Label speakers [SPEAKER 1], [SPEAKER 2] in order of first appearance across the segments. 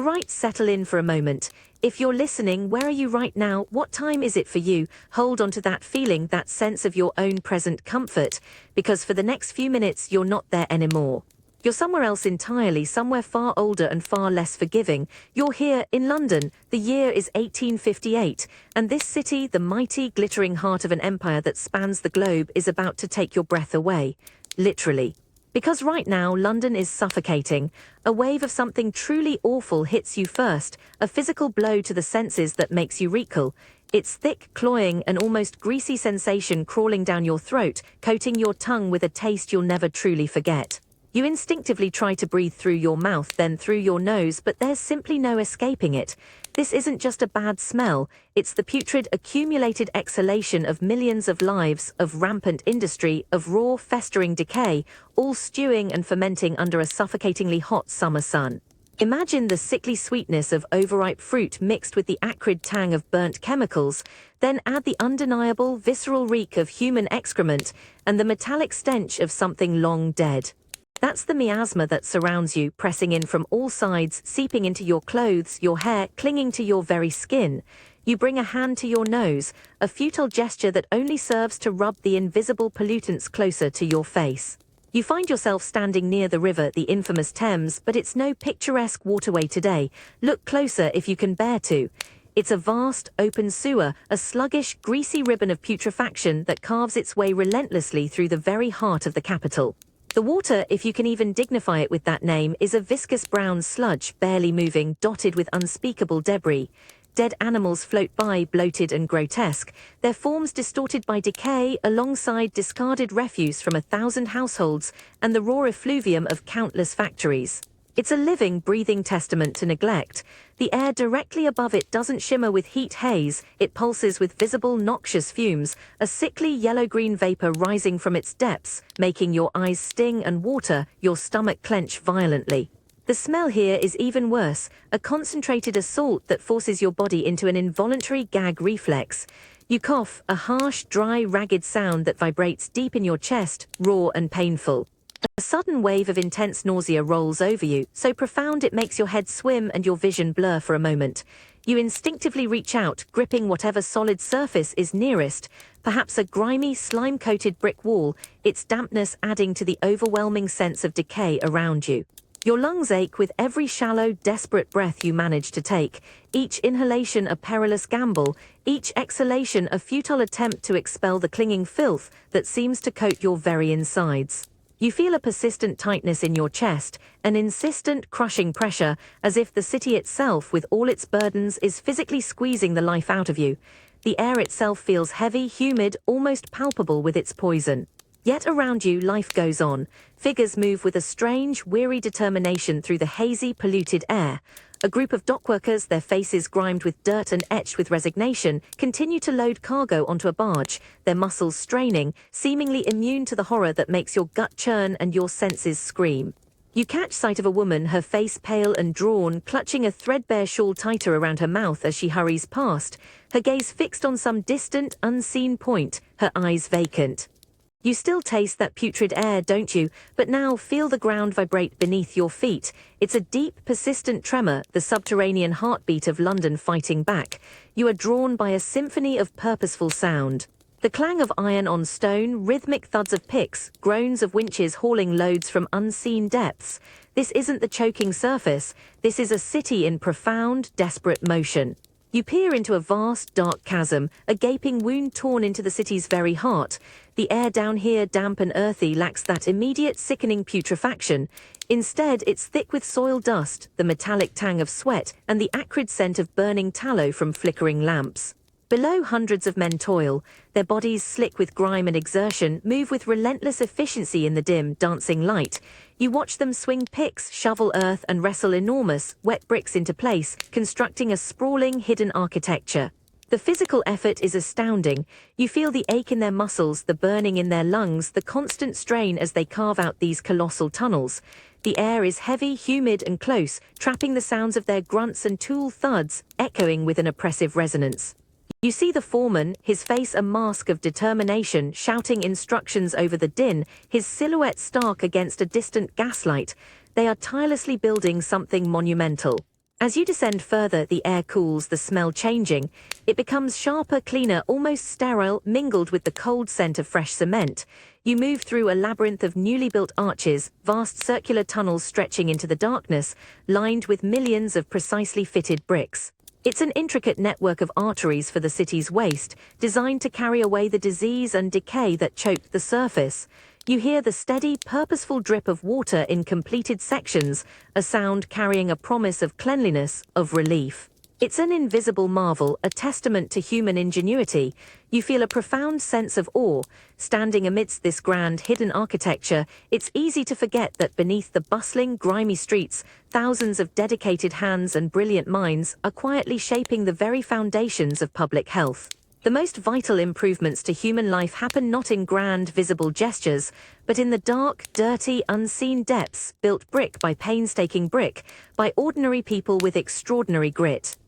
[SPEAKER 1] Alright, settle in for a moment. If you're listening, where are you right now? What time is it for you? Hold on to that feeling, that sense of your own present comfort, because for the next few minutes you're not there anymore. You're somewhere else entirely, somewhere far older and far less forgiving. You're here in London. The year is 1858, and this city, the mighty, glittering heart of an empire that spans the globe, is about to take your breath away. Literally. Because right now, London is suffocating. A wave of something truly awful hits you first, a physical blow to the senses that makes you recoil. It's thick, cloying, and almost greasy sensation crawling down your throat, coating your tongue with a taste you'll never truly forget. You instinctively try to breathe through your mouth, then through your nose, but there's simply no escaping it. This isn't just a bad smell, it's the putrid, accumulated exhalation of millions of lives, of rampant industry, of raw, festering decay, all stewing and fermenting under a suffocatingly hot summer sun. Imagine the sickly sweetness of overripe fruit mixed with the acrid tang of burnt chemicals, then add the undeniable, visceral reek of human excrement and the metallic stench of something long dead. That's the miasma that surrounds you, pressing in from all sides, seeping into your clothes, your hair, clinging to your very skin. You bring a hand to your nose, a futile gesture that only serves to rub the invisible pollutants closer to your face. You find yourself standing near the river, the infamous Thames, but it's no picturesque waterway today. Look closer if you can bear to. It's a vast, open sewer, a sluggish, greasy ribbon of putrefaction that carves its way relentlessly through the very heart of the capital. The water, if you can even dignify it with that name, is a viscous brown sludge, barely moving, dotted with unspeakable debris. Dead animals float by, bloated and grotesque, their forms distorted by decay alongside discarded refuse from 1,000 households and the raw effluvium of countless factories. It's a living, breathing testament to neglect. The air directly above it doesn't shimmer with heat haze, it pulses with visible noxious fumes, a sickly yellow-green vapor rising from its depths, making your eyes sting and water, your stomach clench violently. The smell here is even worse, a concentrated assault that forces your body into an involuntary gag reflex. You cough, a harsh, dry, ragged sound that vibrates deep in your chest, raw and painful. A sudden wave of intense nausea rolls over you, so profound it makes your head swim and your vision blur for a moment. You instinctively reach out, gripping whatever solid surface is nearest, perhaps a grimy, slime-coated brick wall, its dampness adding to the overwhelming sense of decay around you. Your lungs ache with every shallow, desperate breath you manage to take, each inhalation a perilous gamble, each exhalation a futile attempt to expel the clinging filth that seems to coat your very insides. You feel a persistent tightness in your chest, an insistent, crushing pressure, as if the city itself, with all its burdens, is physically squeezing the life out of you. The air itself feels heavy, humid, almost palpable with its poison. Yet around you, life goes on. Figures move with a strange, weary determination through the hazy, polluted air. A group of dockworkers, their faces grimed with dirt and etched with resignation, continue to load cargo onto a barge, their muscles straining, seemingly immune to the horror that makes your gut churn and your senses scream. You catch sight of a woman, her face pale and drawn, clutching a threadbare shawl tighter around her mouth as she hurries past, her gaze fixed on some distant, unseen point, her eyes vacant. You still taste that putrid air, don't you? But now feel the ground vibrate beneath your feet. It's a deep, persistent tremor, the subterranean heartbeat of London fighting back. You are drawn by a symphony of purposeful sound. The clang of iron on stone, rhythmic thuds of picks, groans of winches hauling loads from unseen depths. This isn't the choking surface. This is a city in profound, desperate motion. You peer into a vast, dark chasm, a gaping wound torn into the city's very heart. The air down here, damp and earthy, lacks that immediate, sickening putrefaction. Instead, it's thick with soil dust, the metallic tang of sweat, and the acrid scent of burning tallow from flickering lamps. Below, hundreds of men toil, their bodies slick with grime and exertion, move with relentless efficiency in the dim, dancing light. You watch them swing picks, shovel earth, and wrestle enormous, wet bricks into place, constructing a sprawling, hidden architecture. The physical effort is astounding. You feel the ache in their muscles, the burning in their lungs, the constant strain as they carve out these colossal tunnels. The air is heavy, humid, and close, trapping the sounds of their grunts and tool thuds, echoing with an oppressive resonance. You see the foreman, his face a mask of determination, shouting instructions over the din, his silhouette stark against a distant gaslight. They are tirelessly building something monumental. As you descend further, the air cools, the smell changing. It becomes sharper, cleaner, almost sterile, mingled with the cold scent of fresh cement. You move through a labyrinth of newly built arches, vast circular tunnels stretching into the darkness, lined with millions of precisely fitted bricks. It's an intricate network of arteries for the city's waste, designed to carry away the disease and decay that choked the surface. You hear the steady, purposeful drip of water in completed sections, a sound carrying a promise of cleanliness, of relief. It's an invisible marvel, a testament to human ingenuity. You feel a profound sense of awe. Standing amidst this grand, hidden architecture, it's easy to forget that beneath the bustling, grimy streets, thousands of dedicated hands and brilliant minds are quietly shaping the very foundations of public health. The most vital improvements to human life happen not in grand, visible gestures, but in the dark, dirty, unseen depths, built brick by painstaking brick, by ordinary people with extraordinary grit.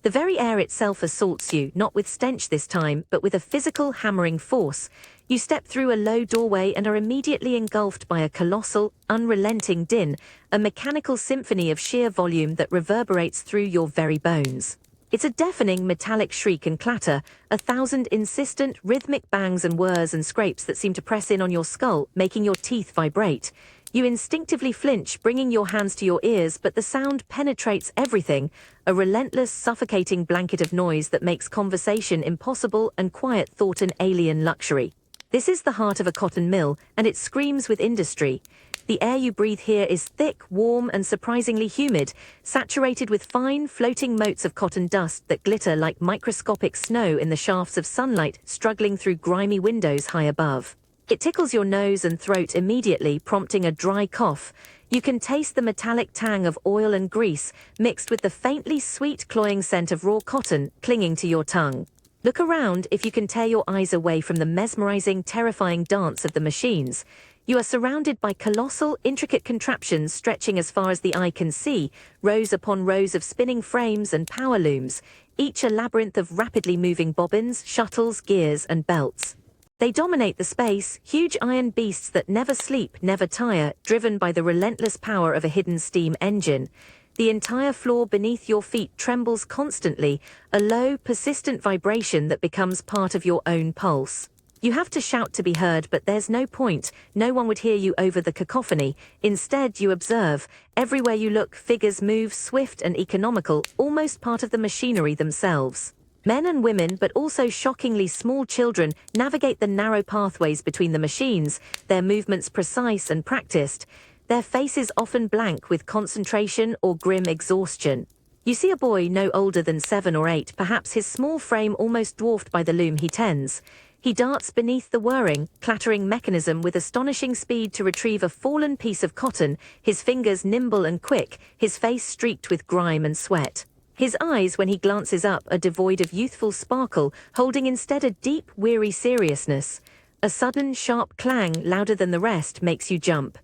[SPEAKER 1] The very air itself assaults you, not with stench this time, but with a physical, hammering force. You step through a low doorway and are immediately engulfed by a colossal, unrelenting din, a mechanical symphony of sheer volume that reverberates through your very bones. It's a deafening metallic shriek and clatter, 1,000 insistent, rhythmic bangs and whirs and scrapes that seem to press in on your skull, making your teeth vibrate. You instinctively flinch, bringing your hands to your ears, but the sound penetrates everything, a relentless, suffocating blanket of noise that makes conversation impossible and quiet thought an alien luxury. This is the heart of a cotton mill, and it screams with industry. The air you breathe here is thick, warm, and surprisingly humid, saturated with fine, floating motes of cotton dust that glitter like microscopic snow in the shafts of sunlight struggling through grimy windows high above. It tickles your nose and throat immediately, prompting a dry cough. You can taste the metallic tang of oil and grease, mixed with the faintly sweet, cloying scent of raw cotton clinging to your tongue. Look around if you can tear your eyes away from the mesmerizing, terrifying dance of the machines. You are surrounded by colossal, intricate contraptions stretching as far as the eye can see, rows upon rows of spinning frames and power looms, each a labyrinth of rapidly moving bobbins, shuttles, gears, and belts. They dominate the space, huge iron beasts that never sleep, never tire, driven by the relentless power of a hidden steam engine. The entire floor beneath your feet trembles constantly, a low, persistent vibration that becomes part of your own pulse. You have to shout to be heard, but there's no point. No one would hear you over the cacophony. Instead, you observe. Everywhere you look, figures move, swift and economical, almost part of the machinery themselves. Men and women, but also shockingly small children, navigate the narrow pathways between the machines, their movements precise and practiced, their faces often blank with concentration or grim exhaustion. You see a boy no older than 7 or 8, perhaps his small frame almost dwarfed by the loom he tends. He darts beneath the whirring, clattering mechanism with astonishing speed to retrieve a fallen piece of cotton, his fingers nimble and quick, his face streaked with grime and sweat. His eyes, when he glances up, are devoid of youthful sparkle, holding instead a deep, weary seriousness. A sudden, sharp clang, louder than the rest, makes you jump.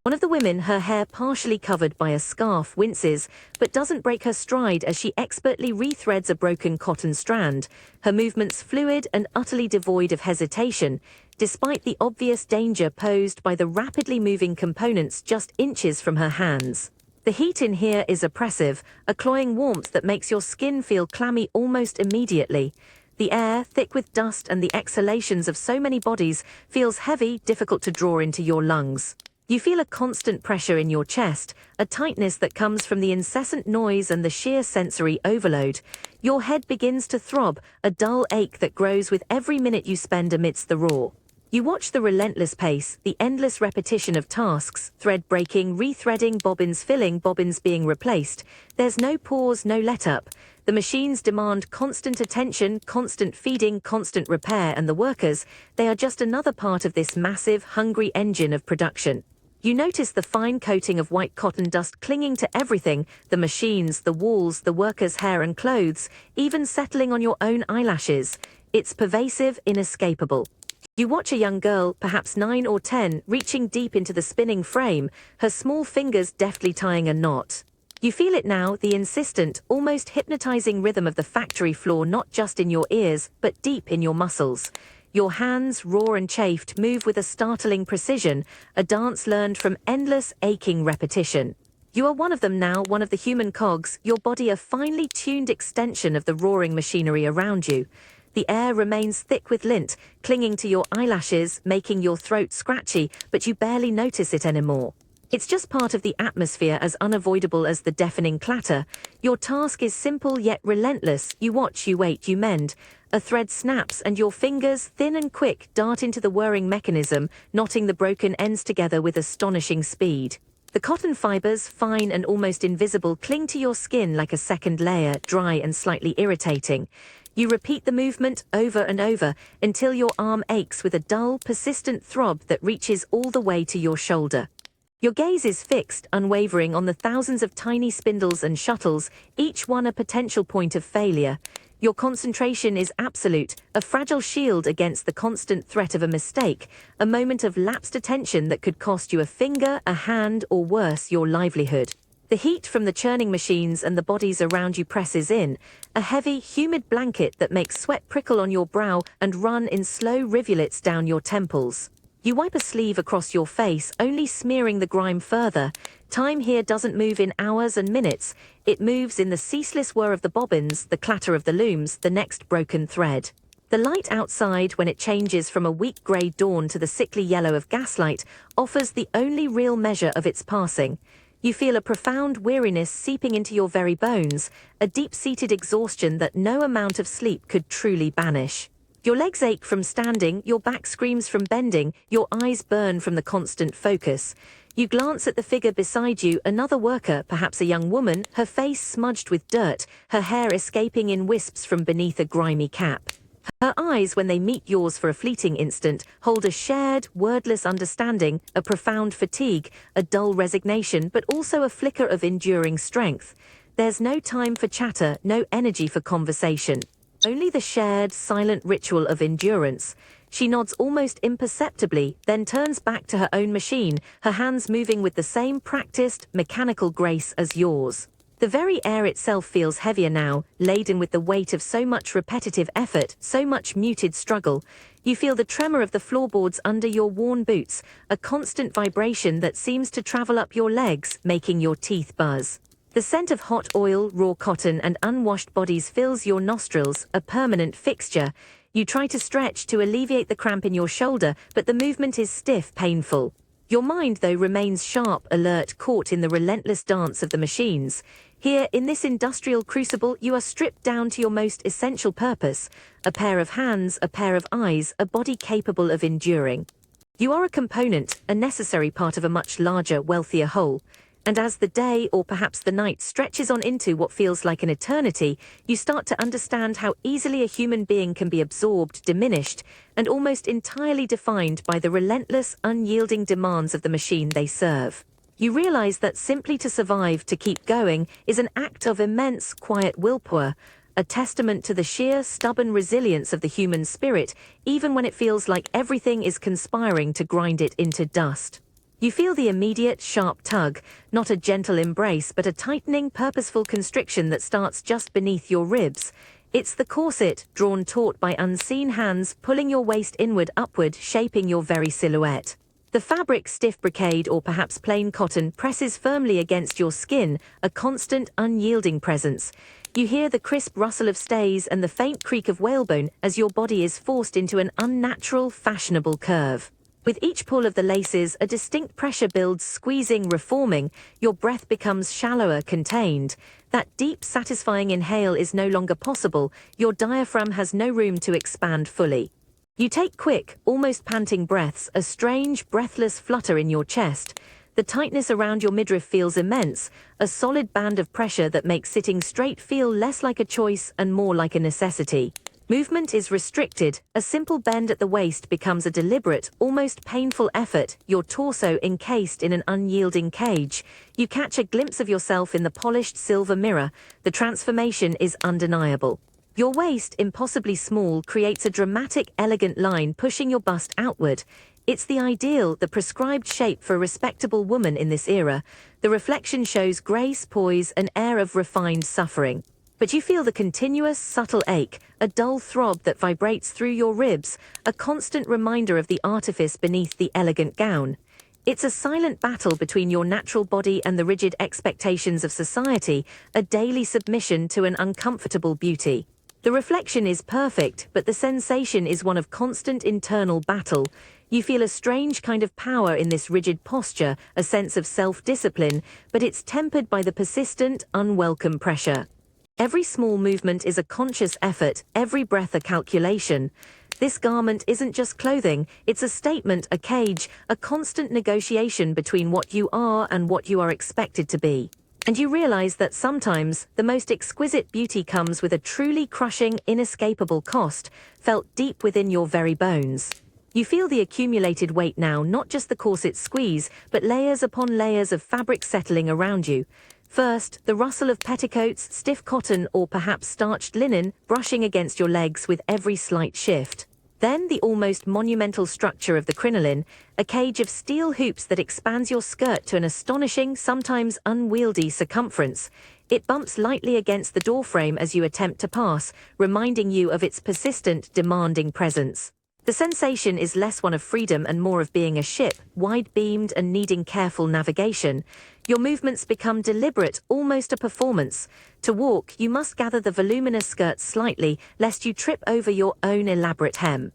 [SPEAKER 1] One of the women, her hair partially covered by a scarf, winces, but doesn't break her stride as she expertly rethreads a broken cotton strand, her movements fluid and utterly devoid of hesitation, despite the obvious danger posed by the rapidly moving components just inches from her hands. The heat in here is oppressive, a cloying warmth that makes your skin feel clammy almost immediately. The air, thick with dust and the exhalations of so many bodies, feels heavy, difficult to draw into your lungs. You feel a constant pressure in your chest, a tightness that comes from the incessant noise and the sheer sensory overload. Your head begins to throb, a dull ache that grows with every minute you spend amidst the roar. You watch the relentless pace, the endless repetition of tasks, thread breaking, rethreading, bobbins filling, bobbins being replaced. There's no pause, no let-up. The machines demand constant attention, constant feeding, constant repair, and the workers, they are just another part of this massive, hungry engine of production. You notice the fine coating of white cotton dust clinging to everything, the machines, the walls, the workers' hair and clothes, even settling on your own eyelashes. It's pervasive, inescapable. You watch a young girl, perhaps 9 or 10, reaching deep into the spinning frame, her small fingers deftly tying a knot. You feel it now, the insistent, almost hypnotizing rhythm of the factory floor, not just in your ears, but deep in your muscles. Your hands, raw and chafed, move with a startling precision, a dance learned from endless, aching repetition. You are one of them now, one of the human cogs, your body a finely tuned extension of the roaring machinery around you. The air remains thick with lint, clinging to your eyelashes, making your throat scratchy, but you barely notice it anymore. It's just part of the atmosphere, as unavoidable as the deafening clatter. Your task is simple yet relentless. You watch, you wait, you mend. A thread snaps and your fingers, thin and quick, dart into the whirring mechanism, knotting the broken ends together with astonishing speed. The cotton fibers, fine and almost invisible, cling to your skin like a second layer, dry and slightly irritating. You repeat the movement over and over until your arm aches with a dull, persistent throb that reaches all the way to your shoulder. Your gaze is fixed, unwavering on the thousands of tiny spindles and shuttles, each one a potential point of failure. Your concentration is absolute, a fragile shield against the constant threat of a mistake, a moment of lapsed attention that could cost you a finger, a hand, or worse, your livelihood. The heat from the churning machines and the bodies around you presses in, a heavy, humid blanket that makes sweat prickle on your brow and run in slow rivulets down your temples. You wipe a sleeve across your face, only smearing the grime further. Time here doesn't move in hours and minutes. It moves in the ceaseless whir of the bobbins, the clatter of the looms, the next broken thread. The light outside, when it changes from a weak grey dawn to the sickly yellow of gaslight, offers the only real measure of its passing. You feel a profound weariness seeping into your very bones, a deep-seated exhaustion that no amount of sleep could truly banish. Your legs ache from standing, your back screams from bending, your eyes burn from the constant focus. You glance at the figure beside you, another worker, perhaps a young woman, her face smudged with dirt, her hair escaping in wisps from beneath a grimy cap. Her eyes, when they meet yours for a fleeting instant, hold a shared, wordless understanding, a profound fatigue, a dull resignation, but also a flicker of enduring strength. There's no time for chatter, no energy for conversation. Only the shared, silent ritual of endurance. She nods almost imperceptibly, then turns back to her own machine, her hands moving with the same practiced, mechanical grace as yours. The very air itself feels heavier now, laden with the weight of so much repetitive effort, so much muted struggle. You feel the tremor of the floorboards under your worn boots, a constant vibration that seems to travel up your legs, making your teeth buzz. The scent of hot oil, raw cotton, and unwashed bodies fills your nostrils, a permanent fixture. You try to stretch to alleviate the cramp in your shoulder, but the movement is stiff, painful. Your mind, though, remains sharp, alert, caught in the relentless dance of the machines. Here, in this industrial crucible, you are stripped down to your most essential purpose: a pair of hands, a pair of eyes, a body capable of enduring. You are a component, a necessary part of a much larger, wealthier whole. And as the day, or perhaps the night, stretches on into what feels like an eternity, you start to understand how easily a human being can be absorbed, diminished, and almost entirely defined by the relentless, unyielding demands of the machine they serve. You realize that simply to survive, to keep going, is an act of immense, quiet willpower, a testament to the sheer, stubborn resilience of the human spirit, even when it feels like everything is conspiring to grind it into dust. You feel the immediate, sharp tug, not a gentle embrace, but a tightening, purposeful constriction that starts just beneath your ribs. It's the corset, drawn taut by unseen hands, pulling your waist inward, upward, shaping your very silhouette. The fabric, stiff brocade or perhaps plain cotton, presses firmly against your skin, a constant, unyielding presence. You hear the crisp rustle of stays and the faint creak of whalebone as your body is forced into an unnatural, fashionable curve. With each pull of the laces, a distinct pressure builds, squeezing, reforming. Your breath becomes shallower, contained. That deep, satisfying inhale is no longer possible. Your diaphragm has no room to expand fully. You take quick, almost panting breaths, a strange, breathless flutter in your chest. The tightness around your midriff feels immense, a solid band of pressure that makes sitting straight feel less like a choice and more like a necessity. Movement is restricted. A simple bend at the waist becomes a deliberate, almost painful effort, your torso encased in an unyielding cage. You catch a glimpse of yourself in the polished silver mirror. The transformation is undeniable. Your waist, impossibly small, creates a dramatic, elegant line pushing your bust outward. It's the ideal, the prescribed shape for a respectable woman in this era. The reflection shows grace, poise, an air of refined suffering. But you feel the continuous, subtle ache, a dull throb that vibrates through your ribs, a constant reminder of the artifice beneath the elegant gown. It's a silent battle between your natural body and the rigid expectations of society, a daily submission to an uncomfortable beauty. The reflection is perfect, but the sensation is one of constant internal battle. You feel a strange kind of power in this rigid posture, a sense of self-discipline, but it's tempered by the persistent, unwelcome pressure. Every small movement is a conscious effort, every breath a calculation. This garment isn't just clothing, it's a statement, a cage, a constant negotiation between what you are and what you are expected to be. And you realize that sometimes the most exquisite beauty comes with a truly crushing, inescapable cost, felt deep within your very bones. You feel the accumulated weight now, not just the corset's squeeze, but layers upon layers of fabric settling around you. First, the rustle of petticoats, stiff cotton, or perhaps starched linen brushing against your legs with every slight shift. Then the almost monumental structure of the crinoline, a cage of steel hoops that expands your skirt to an astonishing, sometimes unwieldy circumference. It bumps lightly against the doorframe as you attempt to pass, reminding you of its persistent, demanding presence. The sensation is less one of freedom and more of being a ship, wide-beamed and needing careful navigation. Your movements become deliberate, almost a performance. To walk, you must gather the voluminous skirts slightly, lest you trip over your own elaborate hem.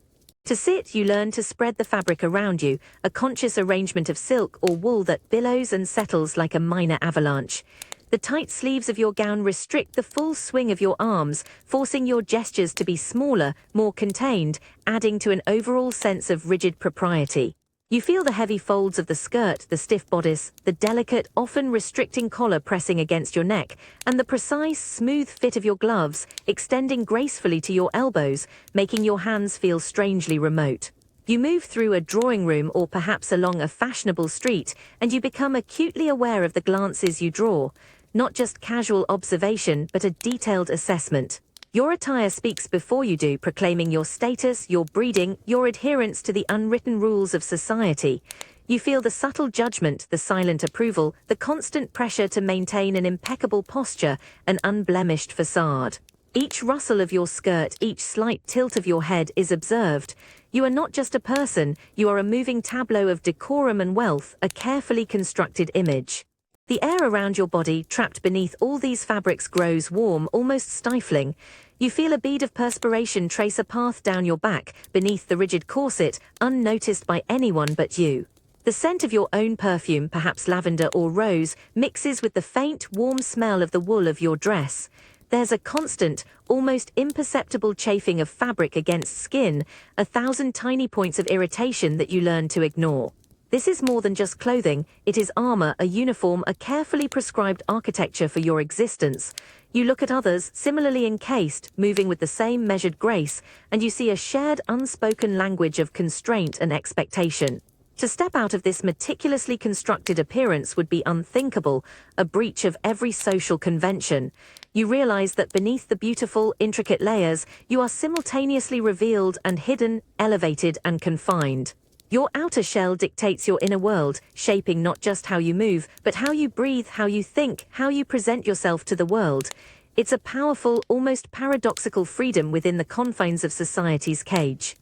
[SPEAKER 1] To sit, you learn to spread the fabric around you, a conscious arrangement of silk or wool that billows and settles like a minor avalanche. The tight sleeves of your gown restrict the full swing of your arms, forcing your gestures to be smaller, more contained, adding to an overall sense of rigid propriety. You feel the heavy folds of the skirt, the stiff bodice, the delicate, often restricting collar pressing against your neck, and the precise, smooth fit of your gloves, extending gracefully to your elbows, making your hands feel strangely remote. You move through a drawing room or perhaps along a fashionable street, and you become acutely aware of the glances you draw. Not just casual observation, but a detailed assessment. Your attire speaks before you do, proclaiming your status, your breeding, your adherence to the unwritten rules of society. You feel the subtle judgment, the silent approval, the constant pressure to maintain an impeccable posture, an unblemished facade. Each rustle of your skirt, each slight tilt of your head is observed. You are not just a person, you are a moving tableau of decorum and wealth, a carefully constructed image. The air around your body, trapped beneath all these fabrics, grows warm, almost stifling. You feel a bead of perspiration trace a path down your back, beneath the rigid corset, unnoticed by anyone but you. The scent of your own perfume, perhaps lavender or rose, mixes with the faint, warm smell of the wool of your dress. There's a constant, almost imperceptible chafing of fabric against skin, 1,000 tiny points of irritation that you learn to ignore. This is more than just clothing, it is armor, a uniform, a carefully prescribed architecture for your existence. You look at others, similarly encased, moving with the same measured grace, and you see a shared unspoken language of constraint and expectation. To step out of this meticulously constructed appearance would be unthinkable, a breach of every social convention. You realize that beneath the beautiful, intricate layers, you are simultaneously revealed and hidden, elevated and confined. Your outer shell dictates your inner world, shaping not just how you move, but how you breathe, how you think, how you present yourself to the world. It's a powerful, almost paradoxical freedom within the confines of society's cage.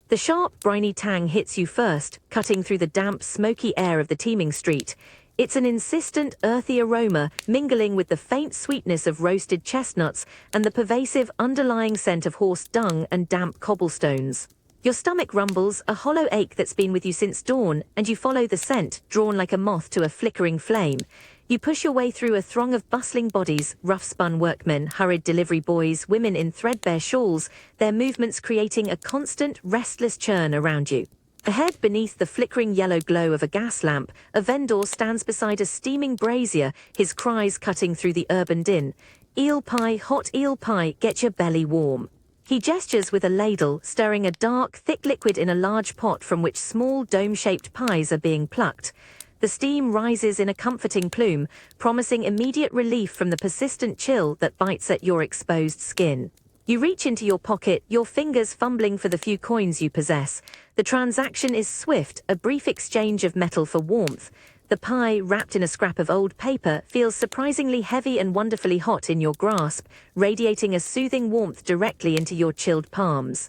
[SPEAKER 1] The sharp, briny tang hits you first, cutting through the damp, smoky air of the teeming street. It's an insistent, earthy aroma, mingling with the faint sweetness of roasted chestnuts and the pervasive underlying scent of horse dung and damp cobblestones. Your stomach rumbles, a hollow ache that's been with you since dawn, and you follow the scent, drawn like a moth to a flickering flame. You push your way through a throng of bustling bodies, rough-spun workmen, hurried delivery boys, women in threadbare shawls, their movements creating a constant, restless churn around you. Ahead, beneath the flickering yellow glow of a gas lamp, a vendor stands beside a steaming brazier, his cries cutting through the urban din. "Eel pie, hot eel pie, get your belly warm." He gestures with a ladle, stirring a dark, thick liquid in a large pot from which small, dome-shaped pies are being plucked. The steam rises in a comforting plume, promising immediate relief from the persistent chill that bites at your exposed skin. You reach into your pocket, your fingers fumbling for the few coins you possess. The transaction is swift, a brief exchange of metal for warmth. The pie, wrapped in a scrap of old paper, feels surprisingly heavy and wonderfully hot in your grasp, radiating a soothing warmth directly into your chilled palms.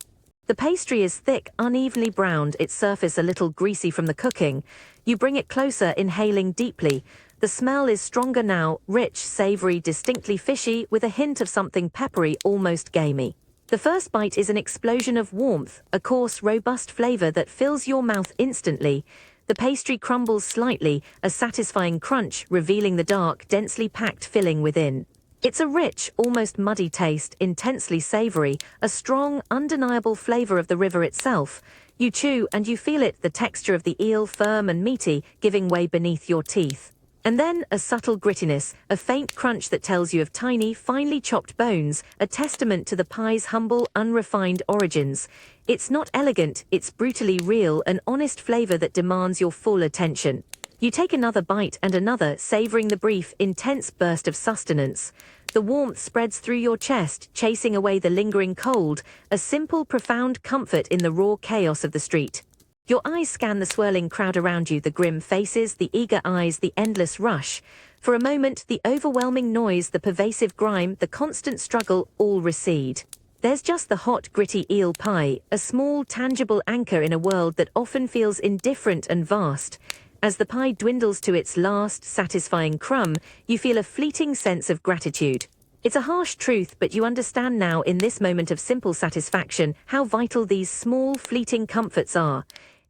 [SPEAKER 1] The pastry is thick, unevenly browned, its surface a little greasy from the cooking. You bring it closer, inhaling deeply. The smell is stronger now, rich, savory, distinctly fishy, with a hint of something peppery, almost gamey. The first bite is an explosion of warmth, a coarse, robust flavor that fills your mouth instantly. The pastry crumbles slightly, a satisfying crunch, revealing the dark, densely packed filling within. It's a rich, almost muddy taste, intensely savory, a strong, undeniable flavor of the river itself. You chew and you feel it, the texture of the eel firm and meaty, giving way beneath your teeth. And then a subtle grittiness, a faint crunch that tells you of tiny, finely chopped bones, a testament to the pie's humble, unrefined origins. It's not elegant, it's brutally real, an honest flavor that demands your full attention. You take another bite and another, savoring the brief, intense burst of sustenance. The warmth spreads through your chest, chasing away the lingering cold, a simple, profound comfort in the raw chaos of the street. Your eyes scan the swirling crowd around you, the grim faces, the eager eyes, the endless rush. For a moment, the overwhelming noise, the pervasive grime, the constant struggle, all recede. There's just the hot, gritty eel pie, a small, tangible anchor in a world that often feels indifferent and vast. As the pie dwindles to its last, satisfying crumb, you feel a fleeting sense of gratitude. It's a harsh truth, but you understand now, in this moment of simple satisfaction, how vital these small, fleeting comforts are.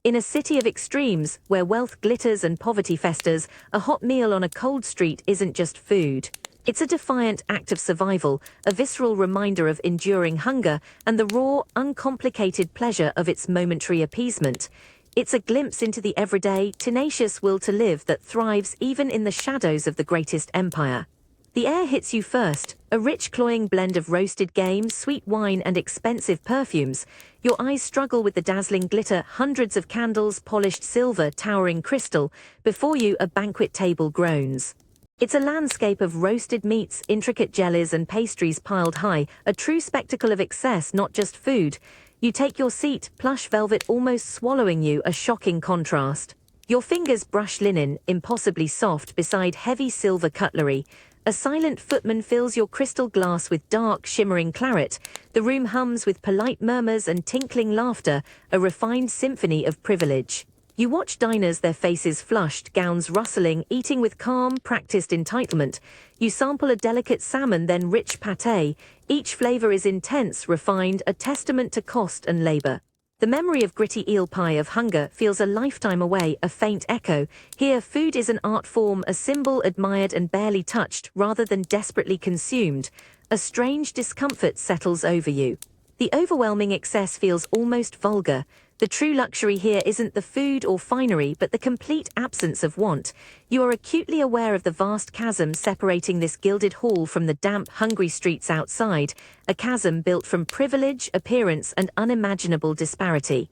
[SPEAKER 1] In a city of extremes, where wealth glitters and poverty festers, a hot meal on a cold street isn't just food. It's a defiant act of survival, a visceral reminder of enduring hunger, and the raw, uncomplicated pleasure of its momentary appeasement. It's a glimpse into the everyday, tenacious will to live that thrives even in the shadows of the greatest empire. The air hits you first, a rich cloying blend of roasted game, sweet wine and expensive perfumes. Your eyes struggle with the dazzling glitter, hundreds of candles, polished silver, towering crystal. Before you, a banquet table groans. It's a landscape of roasted meats, intricate jellies and pastries piled high, a true spectacle of excess, not just food. You take your seat, plush velvet almost swallowing you, a shocking contrast. Your fingers brush linen, impossibly soft, beside heavy silver cutlery. A silent footman fills your crystal glass with dark, shimmering claret. The room hums with polite murmurs and tinkling laughter, a refined symphony of privilege. You watch diners, their faces flushed, gowns rustling, eating with calm, practiced entitlement. You sample a delicate salmon, then rich pâté. Each flavor is intense, refined, a testament to cost and labor. The memory of gritty eel pie of hunger feels a lifetime away, a faint echo. Here, food is an art form, a symbol admired and barely touched, rather than desperately consumed. A strange discomfort settles over you. The overwhelming excess feels almost vulgar. The true luxury here isn't the food or finery, but the complete absence of want. You are acutely aware of the vast chasm separating this gilded hall from the damp, hungry streets outside, a chasm built from privilege, appearance, and unimaginable disparity.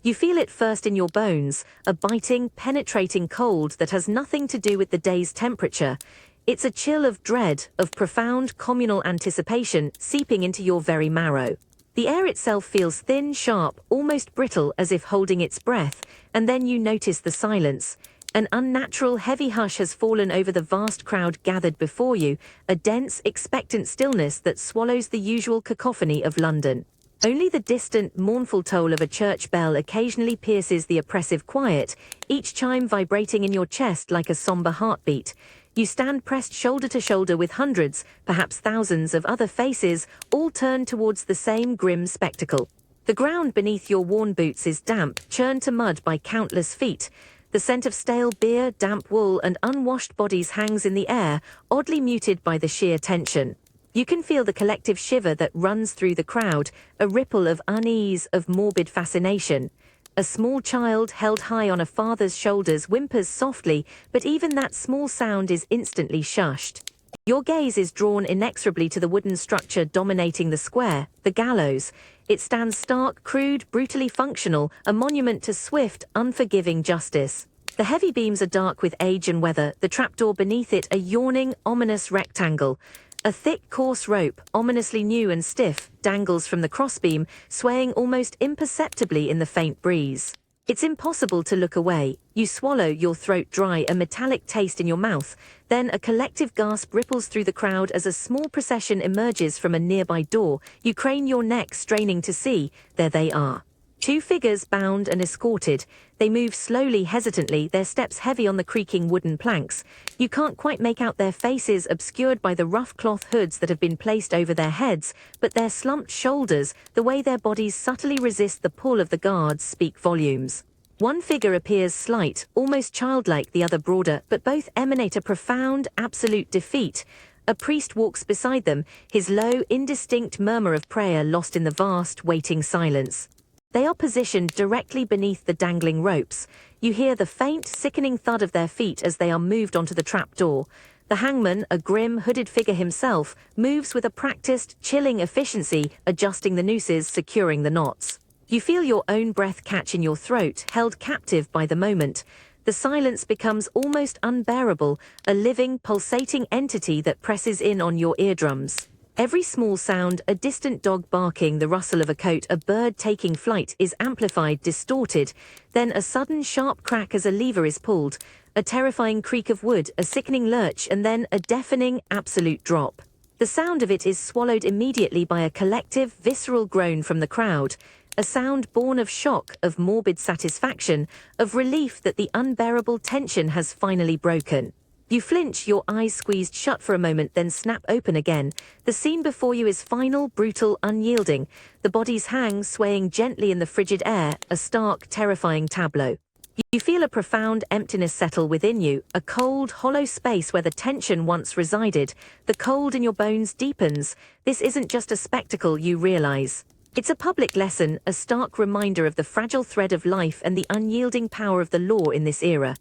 [SPEAKER 1] You feel it first in your bones, a biting, penetrating cold that has nothing to do with the day's temperature. It's a chill of dread, of profound, communal anticipation seeping into your very marrow. The air itself feels thin, sharp, almost brittle, as if holding its breath, and then you notice the silence. An unnatural, heavy hush has fallen over the vast crowd gathered before you, a dense, expectant stillness that swallows the usual cacophony of London. Only the distant, mournful toll of a church bell occasionally pierces the oppressive quiet, each chime vibrating in your chest like a somber heartbeat. You stand pressed shoulder to shoulder with hundreds, perhaps thousands of other faces, all turned towards the same grim spectacle. The ground beneath your worn boots is damp, churned to mud by countless feet. The scent of stale beer, damp wool, and unwashed bodies hangs in the air, oddly muted by the sheer tension. You can feel the collective shiver that runs through the crowd, a ripple of unease, of morbid fascination. A small child held high on a father's shoulders whimpers softly, but even that small sound is instantly shushed. Your gaze is drawn inexorably to the wooden structure dominating the square, the gallows. It stands stark, crude, brutally functional, a monument to swift, unforgiving justice. The heavy beams are dark with age and weather, the trapdoor beneath it a yawning, ominous rectangle. A thick, coarse rope, ominously new and stiff, dangles from the crossbeam, swaying almost imperceptibly in the faint breeze. It's impossible to look away. You swallow, your throat dry, a metallic taste in your mouth. Then a collective gasp ripples through the crowd as a small procession emerges from a nearby door. You crane your neck, straining to see. There they are. Two figures, bound and escorted. They move slowly, hesitantly, their steps heavy on the creaking wooden planks. You can't quite make out their faces, obscured by the rough cloth hoods that have been placed over their heads, but their slumped shoulders, the way their bodies subtly resist the pull of the guards, speak volumes. One figure appears slight, almost childlike, the other broader, but both emanate a profound, absolute defeat. A priest walks beside them, his low, indistinct murmur of prayer lost in the vast, waiting silence. They are positioned directly beneath the dangling ropes. You hear the faint, sickening thud of their feet as they are moved onto the trapdoor. The hangman, a grim, hooded figure himself, moves with a practiced, chilling efficiency, adjusting the nooses, securing the knots. You feel your own breath catch in your throat, held captive by the moment. The silence becomes almost unbearable, a living, pulsating entity that presses in on your eardrums. Every small sound, a distant dog barking, the rustle of a coat, a bird taking flight, is amplified, distorted. Then a sudden sharp crack as a lever is pulled, a terrifying creak of wood, a sickening lurch, and then a deafening, absolute drop. The sound of it is swallowed immediately by a collective, visceral groan from the crowd, a sound born of shock, of morbid satisfaction, of relief that the unbearable tension has finally broken. You flinch, your eyes squeezed shut for a moment, then snap open again. The scene before you is final, brutal, unyielding. The bodies hang, swaying gently in the frigid air, a stark, terrifying tableau. You feel a profound emptiness settle within you, a cold, hollow space where the tension once resided. The cold in your bones deepens. This isn't just a spectacle, you realize. It's a public lesson, a stark reminder of the fragile thread of life and the unyielding power of the law in this era.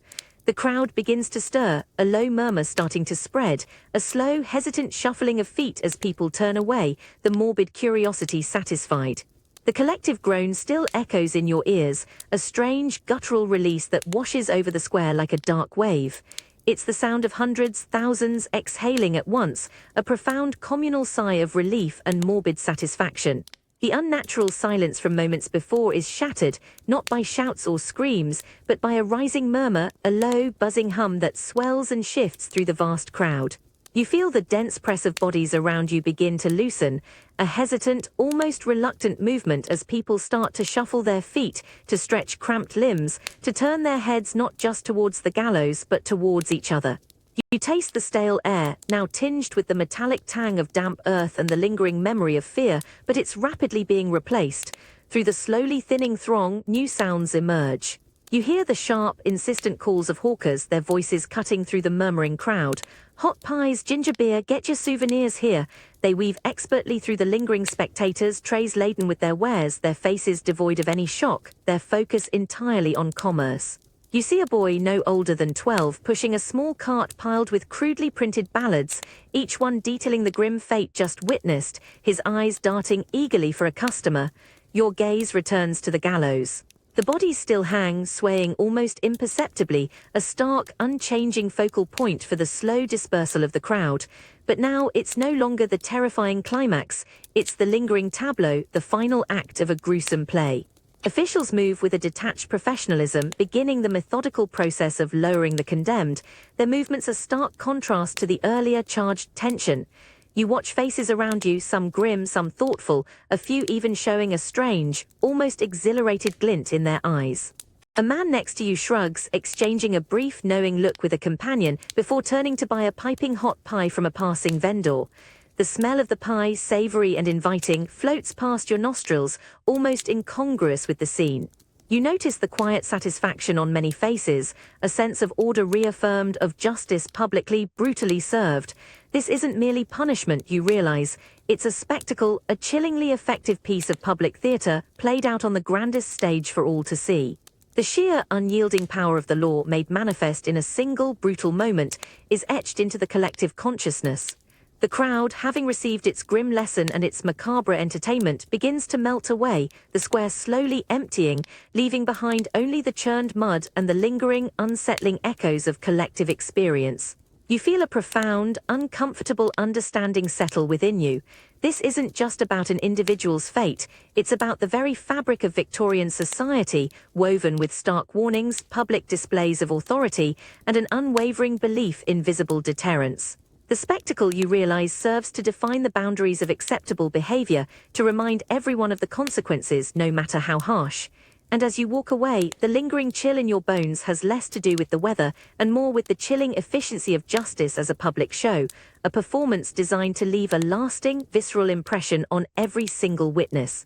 [SPEAKER 1] The crowd begins to stir, a low murmur starting to spread, a slow, hesitant shuffling of feet as people turn away, the morbid curiosity satisfied. The collective groan still echoes in your ears, a strange, guttural release that washes over the square like a dark wave. It's the sound of hundreds, thousands exhaling at once, a profound communal sigh of relief and morbid satisfaction. The unnatural silence from moments before is shattered, not by shouts or screams, but by a rising murmur, a low, buzzing hum that swells and shifts through the vast crowd. You feel the dense press of bodies around you begin to loosen, a hesitant, almost reluctant movement as people start to shuffle their feet, to stretch cramped limbs, to turn their heads not just towards the gallows but towards each other. You taste the stale air, now tinged with the metallic tang of damp earth and the lingering memory of fear, but it's rapidly being replaced. Through the slowly thinning throng, new sounds emerge. You hear the sharp, insistent calls of hawkers, their voices cutting through the murmuring crowd. Hot pies, ginger beer, get your souvenirs here. They weave expertly through the lingering spectators, trays laden with their wares, their faces devoid of any shock, their focus entirely on commerce. You see a boy no older than 12 pushing a small cart piled with crudely printed ballads, each one detailing the grim fate just witnessed, his eyes darting eagerly for a customer. Your gaze returns to the gallows. The bodies still hang, swaying almost imperceptibly, a stark, unchanging focal point for the slow dispersal of the crowd. But now it's no longer the terrifying climax, it's the lingering tableau, the final act of a gruesome play. Officials move with a detached professionalism, beginning the methodical process of lowering the condemned. Their movements are stark contrast to the earlier charged tension. You watch faces around you, some grim, some thoughtful, a few even showing a strange, almost exhilarated glint in their eyes. A man next to you shrugs, exchanging a brief, knowing look with a companion before turning to buy a piping hot pie from a passing vendor. The smell of the pie, savory and inviting, floats past your nostrils, almost incongruous with the scene. You notice the quiet satisfaction on many faces, a sense of order reaffirmed, of justice publicly, brutally served. This isn't merely punishment, you realize. It's a spectacle, a chillingly effective piece of public theatre, played out on the grandest stage for all to see. The sheer, unyielding power of the law, made manifest in a single, brutal moment, is etched into the collective consciousness. The crowd, having received its grim lesson and its macabre entertainment, begins to melt away, the square slowly emptying, leaving behind only the churned mud and the lingering, unsettling echoes of collective experience. You feel a profound, uncomfortable understanding settle within you. This isn't just about an individual's fate, it's about the very fabric of Victorian society, woven with stark warnings, public displays of authority, and an unwavering belief in visible deterrence. The spectacle, you realize, serves to define the boundaries of acceptable behavior, to remind everyone of the consequences, no matter how harsh. And as you walk away, the lingering chill in your bones has less to do with the weather and more with the chilling efficiency of justice as a public show, a performance designed to leave a lasting, visceral impression on every single witness.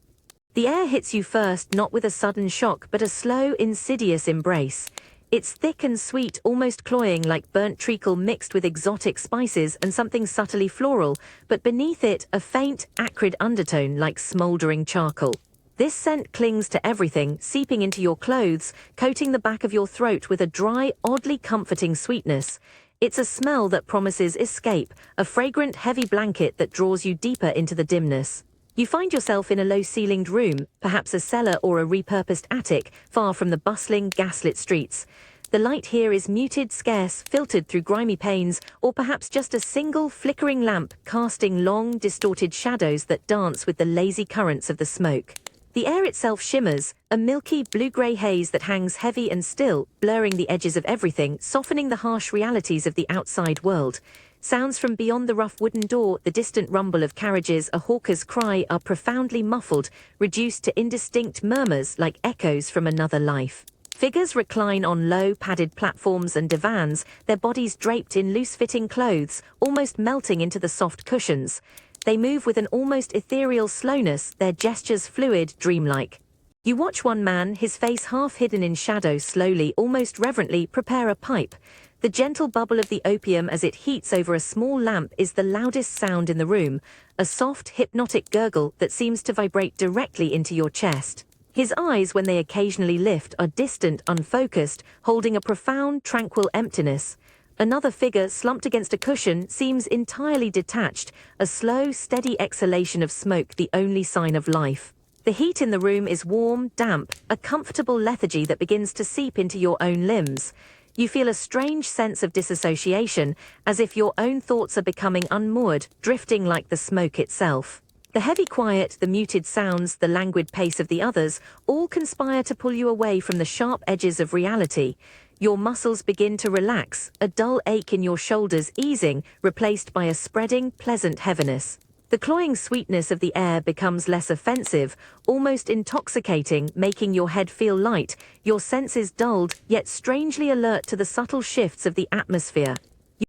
[SPEAKER 1] The air hits you first, not with a sudden shock, but a slow, insidious embrace. It's thick and sweet, almost cloying, like burnt treacle mixed with exotic spices and something subtly floral, but beneath it, a faint, acrid undertone like smoldering charcoal. This scent clings to everything, seeping into your clothes, coating the back of your throat with a dry, oddly comforting sweetness. It's a smell that promises escape, a fragrant, heavy blanket that draws you deeper into the dimness. You find yourself in a low-ceilinged room, perhaps a cellar or a repurposed attic, far from the bustling, gaslit streets. The light here is muted, scarce, filtered through grimy panes, or perhaps just a single flickering lamp casting long, distorted shadows that dance with the lazy currents of the smoke. The air itself shimmers, a milky blue-grey haze that hangs heavy and still, blurring the edges of everything, softening the harsh realities of the outside world. Sounds from beyond the rough wooden door, the distant rumble of carriages, a hawker's cry, are profoundly muffled, reduced to indistinct murmurs like echoes from another life. Figures recline on low, padded platforms and divans, their bodies draped in loose-fitting clothes, almost melting into the soft cushions. They move with an almost ethereal slowness, their gestures fluid, dreamlike. You watch one man, his face half hidden in shadow, slowly, almost reverently, prepare a pipe. The gentle bubble of the opium as it heats over a small lamp is the loudest sound in the room, a soft, hypnotic gurgle that seems to vibrate directly into your chest. His eyes, when they occasionally lift, are distant, unfocused, holding a profound, tranquil emptiness. Another figure, slumped against a cushion, seems entirely detached, a slow, steady exhalation of smoke, the only sign of life. The heat in the room is warm, damp, a comfortable lethargy that begins to seep into your own limbs. You feel a strange sense of disassociation, as if your own thoughts are becoming unmoored, drifting like the smoke itself. The heavy quiet, the muted sounds, the languid pace of the others, all conspire to pull you away from the sharp edges of reality. Your muscles begin to relax, a dull ache in your shoulders easing, replaced by a spreading, pleasant heaviness. The cloying sweetness of the air becomes less offensive, almost intoxicating, making your head feel light, your senses dulled, yet strangely alert to the subtle shifts of the atmosphere.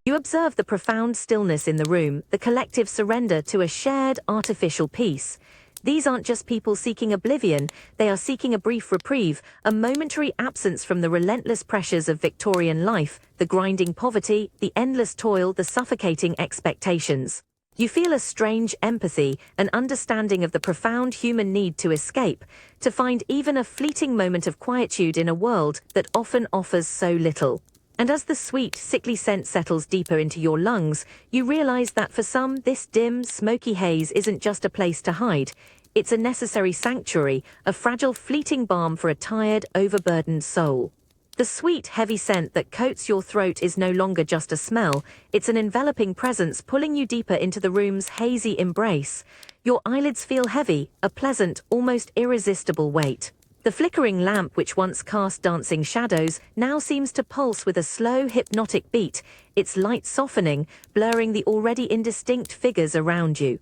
[SPEAKER 1] You observe the profound stillness in the room, the collective surrender to a shared, artificial peace. These aren't just people seeking oblivion, they are seeking a brief reprieve, a momentary absence from the relentless pressures of Victorian life, the grinding poverty, the endless toil, the suffocating expectations. You feel a strange empathy, an understanding of the profound human need to escape, to find even a fleeting moment of quietude in a world that often offers so little. And as the sweet, sickly scent settles deeper into your lungs, you realize that for some, this dim, smoky haze isn't just a place to hide. It's a necessary sanctuary, a fragile, fleeting balm for a tired, overburdened soul. The sweet, heavy scent that coats your throat is no longer just a smell, it's an enveloping presence pulling you deeper into the room's hazy embrace. Your eyelids feel heavy, a pleasant, almost irresistible weight. The flickering lamp, which once cast dancing shadows, now seems to pulse with a slow, hypnotic beat, its light softening, blurring the already indistinct figures around you.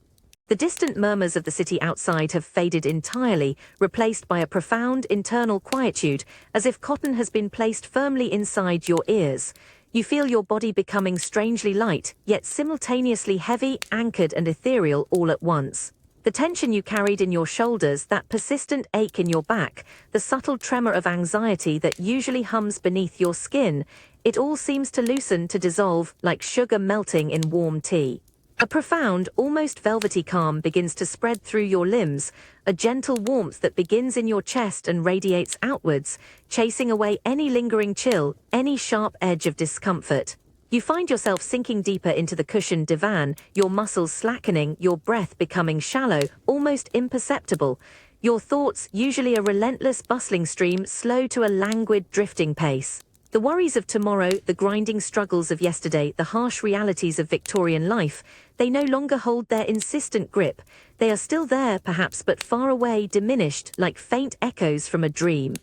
[SPEAKER 1] The distant murmurs of the city outside have faded entirely, replaced by a profound internal quietude, as if cotton has been placed firmly inside your ears. You feel your body becoming strangely light, yet simultaneously heavy, anchored and ethereal all at once. The tension you carried in your shoulders, that persistent ache in your back, the subtle tremor of anxiety that usually hums beneath your skin, it all seems to loosen, to dissolve, like sugar melting in warm tea. A profound, almost velvety calm begins to spread through your limbs, a gentle warmth that begins in your chest and radiates outwards, chasing away any lingering chill, any sharp edge of discomfort. You find yourself sinking deeper into the cushioned divan, your muscles slackening, your breath becoming shallow, almost imperceptible. Your thoughts, usually a relentless, bustling stream, slow to a languid, drifting pace. The worries of tomorrow, the grinding struggles of yesterday, the harsh realities of Victorian life, they no longer hold their insistent grip. They are still there, perhaps, but far away, diminished, like faint echoes from a dream.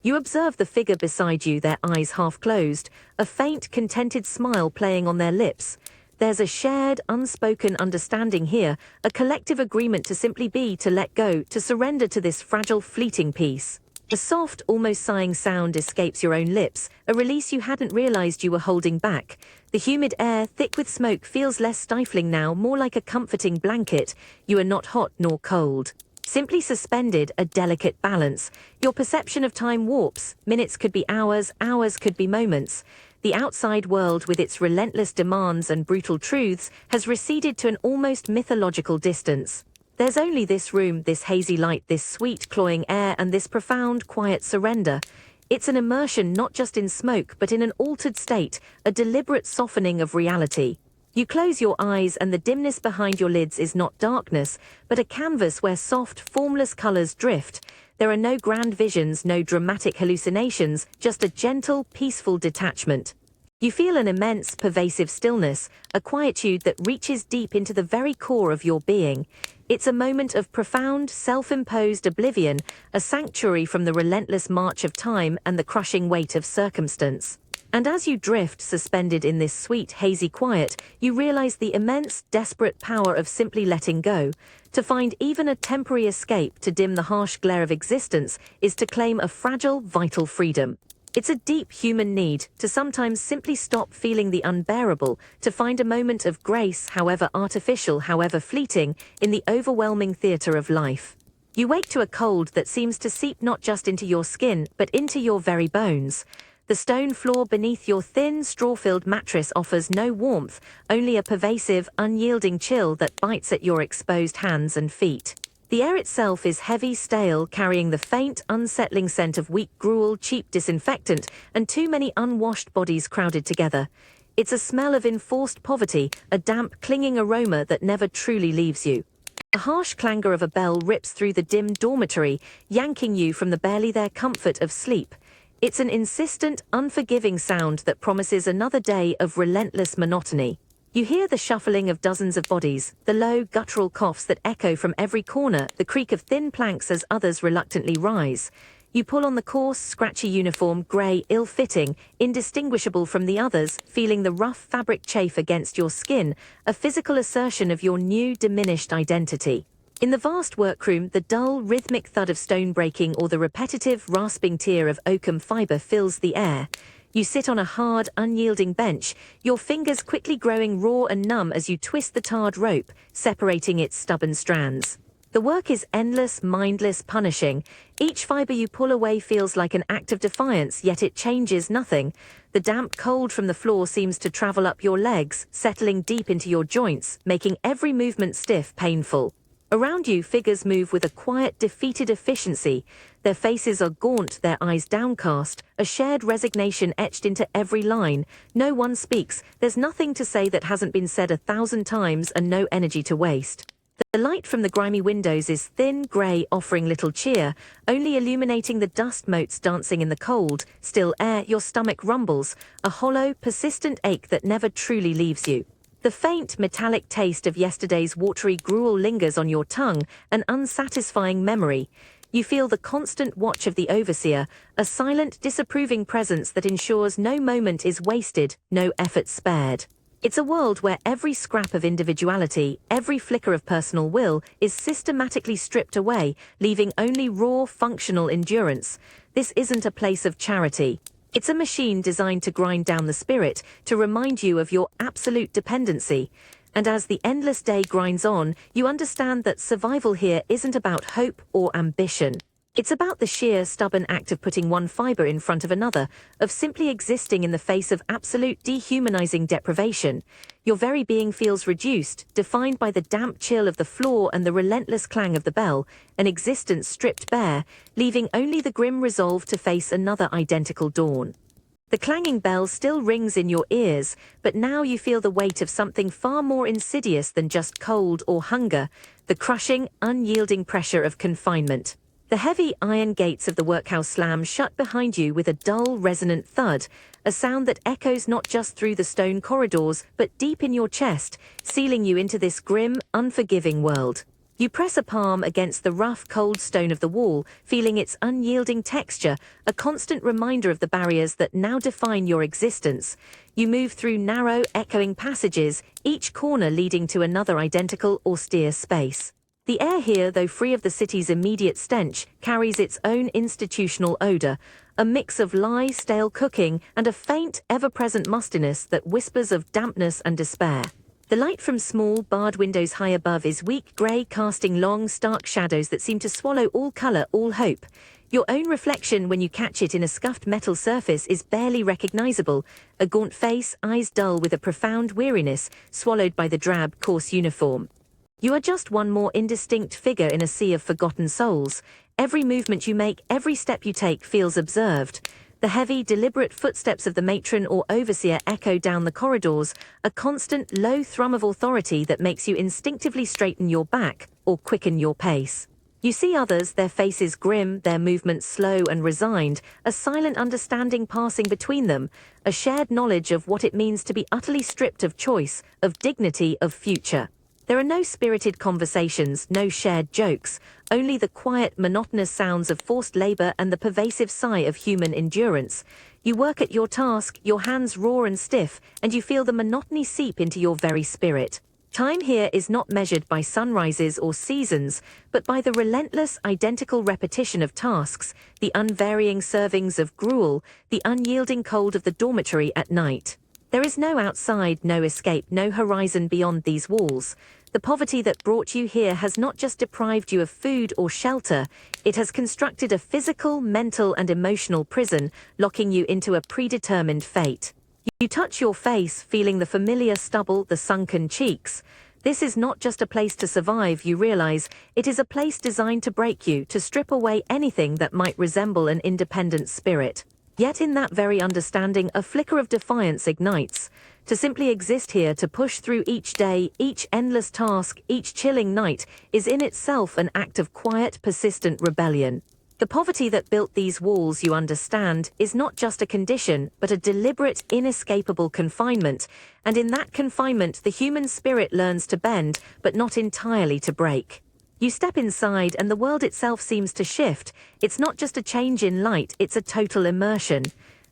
[SPEAKER 1] You observe the figure beside you, their eyes half closed, a faint, contented smile playing on their lips. There's a shared, unspoken understanding here, a collective agreement to simply be, to let go, to surrender to this fragile, fleeting peace. A soft, almost sighing sound escapes your own lips, a release you hadn't realized you were holding back. The humid air, thick with smoke, feels less stifling now, more like a comforting blanket. You are not hot nor cold. Simply suspended, a delicate balance. Your perception of time warps. Minutes could be hours, hours could be moments. The outside world, with its relentless demands and brutal truths, has receded to an almost mythological distance. There's only this room, this hazy light, this sweet, cloying air, and this profound, quiet surrender. It's an immersion not just in smoke, but in an altered state, a deliberate softening of reality. You close your eyes and the dimness behind your lids is not darkness, but a canvas where soft, formless colors drift. There are no grand visions, no dramatic hallucinations, just a gentle, peaceful detachment. You feel an immense, pervasive stillness, a quietude that reaches deep into the very core of your being. It's a moment of profound, self-imposed oblivion, a sanctuary from the relentless march of time and the crushing weight of circumstance. And as you drift, suspended in this sweet, hazy quiet, you realize the immense, desperate power of simply letting go. To find even a temporary escape, to dim the harsh glare of existence, is to claim a fragile, vital freedom. It's a deep human need to sometimes simply stop feeling the unbearable, to find a moment of grace, however artificial, however fleeting, in the overwhelming theater of life. You wake to a cold that seems to seep not just into your skin, but into your very bones. The stone floor beneath your thin, straw-filled mattress offers no warmth, only a pervasive, unyielding chill that bites at your exposed hands and feet. The air itself is heavy, stale, carrying the faint, unsettling scent of weak gruel, cheap disinfectant, and too many unwashed bodies crowded together. It's a smell of enforced poverty, a damp, clinging aroma that never truly leaves you. The harsh clangor of a bell rips through the dim dormitory, yanking you from the barely there comfort of sleep. It's an insistent, unforgiving sound that promises another day of relentless monotony. You hear the shuffling of dozens of bodies, the low, guttural coughs that echo from every corner, the creak of thin planks as others reluctantly rise. You pull on the coarse, scratchy uniform, grey, ill-fitting, indistinguishable from the others, feeling the rough fabric chafe against your skin, a physical assertion of your new, diminished identity. In the vast workroom, the dull, rhythmic thud of stone breaking or the repetitive, rasping tear of oakum fibre fills the air. You sit on a hard, unyielding bench, your fingers quickly growing raw and numb as you twist the tarred rope, separating its stubborn strands. The work is endless, mindless, punishing. Each fibre you pull away feels like an act of defiance, yet it changes nothing. The damp cold from the floor seems to travel up your legs, settling deep into your joints, making every movement stiff, painful. Around you, figures move with a quiet, defeated efficiency. Their faces are gaunt, their eyes downcast, a shared resignation etched into every line. No one speaks, there's nothing to say that hasn't been said 1,000 times and no energy to waste. The light from the grimy windows is thin, grey, offering little cheer, only illuminating the dust motes dancing in the cold, still air. Your stomach rumbles, a hollow, persistent ache that never truly leaves you. The faint, metallic taste of yesterday's watery gruel lingers on your tongue, an unsatisfying memory. You feel the constant watch of the overseer, a silent, disapproving presence that ensures no moment is wasted, no effort spared. It's a world where every scrap of individuality, every flicker of personal will, is systematically stripped away, leaving only raw, functional endurance. This isn't a place of charity. It's a machine designed to grind down the spirit, to remind you of your absolute dependency. And as the endless day grinds on, you understand that survival here isn't about hope or ambition. It's about the sheer, stubborn act of putting one fibre in front of another, of simply existing in the face of absolute dehumanizing deprivation. Your very being feels reduced, defined by the damp chill of the floor and the relentless clang of the bell, an existence stripped bare, leaving only the grim resolve to face another identical dawn. The clanging bell still rings in your ears, but now you feel the weight of something far more insidious than just cold or hunger, the crushing, unyielding pressure of confinement. The heavy iron gates of the workhouse slam shut behind you with a dull, resonant thud, a sound that echoes not just through the stone corridors, but deep in your chest, sealing you into this grim, unforgiving world. You press a palm against the rough, cold stone of the wall, feeling its unyielding texture, a constant reminder of the barriers that now define your existence. You move through narrow, echoing passages, each corner leading to another identical, austere space. The air here, though free of the city's immediate stench, carries its own institutional odor, a mix of lye, stale cooking, and a faint, ever-present mustiness that whispers of dampness and despair. The light from small, barred windows high above is weak grey, casting long, stark shadows that seem to swallow all colour, all hope. Your own reflection, when you catch it in a scuffed metal surface, is barely recognisable, a gaunt face, eyes dull with a profound weariness, swallowed by the drab, coarse uniform. You are just one more indistinct figure in a sea of forgotten souls. Every movement you make, every step you take feels observed. The heavy, deliberate footsteps of the matron or overseer echo down the corridors, a constant, low thrum of authority that makes you instinctively straighten your back or quicken your pace. You see others, their faces grim, their movements slow and resigned, a silent understanding passing between them, a shared knowledge of what it means to be utterly stripped of choice, of dignity, of future. There are no spirited conversations, no shared jokes, only the quiet, monotonous sounds of forced labor and the pervasive sigh of human endurance. You work at your task, your hands raw and stiff, and you feel the monotony seep into your very spirit. Time here is not measured by sunrises or seasons, but by the relentless, identical repetition of tasks, the unvarying servings of gruel, the unyielding cold of the dormitory at night. There is no outside, no escape, no horizon beyond these walls. The poverty that brought you here has not just deprived you of food or shelter, it has constructed a physical, mental, and emotional prison, locking you into a predetermined fate. You touch your face, feeling the familiar stubble, the sunken cheeks. This is not just a place to survive, you realize. It is a place designed to break you, to strip away anything that might resemble an independent spirit. Yet in that very understanding, a flicker of defiance ignites. To simply exist here, to push through each day, each endless task, each chilling night, is in itself an act of quiet, persistent rebellion. The poverty that built these walls, you understand, is not just a condition, but a deliberate, inescapable confinement, and in that confinement the human spirit learns to bend, but not entirely to break. You step inside and the world itself seems to shift. It's not just a change in light, it's a total immersion.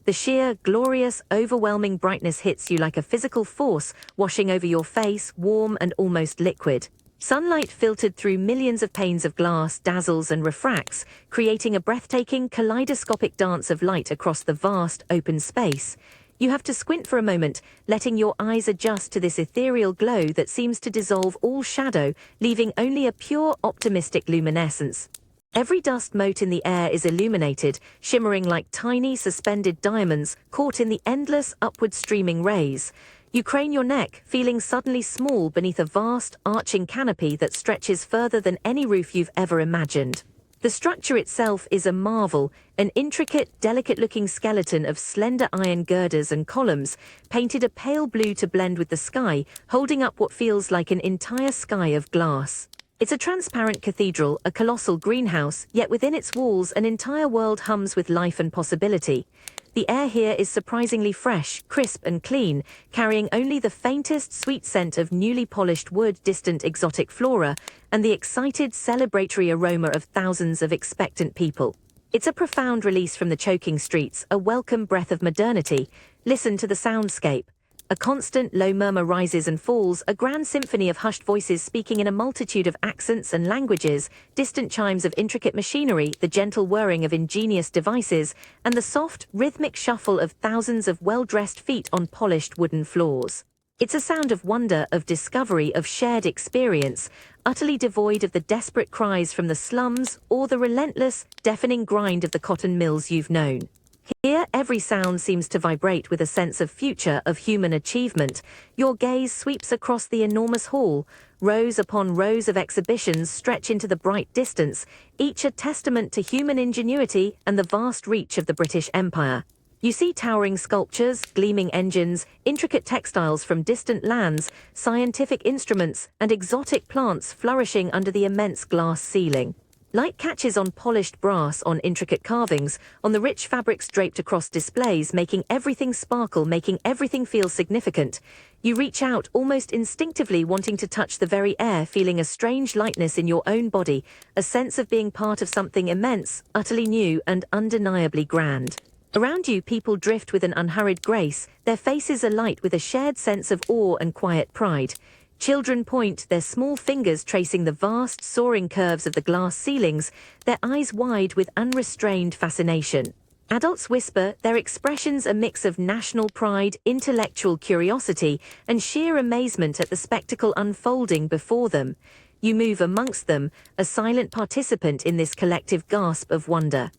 [SPEAKER 1] The sheer, glorious, overwhelming brightness hits you like a physical force, washing over your face, warm and almost liquid. Sunlight filtered through millions of panes of glass dazzles and refracts, creating a breathtaking, kaleidoscopic dance of light across the vast, open space. You have to squint for a moment, letting your eyes adjust to this ethereal glow that seems to dissolve all shadow, leaving only a pure, optimistic luminescence. Every dust mote in the air is illuminated, shimmering like tiny, suspended diamonds caught in the endless, upward streaming rays. You crane your neck, feeling suddenly small beneath a vast, arching canopy that stretches further than any roof you've ever imagined. The structure itself is a marvel, an intricate, delicate-looking skeleton of slender iron girders and columns, painted a pale blue to blend with the sky, holding up what feels like an entire sky of glass. It's a transparent cathedral, a colossal greenhouse, yet within its walls an entire world hums with life and possibility. The air here is surprisingly fresh, crisp and clean, carrying only the faintest sweet scent of newly polished wood, distant exotic flora, and the excited, celebratory aroma of thousands of expectant people. It's a profound release from the choking streets, a welcome breath of modernity. Listen to the soundscape. A constant low murmur rises and falls, a grand symphony of hushed voices speaking in a multitude of accents and languages, distant chimes of intricate machinery, the gentle whirring of ingenious devices, and the soft, rhythmic shuffle of thousands of well-dressed feet on polished wooden floors. It's a sound of wonder, of discovery, of shared experience, utterly devoid of the desperate cries from the slums or the relentless, deafening grind of the cotton mills you've known. Here, every sound seems to vibrate with a sense of future, of human achievement. Your gaze sweeps across the enormous hall. Rows upon rows of exhibitions stretch into the bright distance, each a testament to human ingenuity and the vast reach of the British Empire. You see towering sculptures, gleaming engines, intricate textiles from distant lands, scientific instruments, and exotic plants flourishing under the immense glass ceiling. Light catches on polished brass, on intricate carvings, on the rich fabrics draped across displays, making everything sparkle, making everything feel significant. You reach out, almost instinctively wanting to touch the very air, feeling a strange lightness in your own body, a sense of being part of something immense, utterly new and undeniably grand. Around you, people drift with an unhurried grace, their faces alight with a shared sense of awe and quiet pride. Children point, their small fingers tracing the vast, soaring curves of the glass ceilings, their eyes wide with unrestrained fascination. Adults whisper, their expressions a mix of national pride, intellectual curiosity, and sheer amazement at the spectacle unfolding before them. You move amongst them, a silent participant in this collective gasp of wonder.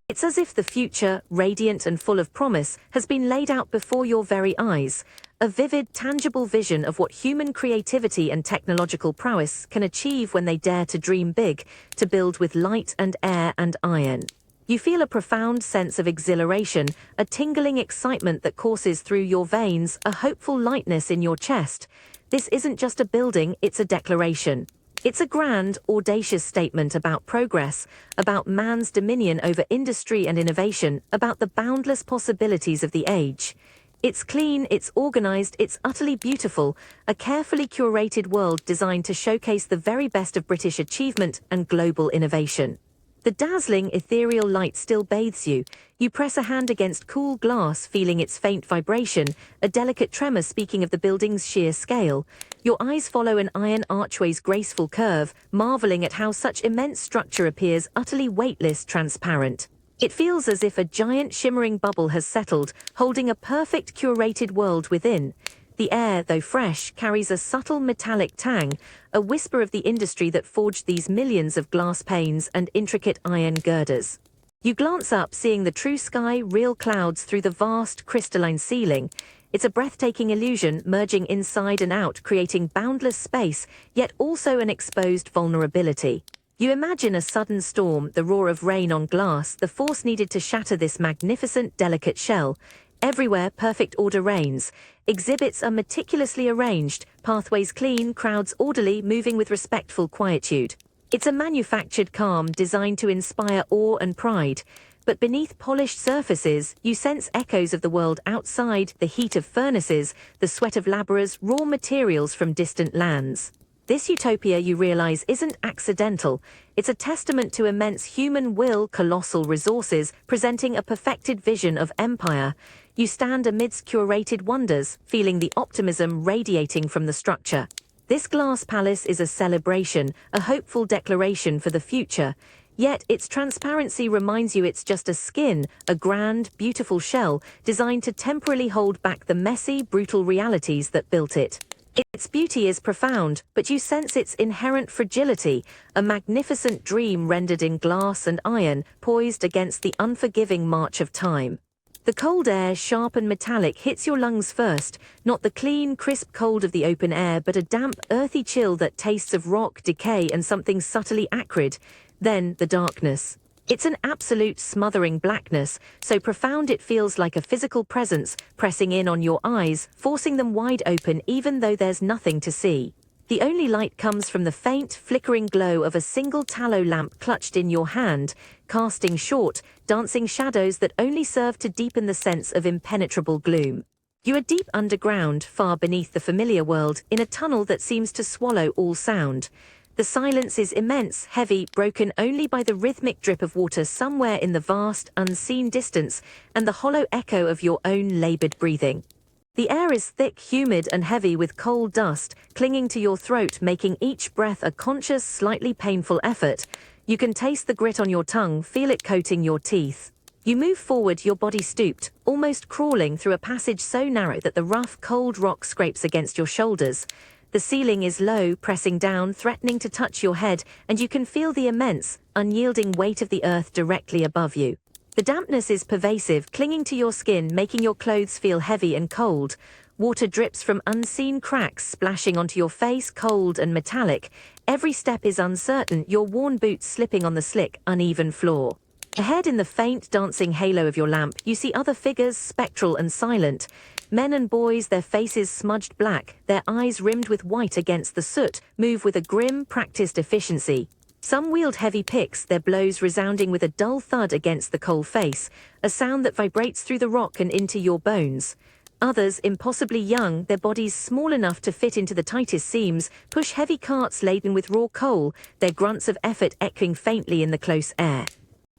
[SPEAKER 1] It's as if the future, radiant and full of promise, has been laid out before your very eyes. A vivid, tangible vision of what human creativity and technological prowess can achieve when they dare to dream big, to build with light and air and iron. You feel a profound sense of exhilaration, a tingling excitement that courses through your veins, a hopeful lightness in your chest. This isn't just a building, it's a declaration. It's a grand, audacious statement about progress, about man's dominion over industry and innovation, about the boundless possibilities of the age. It's clean, it's organized, it's utterly beautiful, a carefully curated world designed to showcase the very best of British achievement and global innovation. The dazzling, ethereal light still bathes you. You press a hand against cool glass, feeling its faint vibration, a delicate tremor speaking of the building's sheer scale. Your eyes follow an iron archway's graceful curve, marveling at how such immense structure appears utterly weightless, transparent. It feels as if a giant shimmering bubble has settled, holding a perfect curated world within. The air, though fresh, carries a subtle metallic tang, a whisper of the industry that forged these millions of glass panes and intricate iron girders. You glance up, seeing the true sky, real clouds through the vast, crystalline ceiling. It's a breathtaking illusion, merging inside and out, creating boundless space, yet also an exposed vulnerability. You imagine a sudden storm, the roar of rain on glass, the force needed to shatter this magnificent, delicate shell. Everywhere, perfect order reigns. Exhibits are meticulously arranged, pathways clean, crowds orderly, moving with respectful quietude. It's a manufactured calm designed to inspire awe and pride. But beneath polished surfaces, you sense echoes of the world outside, the heat of furnaces, the sweat of laborers, raw materials from distant lands. This utopia, you realize, isn't accidental. It's a testament to immense human will, colossal resources, presenting a perfected vision of empire. You stand amidst curated wonders, feeling the optimism radiating from the structure. This glass palace is a celebration, a hopeful declaration for the future. Yet its transparency reminds you it's just a skin, a grand, beautiful shell, designed to temporarily hold back the messy, brutal realities that built it. Its beauty is profound, but you sense its inherent fragility, a magnificent dream rendered in glass and iron, poised against the unforgiving march of time. The cold air, sharp and metallic, hits your lungs first, not the clean, crisp cold of the open air, but a damp, earthy chill that tastes of rock, decay, and something subtly acrid. Then the darkness. It's an absolute smothering blackness, so profound it feels like a physical presence pressing in on your eyes, forcing them wide open even though there's nothing to see. The only light comes from the faint, flickering glow of a single tallow lamp clutched in your hand, casting short, dancing shadows that only serve to deepen the sense of impenetrable gloom. You are deep underground, far beneath the familiar world, in a tunnel that seems to swallow all sound. The silence is immense, heavy, broken only by the rhythmic drip of water somewhere in the vast, unseen distance, and the hollow echo of your own labored breathing. The air is thick, humid, and heavy with coal dust, clinging to your throat, making each breath a conscious, slightly painful effort. You can taste the grit on your tongue, feel it coating your teeth. You move forward, your body stooped, almost crawling through a passage so narrow that the rough, cold rock scrapes against your shoulders. The ceiling is low, pressing down, threatening to touch your head, and you can feel the immense, unyielding weight of the earth directly above you. The dampness is pervasive, clinging to your skin, making your clothes feel heavy and cold. Water drips from unseen cracks, splashing onto your face, cold and metallic. Every step is uncertain, your worn boots slipping on the slick, uneven floor. Ahead, in the faint, dancing halo of your lamp, you see other figures, spectral and silent. Men and boys, their faces smudged black, their eyes rimmed with white against the soot, move with a grim, practiced efficiency. Some wield heavy picks, their blows resounding with a dull thud against the coal face, a sound that vibrates through the rock and into your bones. Others, impossibly young, their bodies small enough to fit into the tightest seams, push heavy carts laden with raw coal, their grunts of effort echoing faintly in the close air.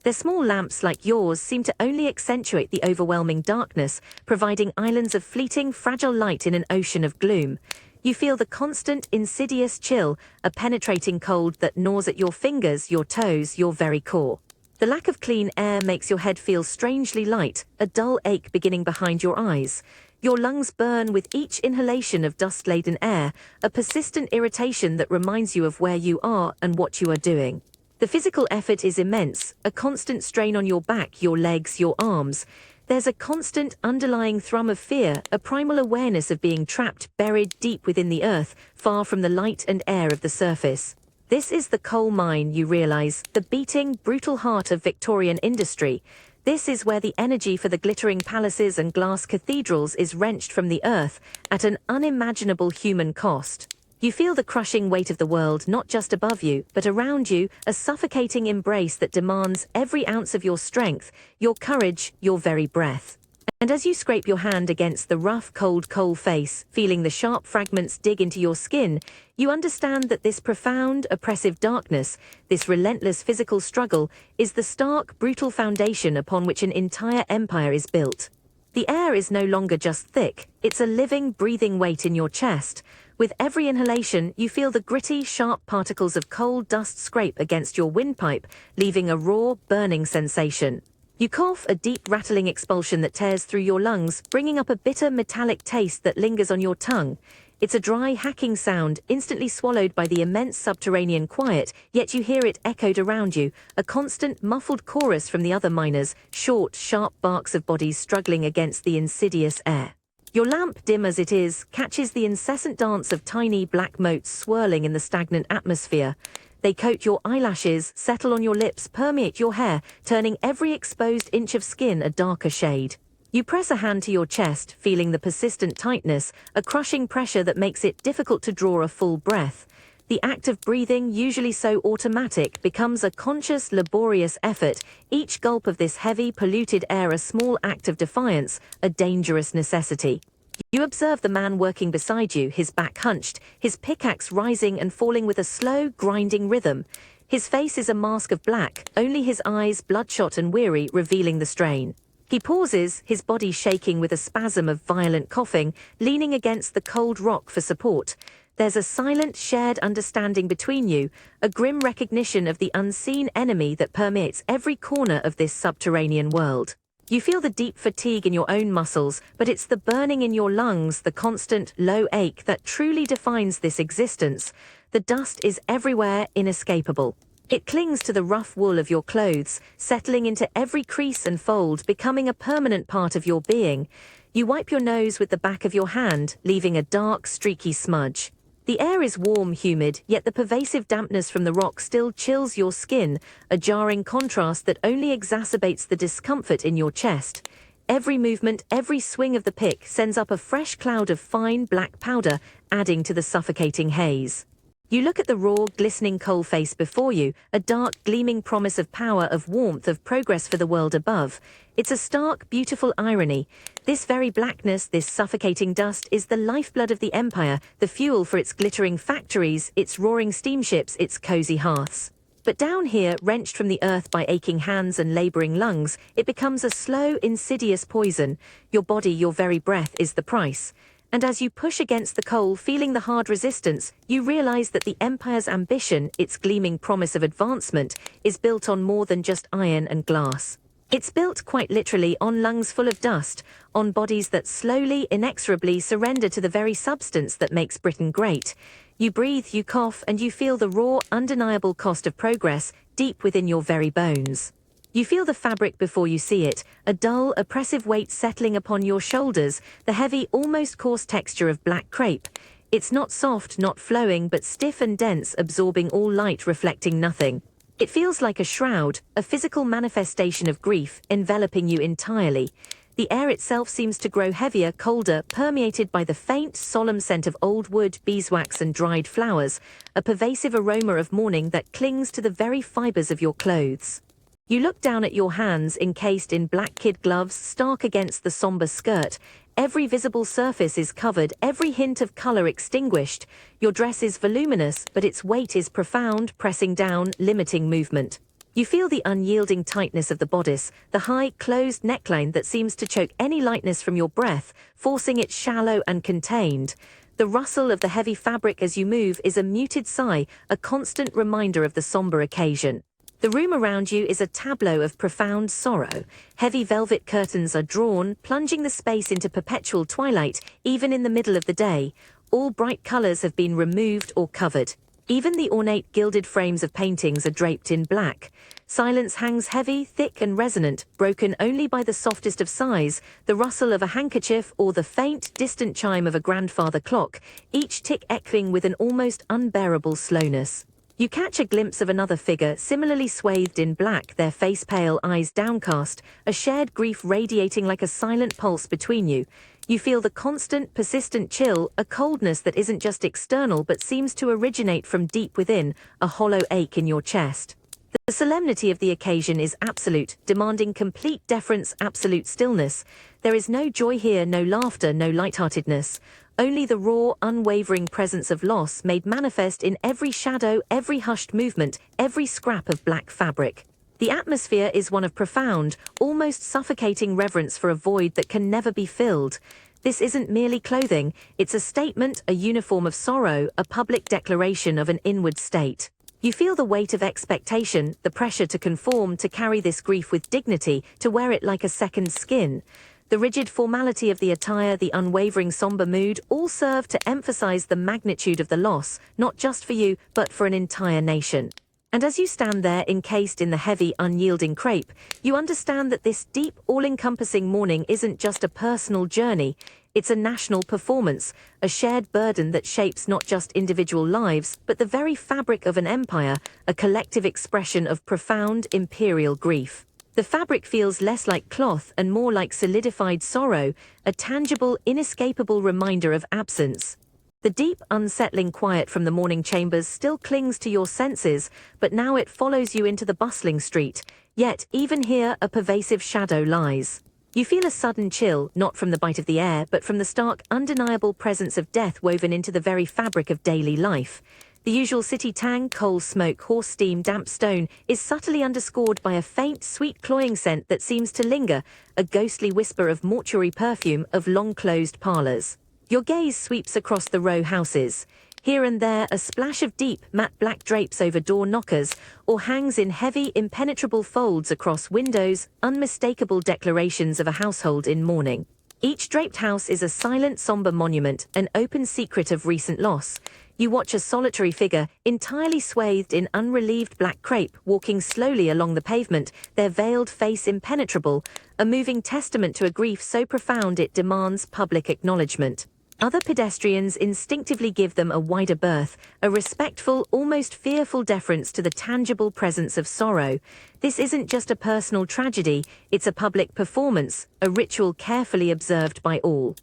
[SPEAKER 1] Their small lamps, like yours, seem to only accentuate the overwhelming darkness, providing islands of fleeting, fragile light in an ocean of gloom. You feel the constant, insidious chill, a penetrating cold that gnaws at your fingers, your toes, your very core. The lack of clean air makes your head feel strangely light, a dull ache beginning behind your eyes. Your lungs burn with each inhalation of dust-laden air, a persistent irritation that reminds you of where you are and what you are doing. The physical effort is immense, a constant strain on your back, your legs, your arms. There's a constant underlying thrum of fear, a primal awareness of being trapped, buried deep within the earth, far from the light and air of the surface. This is the coal mine, you realize, the beating, brutal heart of Victorian industry. This is where the energy for the glittering palaces and glass cathedrals is wrenched from the earth at an unimaginable human cost. You feel the crushing weight of the world not just above you, but around you, a suffocating embrace that demands every ounce of your strength, your courage, your very breath. And as you scrape your hand against the rough, cold coal face, feeling the sharp fragments dig into your skin, you understand that this profound, oppressive darkness, this relentless physical struggle, is the stark, brutal foundation upon which an entire empire is built. The air is no longer just thick, it's a living, breathing weight in your chest. With every inhalation, you feel the gritty, sharp particles of coal dust scrape against your windpipe, leaving a raw, burning sensation. You cough, a deep rattling expulsion that tears through your lungs, bringing up a bitter metallic taste that lingers on your tongue. It's a dry, hacking sound, instantly swallowed by the immense subterranean quiet, yet you hear it echoed around you, a constant, muffled chorus from the other miners, short, sharp barks of bodies struggling against the insidious air. Your lamp, dim as it is, catches the incessant dance of tiny black motes swirling in the stagnant atmosphere. They coat your eyelashes, settle on your lips, permeate your hair, turning every exposed inch of skin a darker shade. You press a hand to your chest, feeling the persistent tightness, a crushing pressure that makes it difficult to draw a full breath. The act of breathing, usually so automatic, becomes a conscious, laborious effort, each gulp of this heavy, polluted air a small act of defiance, a dangerous necessity. You observe the man working beside you, his back hunched, his pickaxe rising and falling with a slow, grinding rhythm. His face is a mask of black, only his eyes, bloodshot and weary, revealing the strain. He pauses, his body shaking with a spasm of violent coughing, leaning against the cold rock for support. There's a silent, shared understanding between you, a grim recognition of the unseen enemy that permeates every corner of this subterranean world. You feel the deep fatigue in your own muscles, but it's the burning in your lungs, the constant, low ache that truly defines this existence. The dust is everywhere, inescapable. It clings to the rough wool of your clothes, settling into every crease and fold, becoming a permanent part of your being. You wipe your nose with the back of your hand, leaving a dark, streaky smudge. The air is warm, humid, yet the pervasive dampness from the rock still chills your skin, a jarring contrast that only exacerbates the discomfort in your chest. Every movement, every swing of the pick sends up a fresh cloud of fine, black powder, adding to the suffocating haze. You look at the raw, glistening coal face before you, a dark, gleaming promise of power, of warmth, of progress for the world above. It's a stark, beautiful irony. This very blackness, this suffocating dust, is the lifeblood of the empire, the fuel for its glittering factories, its roaring steamships, its cozy hearths. But down here, wrenched from the earth by aching hands and laboring lungs, it becomes a slow, insidious poison. Your body, your very breath, is the price. And as you push against the coal, feeling the hard resistance, you realize that the empire's ambition, its gleaming promise of advancement, is built on more than just iron and glass. It's built quite literally on lungs full of dust, on bodies that slowly, inexorably surrender to the very substance that makes Britain great. You breathe, you cough, and you feel the raw, undeniable cost of progress deep within your very bones. You feel the fabric before you see it, a dull, oppressive weight settling upon your shoulders, the heavy, almost coarse texture of black crepe. It's not soft, not flowing, but stiff and dense, absorbing all light, reflecting nothing. It feels like a shroud, a physical manifestation of grief, enveloping you entirely. The air itself seems to grow heavier, colder, permeated by the faint, solemn scent of old wood, beeswax, and dried flowers, a pervasive aroma of morning that clings to the very fibers of your clothes. You look down at your hands encased in black kid gloves, stark against the somber skirt. Every visible surface is covered, every hint of color extinguished. Your dress is voluminous, but its weight is profound, pressing down, limiting movement. You feel the unyielding tightness of the bodice, the high, closed neckline that seems to choke any lightness from your breath, forcing it shallow and contained. The rustle of the heavy fabric as you move is a muted sigh, a constant reminder of the somber occasion. The room around you is a tableau of profound sorrow. Heavy velvet curtains are drawn, plunging the space into perpetual twilight, even in the middle of the day. All bright colors have been removed or covered. Even the ornate gilded frames of paintings are draped in black. Silence hangs heavy, thick and resonant, broken only by the softest of sighs, the rustle of a handkerchief or the faint, distant chime of a grandfather clock, each tick echoing with an almost unbearable slowness. You catch a glimpse of another figure, similarly swathed in black, their face pale, eyes downcast, a shared grief radiating like a silent pulse between you. You feel the constant, persistent chill, a coldness that isn't just external but seems to originate from deep within, a hollow ache in your chest. The solemnity of the occasion is absolute, demanding complete deference, absolute stillness. There is no joy here, no laughter, no lightheartedness. Only the raw, unwavering presence of loss made manifest in every shadow, every hushed movement, every scrap of black fabric. The atmosphere is one of profound, almost suffocating reverence for a void that can never be filled. This isn't merely clothing, it's a statement, a uniform of sorrow, a public declaration of an inward state. You feel the weight of expectation, the pressure to conform, to carry this grief with dignity, to wear it like a second skin. The rigid formality of the attire, the unwavering somber mood, all serve to emphasize the magnitude of the loss, not just for you, but for an entire nation. And as you stand there encased in the heavy, unyielding crepe, you understand that this deep, all-encompassing mourning isn't just a personal journey, it's a national performance, a shared burden that shapes not just individual lives, but the very fabric of an empire, a collective expression of profound, imperial grief. The fabric feels less like cloth and more like solidified sorrow, a tangible, inescapable reminder of absence. The deep, unsettling quiet from the morning chambers still clings to your senses, but now it follows you into the bustling street. Yet, even here, a pervasive shadow lies. You feel a sudden chill, not from the bite of the air, but from the stark, undeniable presence of death woven into the very fabric of daily life. The usual city tang, coal smoke, horse steam, damp stone, is subtly underscored by a faint, sweet cloying scent that seems to linger, a ghostly whisper of mortuary perfume of long-closed parlors. Your gaze sweeps across the row houses. Here and there, a splash of deep, matte black drapes over door knockers, or hangs in heavy, impenetrable folds across windows, unmistakable declarations of a household in mourning. Each draped house is a silent, somber monument, an open secret of recent loss. You watch a solitary figure, entirely swathed in unrelieved black crepe, walking slowly along the pavement, their veiled face impenetrable, a moving testament to a grief so profound it demands public acknowledgement. Other pedestrians instinctively give them a wider berth, a respectful, almost fearful deference to the tangible presence of sorrow. This isn't just a personal tragedy, it's a public performance, a ritual carefully observed by all.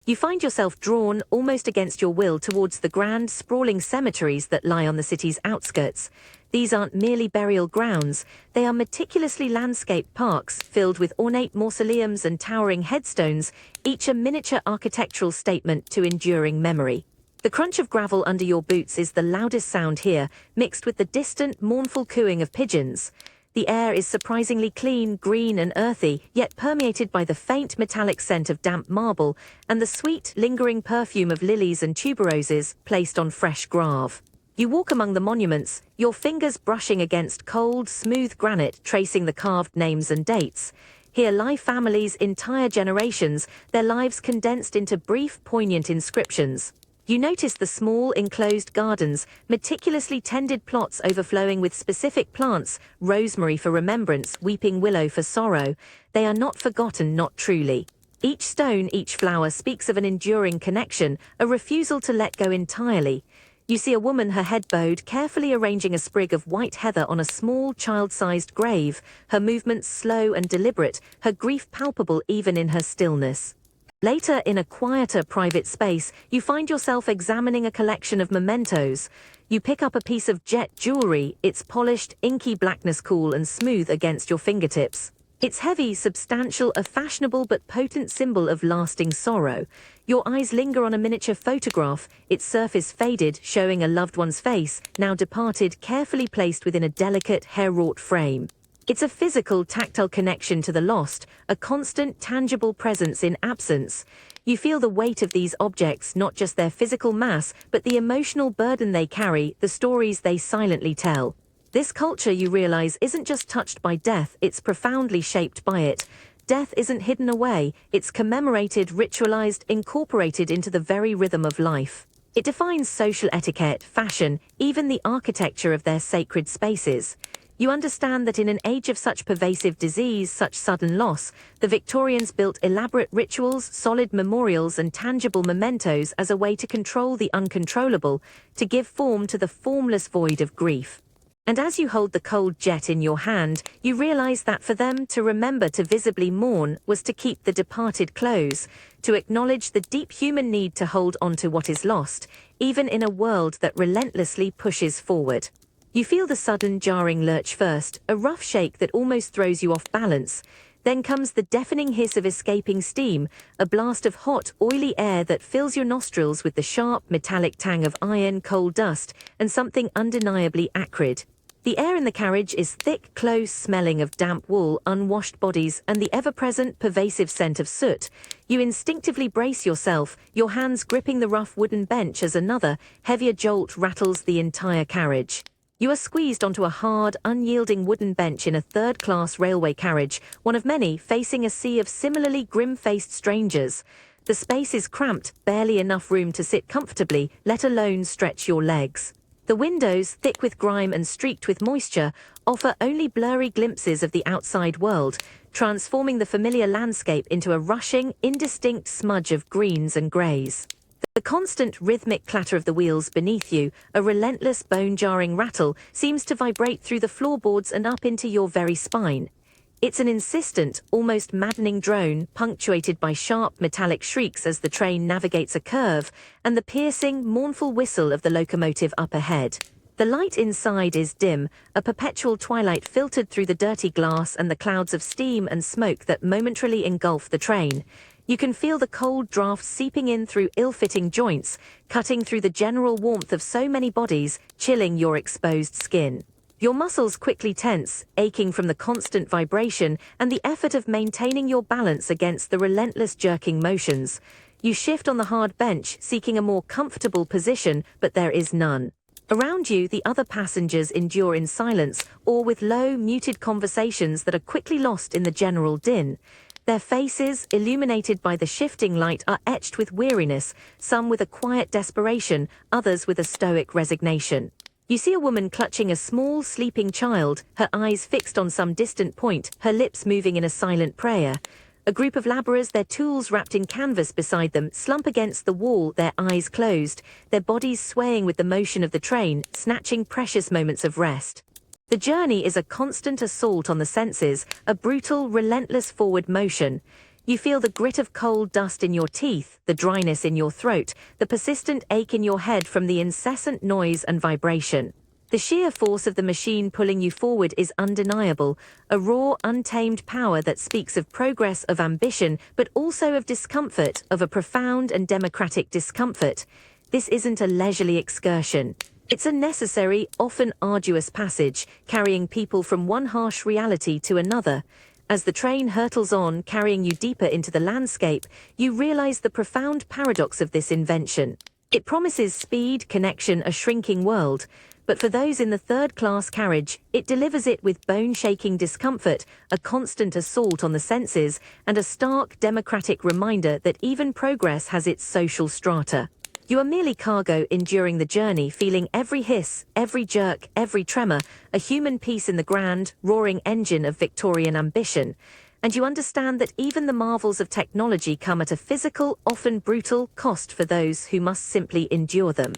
[SPEAKER 1] You find yourself drawn, almost against your will, towards the grand, sprawling cemeteries that lie on the city's outskirts. These aren't merely burial grounds, they are meticulously landscaped parks filled with ornate mausoleums and towering headstones, each a miniature architectural statement to enduring memory. The crunch of gravel under your boots is the loudest sound here, mixed with the distant, mournful cooing of pigeons. The air is surprisingly clean, green and earthy, yet permeated by the faint metallic scent of damp marble and the sweet, lingering perfume of lilies and tuberoses placed on fresh grave. You walk among the monuments, your fingers brushing against cold, smooth granite, tracing the carved names and dates. Here lie families, entire generations, their lives condensed into brief, poignant inscriptions. You notice the small, enclosed gardens, meticulously tended plots overflowing with specific plants, rosemary for remembrance, weeping willow for sorrow. They are not forgotten, not truly. Each stone, each flower speaks of an enduring connection, a refusal to let go entirely. You see a woman, her head bowed, carefully arranging a sprig of white heather on a small, child-sized grave, her movements slow and deliberate, her grief palpable even in her stillness. Later, in a quieter, private space, you find yourself examining a collection of mementos. You pick up a piece of jet jewelry, its polished, inky blackness cool and smooth against your fingertips. It's heavy, substantial, a fashionable but potent symbol of lasting sorrow. Your eyes linger on a miniature photograph, its surface faded, showing a loved one's face, now departed, carefully placed within a delicate, hair-wrought frame. It's a physical, tactile connection to the lost, a constant, tangible presence in absence. You feel the weight of these objects, not just their physical mass, but the emotional burden they carry, the stories they silently tell. This culture, you realize, isn't just touched by death, it's profoundly shaped by it. Death isn't hidden away, it's commemorated, ritualized, incorporated into the very rhythm of life. It defines social etiquette, fashion, even the architecture of their sacred spaces. You understand that in an age of such pervasive disease, such sudden loss, the Victorians built elaborate rituals, solid memorials, and tangible mementos as a way to control the uncontrollable, to give form to the formless void of grief. And as you hold the cold jet in your hand, you realize that for them to remember to visibly mourn was to keep the departed close, to acknowledge the deep human need to hold on to what is lost, even in a world that relentlessly pushes forward. You feel the sudden jarring lurch first, a rough shake that almost throws you off balance. Then comes the deafening hiss of escaping steam, a blast of hot, oily air that fills your nostrils with the sharp, metallic tang of iron, coal dust, and something undeniably acrid. The air in the carriage is thick, close, smelling of damp wool, unwashed bodies, and the ever-present, pervasive scent of soot. You instinctively brace yourself, your hands gripping the rough wooden bench as another, heavier jolt rattles the entire carriage. You are squeezed onto a hard, unyielding wooden bench in a third-class railway carriage, one of many facing a sea of similarly grim-faced strangers. The space is cramped, barely enough room to sit comfortably, let alone stretch your legs. The windows, thick with grime and streaked with moisture, offer only blurry glimpses of the outside world, transforming the familiar landscape into a rushing, indistinct smudge of greens and greys. The constant rhythmic clatter of the wheels beneath you, a relentless bone-jarring rattle, seems to vibrate through the floorboards and up into your very spine. It's an insistent, almost maddening drone, punctuated by sharp metallic shrieks as the train navigates a curve, and the piercing, mournful whistle of the locomotive up ahead. The light inside is dim, a perpetual twilight filtered through the dirty glass and the clouds of steam and smoke that momentarily engulf the train. You can feel the cold draft seeping in through ill-fitting joints, cutting through the general warmth of so many bodies, chilling your exposed skin. Your muscles quickly tense, aching from the constant vibration and the effort of maintaining your balance against the relentless jerking motions. You shift on the hard bench, seeking a more comfortable position, but there is none. Around you, the other passengers endure in silence, or with low, muted conversations that are quickly lost in the general din. Their faces, illuminated by the shifting light, are etched with weariness, some with a quiet desperation, others with a stoic resignation. You see a woman clutching a small, sleeping child, her eyes fixed on some distant point, her lips moving in a silent prayer. A group of labourers, their tools wrapped in canvas beside them, slump against the wall, their eyes closed, their bodies swaying with the motion of the train, snatching precious moments of rest. The journey is a constant assault on the senses, a brutal, relentless forward motion. You feel the grit of cold dust in your teeth, the dryness in your throat, the persistent ache in your head from the incessant noise and vibration. The sheer force of the machine pulling you forward is undeniable, a raw, untamed power that speaks of progress, of ambition, but also of discomfort, of a profound and democratic discomfort. This isn't a leisurely excursion. It's a necessary, often arduous passage, carrying people from one harsh reality to another. As the train hurtles on, carrying you deeper into the landscape, you realize the profound paradox of this invention. It promises speed, connection, a shrinking world. But for those in the third-class carriage, it delivers it with bone-shaking discomfort, a constant assault on the senses, and a stark, democratic reminder that even progress has its social strata. You are merely cargo enduring the journey, feeling every hiss, every jerk, every tremor, a human piece in the grand, roaring engine of Victorian ambition. And you understand that even the marvels of technology come at a physical, often brutal, cost for those who must simply endure them.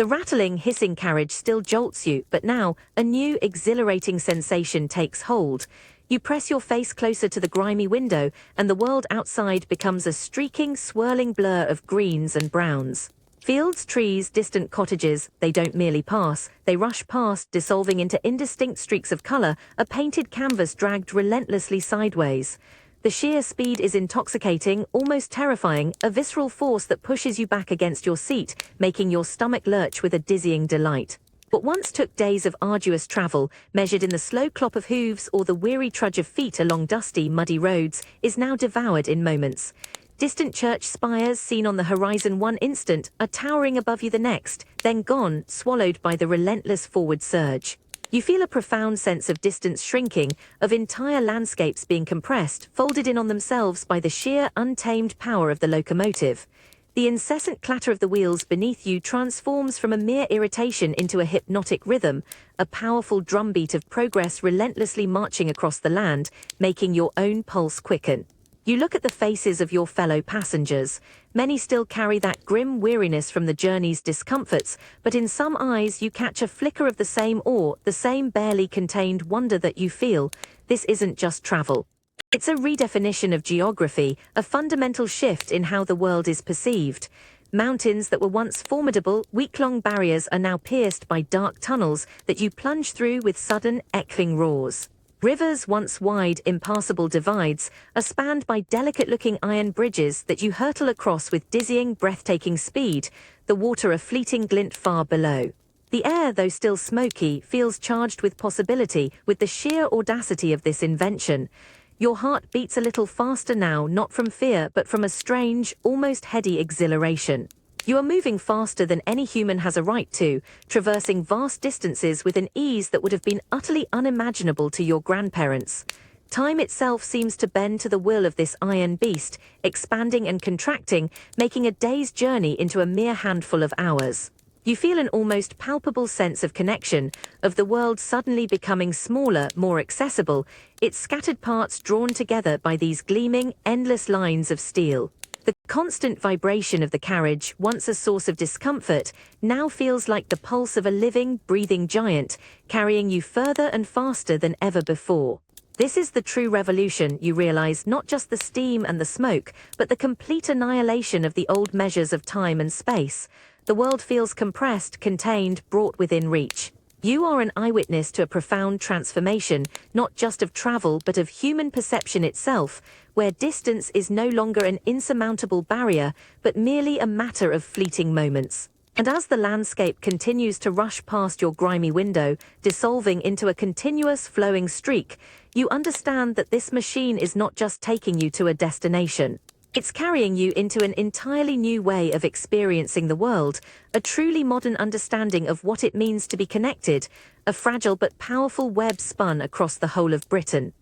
[SPEAKER 1] The rattling, hissing carriage still jolts you, but now, a new, exhilarating sensation takes hold. You press your face closer to the grimy window, and the world outside becomes a streaking, swirling blur of greens and browns. Fields, trees, distant cottages, they don't merely pass, they rush past, dissolving into indistinct streaks of color, a painted canvas dragged relentlessly sideways. The sheer speed is intoxicating, almost terrifying, a visceral force that pushes you back against your seat, making your stomach lurch with a dizzying delight. What once took days of arduous travel, measured in the slow clop of hooves or the weary trudge of feet along dusty, muddy roads, is now devoured in moments. Distant church spires seen on the horizon one instant are towering above you the next, then gone, swallowed by the relentless forward surge. You feel a profound sense of distance shrinking, of entire landscapes being compressed, folded in on themselves by the sheer, untamed power of the locomotive. The incessant clatter of the wheels beneath you transforms from a mere irritation into a hypnotic rhythm, a powerful drumbeat of progress relentlessly marching across the land, making your own pulse quicken. You look at the faces of your fellow passengers. Many still carry that grim weariness from the journey's discomforts, but in some eyes you catch a flicker of the same awe, the same barely contained wonder that you feel. This isn't just travel. It's a redefinition of geography, a fundamental shift in how the world is perceived. Mountains that were once formidable, week-long barriers are now pierced by dark tunnels that you plunge through with sudden, echoing roars. Rivers, once wide, impassable divides, are spanned by delicate-looking iron bridges that you hurtle across with dizzying, breathtaking speed, the water a fleeting glint far below. The air, though still smoky, feels charged with possibility, with the sheer audacity of this invention. Your heart beats a little faster now, not from fear, but from a strange, almost heady exhilaration. You are moving faster than any human has a right to, traversing vast distances with an ease that would have been utterly unimaginable to your grandparents. Time itself seems to bend to the will of this iron beast, expanding and contracting, making a day's journey into a mere handful of hours. You feel an almost palpable sense of connection, of the world suddenly becoming smaller, more accessible, its scattered parts drawn together by these gleaming, endless lines of steel. The constant vibration of the carriage, once a source of discomfort, now feels like the pulse of a living, breathing giant, carrying you further and faster than ever before. This is the true revolution, you realize, not just the steam and the smoke, but the complete annihilation of the old measures of time and space. The world feels compressed, contained, brought within reach. You are an eyewitness to a profound transformation, not just of travel but of human perception itself, where distance is no longer an insurmountable barrier, but merely a matter of fleeting moments. And as the landscape continues to rush past your grimy window, dissolving into a continuous flowing streak, you understand that this machine is not just taking you to a destination. It's carrying you into an entirely new way of experiencing the world, a truly modern understanding of what it means to be connected, a fragile but powerful web spun across the whole of Britain.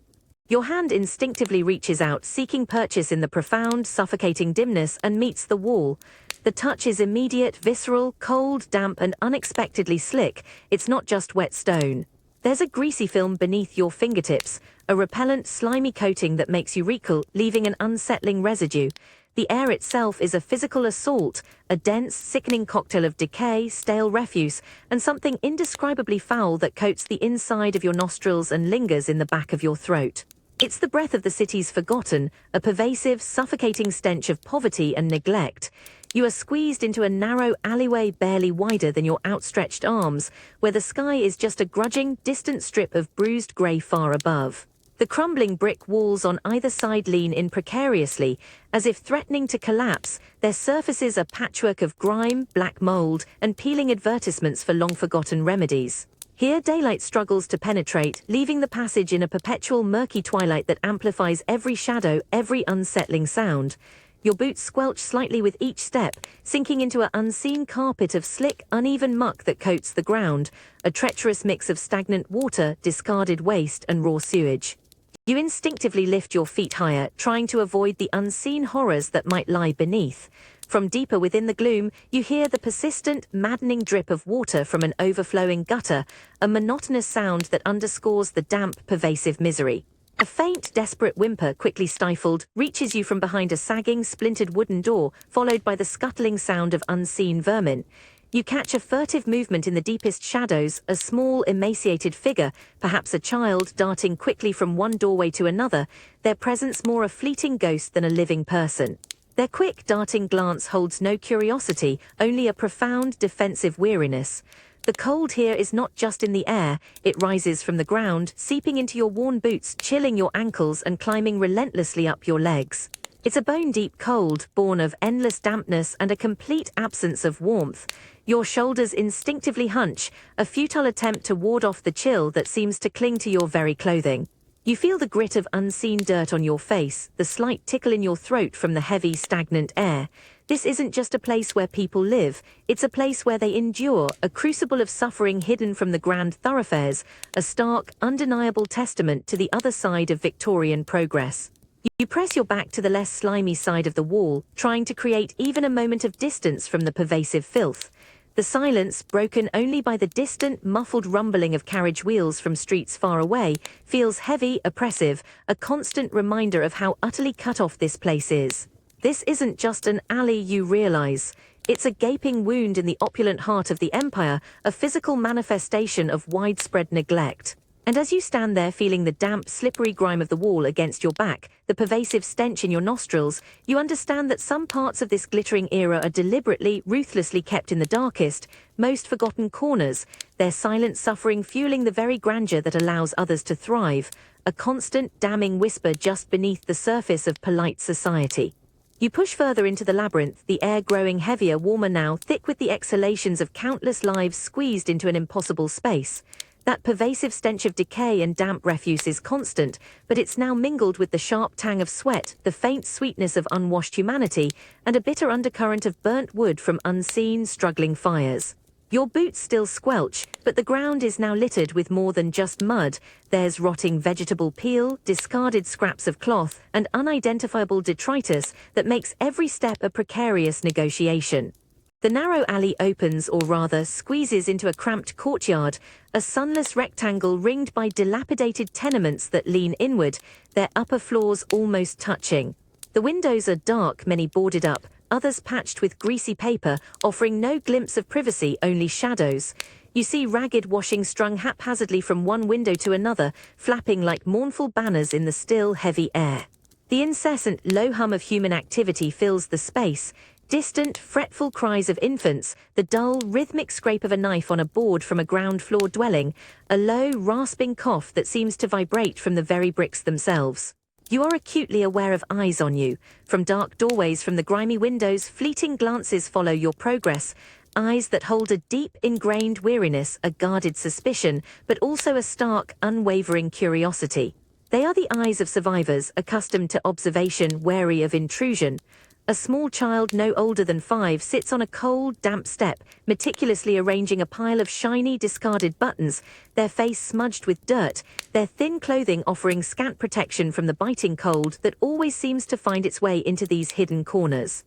[SPEAKER 1] Your hand instinctively reaches out, seeking purchase in the profound, suffocating dimness, and meets the wall. The touch is immediate, visceral, cold, damp, and unexpectedly slick. It's not just wet stone. There's a greasy film beneath your fingertips, a repellent, slimy coating that makes you recoil, leaving an unsettling residue. The air itself is a physical assault, a dense, sickening cocktail of decay, stale refuse, and something indescribably foul that coats the inside of your nostrils and lingers in the back of your throat. It's the breath of the city's forgotten, a pervasive, suffocating stench of poverty and neglect. You are squeezed into a narrow alleyway barely wider than your outstretched arms, where the sky is just a grudging, distant strip of bruised grey far above. The crumbling brick walls on either side lean in precariously, as if threatening to collapse. Their surfaces a patchwork of grime, black mold, and peeling advertisements for long-forgotten remedies. Here daylight struggles to penetrate, leaving the passage in a perpetual murky twilight that amplifies every shadow, every unsettling sound. Your boots squelch slightly with each step, sinking into an unseen carpet of slick, uneven muck that coats the ground, a treacherous mix of stagnant water, discarded waste, and raw sewage. You instinctively lift your feet higher, trying to avoid the unseen horrors that might lie beneath. From deeper within the gloom, you hear the persistent, maddening drip of water from an overflowing gutter, a monotonous sound that underscores the damp, pervasive misery. A faint, desperate whimper, quickly stifled, reaches you from behind a sagging, splintered wooden door, followed by the scuttling sound of unseen vermin. You catch a furtive movement in the deepest shadows, a small, emaciated figure, perhaps a child, darting quickly from one doorway to another, their presence more a fleeting ghost than a living person. Their quick, darting glance holds no curiosity, only a profound, defensive weariness. The cold here is not just in the air, it rises from the ground, seeping into your worn boots, chilling your ankles and climbing relentlessly up your legs. It's a bone-deep cold, born of endless dampness and a complete absence of warmth. Your shoulders instinctively hunch, a futile attempt to ward off the chill that seems to cling to your very clothing. You feel the grit of unseen dirt on your face, the slight tickle in your throat from the heavy, stagnant air. This isn't just a place where people live, it's a place where they endure, a crucible of suffering hidden from the grand thoroughfares, a stark, undeniable testament to the other side of Victorian progress. You press your back to the less slimy side of the wall, trying to create even a moment of distance from the pervasive filth. The silence, broken only by the distant, muffled rumbling of carriage wheels from streets far away, feels heavy, oppressive, a constant reminder of how utterly cut off this place is. This isn't just an alley, you realize. It's a gaping wound in the opulent heart of the empire, a physical manifestation of widespread neglect. And as you stand there feeling the damp, slippery grime of the wall against your back, the pervasive stench in your nostrils, you understand that some parts of this glittering era are deliberately, ruthlessly kept in the darkest, most forgotten corners, their silent suffering fueling the very grandeur that allows others to thrive, a constant, damning whisper just beneath the surface of polite society. You push further into the labyrinth, the air growing heavier, warmer now, thick with the exhalations of countless lives squeezed into an impossible space. That pervasive stench of decay and damp refuse is constant, but it's now mingled with the sharp tang of sweat, the faint sweetness of unwashed humanity, and a bitter undercurrent of burnt wood from unseen, struggling fires. Your boots still squelch, but the ground is now littered with more than just mud. There's rotting vegetable peel, discarded scraps of cloth, and unidentifiable detritus that makes every step a precarious negotiation. The narrow alley opens, or rather, squeezes into a cramped courtyard, a sunless rectangle ringed by dilapidated tenements that lean inward, their upper floors almost touching. The windows are dark, many boarded up, others patched with greasy paper, offering no glimpse of privacy, only shadows. You see ragged washing strung haphazardly from one window to another, flapping like mournful banners in the still, heavy air. The incessant, low hum of human activity fills the space. Distant, fretful cries of infants, the dull, rhythmic scrape of a knife on a board from a ground-floor dwelling, a low, rasping cough that seems to vibrate from the very bricks themselves. You are acutely aware of eyes on you. From dark doorways, from the grimy windows, fleeting glances follow your progress, eyes that hold a deep, ingrained weariness, a guarded suspicion, but also a stark, unwavering curiosity. They are the eyes of survivors, accustomed to observation, wary of intrusion. A small child no older than 5 sits on a cold, damp step, meticulously arranging a pile of shiny, discarded buttons, their face smudged with dirt, their thin clothing offering scant protection from the biting cold that always seems to find its way into these hidden corners.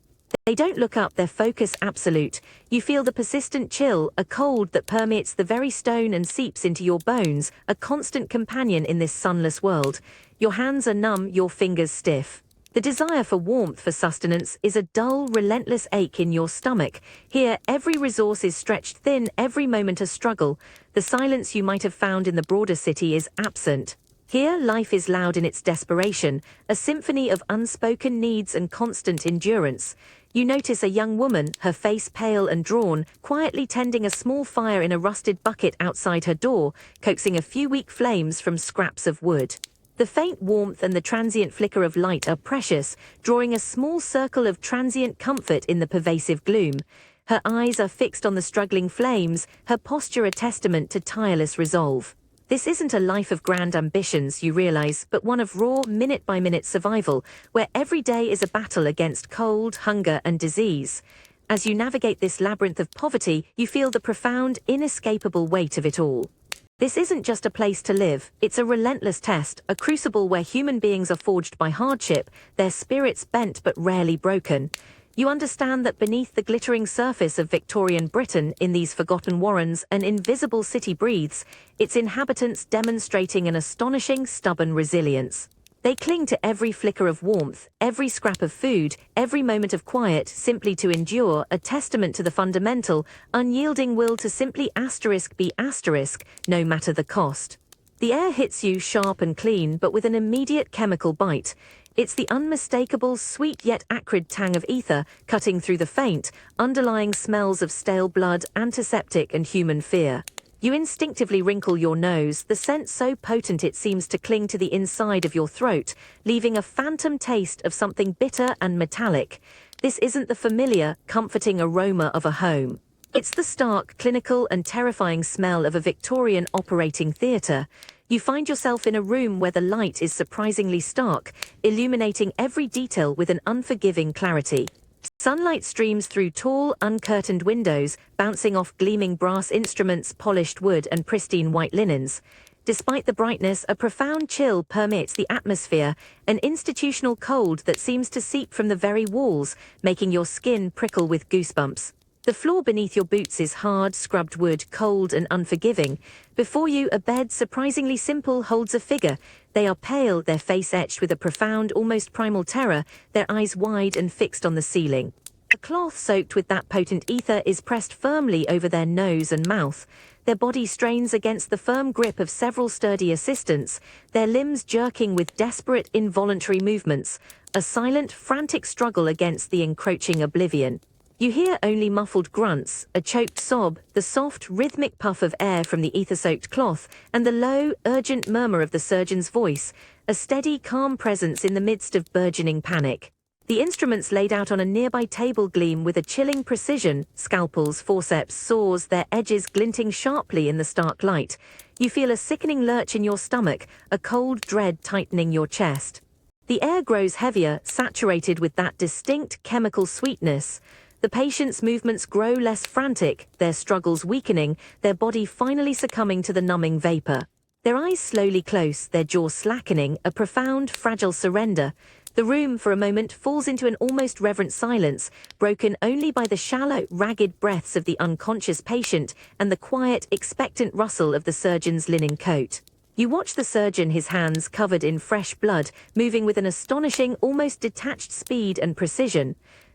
[SPEAKER 1] They don't look up, their focus absolute. You feel the persistent chill, a cold that permeates the very stone and seeps into your bones, a constant companion in this sunless world. Your hands are numb, your fingers stiff. The desire for warmth, for sustenance, is a dull, relentless ache in your stomach. Here, every resource is stretched thin, every moment a struggle. The silence you might have found in the broader city is absent. Here, life is loud in its desperation, a symphony of unspoken needs and constant endurance. You notice a young woman, her face pale and drawn, quietly tending a small fire in a rusted bucket outside her door, coaxing a few weak flames from scraps of wood. The faint warmth and the transient flicker of light are precious, drawing a small circle of transient comfort in the pervasive gloom. Her eyes are fixed on the struggling flames, her posture a testament to tireless resolve. This isn't a life of grand ambitions, you realize, but one of raw, minute-by-minute survival, where every day is a battle against cold, hunger, and disease. As you navigate this labyrinth of poverty, you feel the profound, inescapable weight of it all. This isn't just a place to live, it's a relentless test, a crucible where human beings are forged by hardship, their spirits bent but rarely broken. You understand that beneath the glittering surface of Victorian Britain, in these forgotten warrens, an invisible city breathes, its inhabitants demonstrating an astonishing, stubborn resilience. They cling to every flicker of warmth, every scrap of food, every moment of quiet simply to endure, a testament to the fundamental, unyielding will to simply be no matter the cost. The air hits you sharp and clean, but with an immediate chemical bite. It's the unmistakable, sweet yet acrid tang of ether, cutting through the faint, underlying smells of stale blood, antiseptic and human fear. You instinctively wrinkle your nose, the scent so potent it seems to cling to the inside of your throat, leaving a phantom taste of something bitter and metallic. This isn't the familiar, comforting aroma of a home. It's the stark, clinical and terrifying smell of a Victorian operating theatre. You find yourself in a room where the light is surprisingly stark, illuminating every detail with an unforgiving clarity. Sunlight streams through tall, uncurtained windows, bouncing off gleaming brass instruments, polished wood, and pristine white linens. Despite the brightness, a profound chill permeates the atmosphere, an institutional cold that seems to seep from the very walls, making your skin prickle with goosebumps. The floor beneath your boots is hard, scrubbed wood, cold and unforgiving. Before you, a bed surprisingly simple holds a figure. They are pale, their face etched with a profound, almost primal terror, their eyes wide and fixed on the ceiling. A cloth soaked with that potent ether is pressed firmly over their nose and mouth. Their body strains against the firm grip of several sturdy assistants, their limbs jerking with desperate, involuntary movements, a silent, frantic struggle against the encroaching oblivion. You hear only muffled grunts, a choked sob, the soft, rhythmic puff of air from the ether-soaked cloth, and the low, urgent murmur of the surgeon's voice, a steady, calm presence in the midst of burgeoning panic. The instruments laid out on a nearby table gleam with a chilling precision, scalpels, forceps, saws, their edges glinting sharply in the stark light. You feel a sickening lurch in your stomach, a cold dread tightening your chest. The air grows heavier, saturated with that distinct chemical sweetness. The patient's movements grow less frantic, their struggles weakening, their body finally succumbing to the numbing vapor. Their eyes slowly close, their jaw slackening, a profound, fragile surrender. The room, for a moment, falls into an almost reverent silence, broken only by the shallow, ragged breaths of the unconscious patient and the quiet, expectant rustle of the surgeon's linen coat. You watch the surgeon, his hands covered in fresh blood, moving with an astonishing, almost detached speed and precision.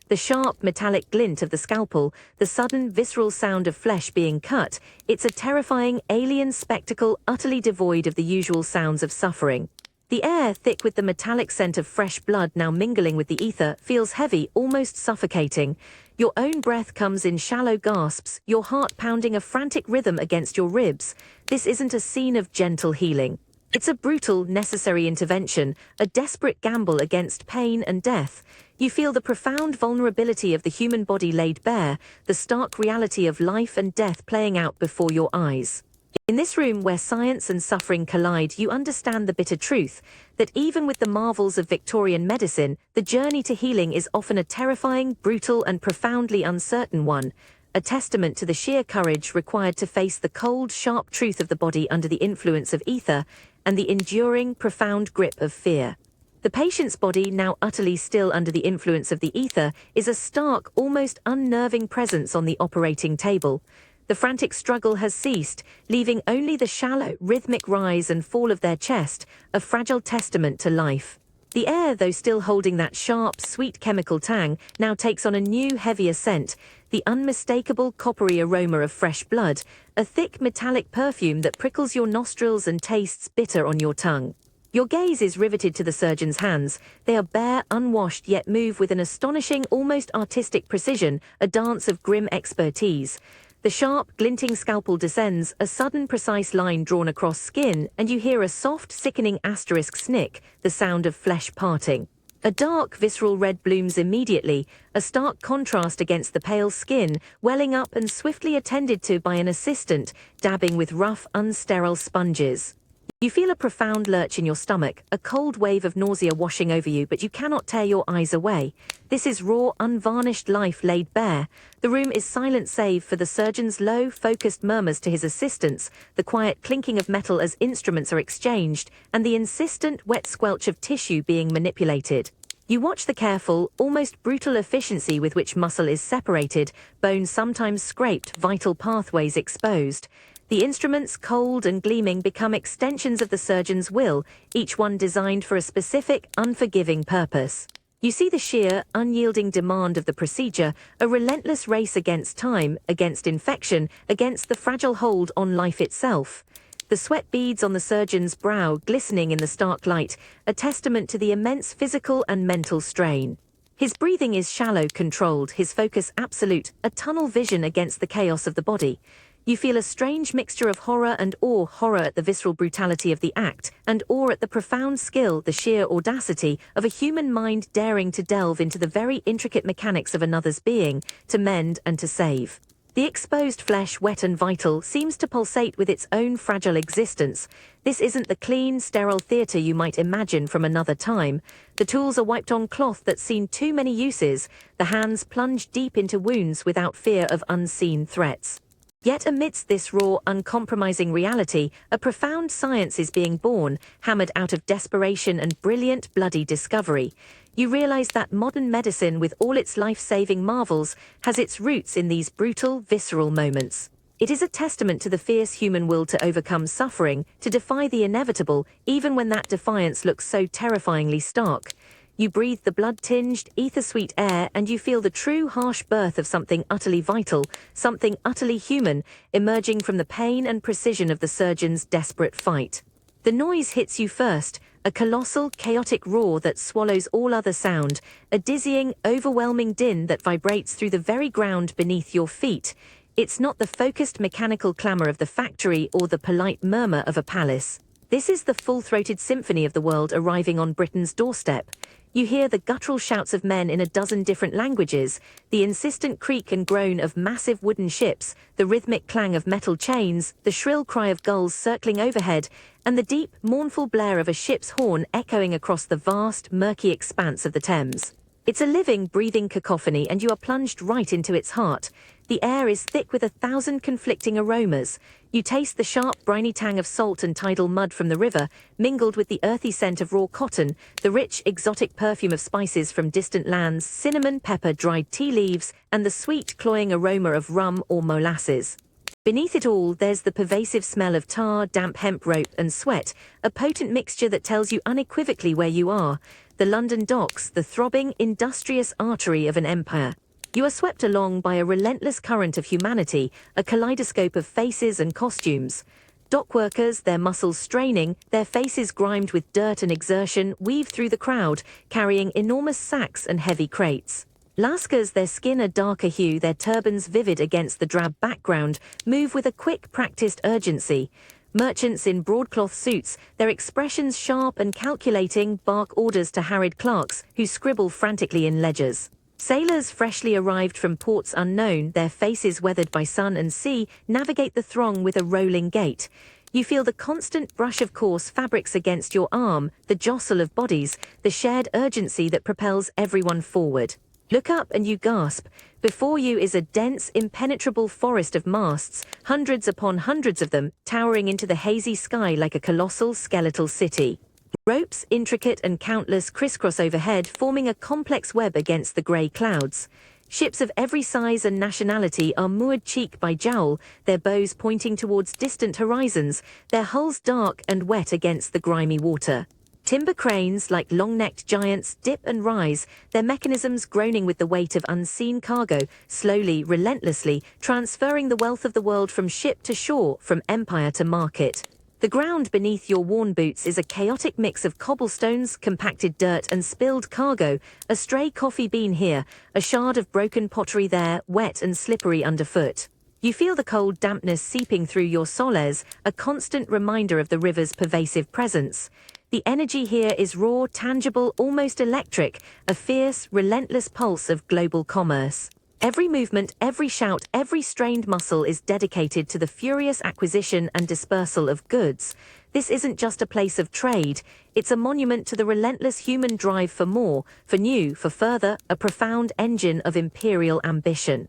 [SPEAKER 1] The sharp, metallic glint of the scalpel, the sudden, visceral sound of flesh being cut, it's a terrifying, alien spectacle utterly devoid of the usual sounds of suffering. The air, thick with the metallic scent of fresh blood now mingling with the ether, feels heavy, almost suffocating. Your own breath comes in shallow gasps, your heart pounding a frantic rhythm against your ribs. This isn't a scene of gentle healing. It's a brutal, necessary intervention, a desperate gamble against pain and death. You feel the profound vulnerability of the human body laid bare, the stark reality of life and death playing out before your eyes. In this room where science and suffering collide, you understand the bitter truth that even with the marvels of Victorian medicine, the journey to healing is often a terrifying, brutal, and profoundly uncertain one, a testament to the sheer courage required to face the cold, sharp truth of the body under the influence of ether and the enduring, profound grip of fear. The patient's body, now utterly still under the influence of the ether, is a stark, almost unnerving presence on the operating table. The frantic struggle has ceased, leaving only the shallow, rhythmic rise and fall of their chest, a fragile testament to life. The air, though still holding that sharp, sweet chemical tang, now takes on a new, heavier scent, the unmistakable coppery aroma of fresh blood, a thick, metallic perfume that prickles your nostrils and tastes bitter on your tongue. Your gaze is riveted to the surgeon's hands. They are bare, unwashed, yet move with an astonishing, almost artistic precision, a dance of grim expertise. The sharp, glinting scalpel descends, a sudden, precise line drawn across skin, and you hear a soft, sickening asterisk snick, the sound of flesh parting. A dark, visceral red blooms immediately, a stark contrast against the pale skin, welling up and swiftly attended to by an assistant, dabbing with rough, unsterile sponges. You feel a profound lurch in your stomach, a cold wave of nausea washing over you, but you cannot tear your eyes away. This is raw, unvarnished life laid bare. The room is silent save for the surgeon's low, focused murmurs to his assistants, the quiet clinking of metal as instruments are exchanged, and the insistent, wet squelch of tissue being manipulated. You watch the careful, almost brutal efficiency with which muscle is separated, bone sometimes scraped, vital pathways exposed. The instruments, cold and gleaming, become extensions of the surgeon's will, each one designed for a specific, unforgiving purpose. You see the sheer, unyielding demand of the procedure, a relentless race against time, against infection, against the fragile hold on life itself. The sweat beads on the surgeon's brow glistening in the stark light, a testament to the immense physical and mental strain. His breathing is shallow, controlled, his focus absolute, a tunnel vision against the chaos of the body. You feel a strange mixture of horror and awe, horror at the visceral brutality of the act, and awe at the profound skill, the sheer audacity, of a human mind daring to delve into the very intricate mechanics of another's being, to mend and to save. The exposed flesh, wet and vital, seems to pulsate with its own fragile existence. This isn't the clean, sterile theatre you might imagine from another time. The tools are wiped on cloth that's seen too many uses, the hands plunge deep into wounds without fear of unseen threats. Yet amidst this raw, uncompromising reality, a profound science is being born, hammered out of desperation and brilliant, bloody discovery. You realize that modern medicine, with all its life-saving marvels, has its roots in these brutal, visceral moments. It is a testament to the fierce human will to overcome suffering, to defy the inevitable, even when that defiance looks so terrifyingly stark. You breathe the blood-tinged, ether-sweet air, and you feel the true, harsh birth of something utterly vital, something utterly human, emerging from the pain and precision of the surgeon's desperate fight. The noise hits you first, a colossal, chaotic roar that swallows all other sound, a dizzying, overwhelming din that vibrates through the very ground beneath your feet. It's not the focused mechanical clamor of the factory or the polite murmur of a palace. This is the full-throated symphony of the world arriving on Britain's doorstep. You hear the guttural shouts of men in a dozen different languages, the insistent creak and groan of massive wooden ships, the rhythmic clang of metal chains, the shrill cry of gulls circling overhead, and the deep, mournful blare of a ship's horn echoing across the vast, murky expanse of the Thames. It's a living, breathing cacophony, and you are plunged right into its heart. The air is thick with 1,000 conflicting aromas. You taste the sharp, briny tang of salt and tidal mud from the river, mingled with the earthy scent of raw cotton, the rich, exotic perfume of spices from distant lands, cinnamon, pepper, dried tea leaves, and the sweet, cloying aroma of rum or molasses. Beneath it all, there's the pervasive smell of tar, damp hemp rope, and sweat, a potent mixture that tells you unequivocally where you are. The London docks, the throbbing, industrious artery of an empire. You are swept along by a relentless current of humanity, a kaleidoscope of faces and costumes. Dock workers, their muscles straining, their faces grimed with dirt and exertion, weave through the crowd, carrying enormous sacks and heavy crates. Lascars, their skin a darker hue, their turbans vivid against the drab background, move with a quick, practiced urgency. Merchants in broadcloth suits, their expressions sharp and calculating, bark orders to harried clerks who scribble frantically in ledgers. Sailors freshly arrived from ports unknown, their faces weathered by sun and sea, navigate the throng with a rolling gait. You feel the constant brush of coarse fabrics against your arm, the jostle of bodies, the shared urgency that propels everyone forward. Look up and you gasp. Before you is a dense, impenetrable forest of masts, hundreds upon hundreds of them, towering into the hazy sky like a colossal, skeletal city. Ropes, intricate and countless, crisscross overhead, forming a complex web against the grey clouds. Ships of every size and nationality are moored cheek by jowl, their bows pointing towards distant horizons, their hulls dark and wet against the grimy water. Timber cranes, like long-necked giants, dip and rise, their mechanisms groaning with the weight of unseen cargo, slowly, relentlessly, transferring the wealth of the world from ship to shore, from empire to market. The ground beneath your worn boots is a chaotic mix of cobblestones, compacted dirt and spilled cargo, a stray coffee bean here, a shard of broken pottery there, wet and slippery underfoot. You feel the cold dampness seeping through your soles, a constant reminder of the river's pervasive presence. The energy here is raw, tangible, almost electric, a fierce, relentless pulse of global commerce. Every movement, every shout, every strained muscle is dedicated to the furious acquisition and dispersal of goods. This isn't just a place of trade, it's a monument to the relentless human drive for more, for new, for further, a profound engine of imperial ambition.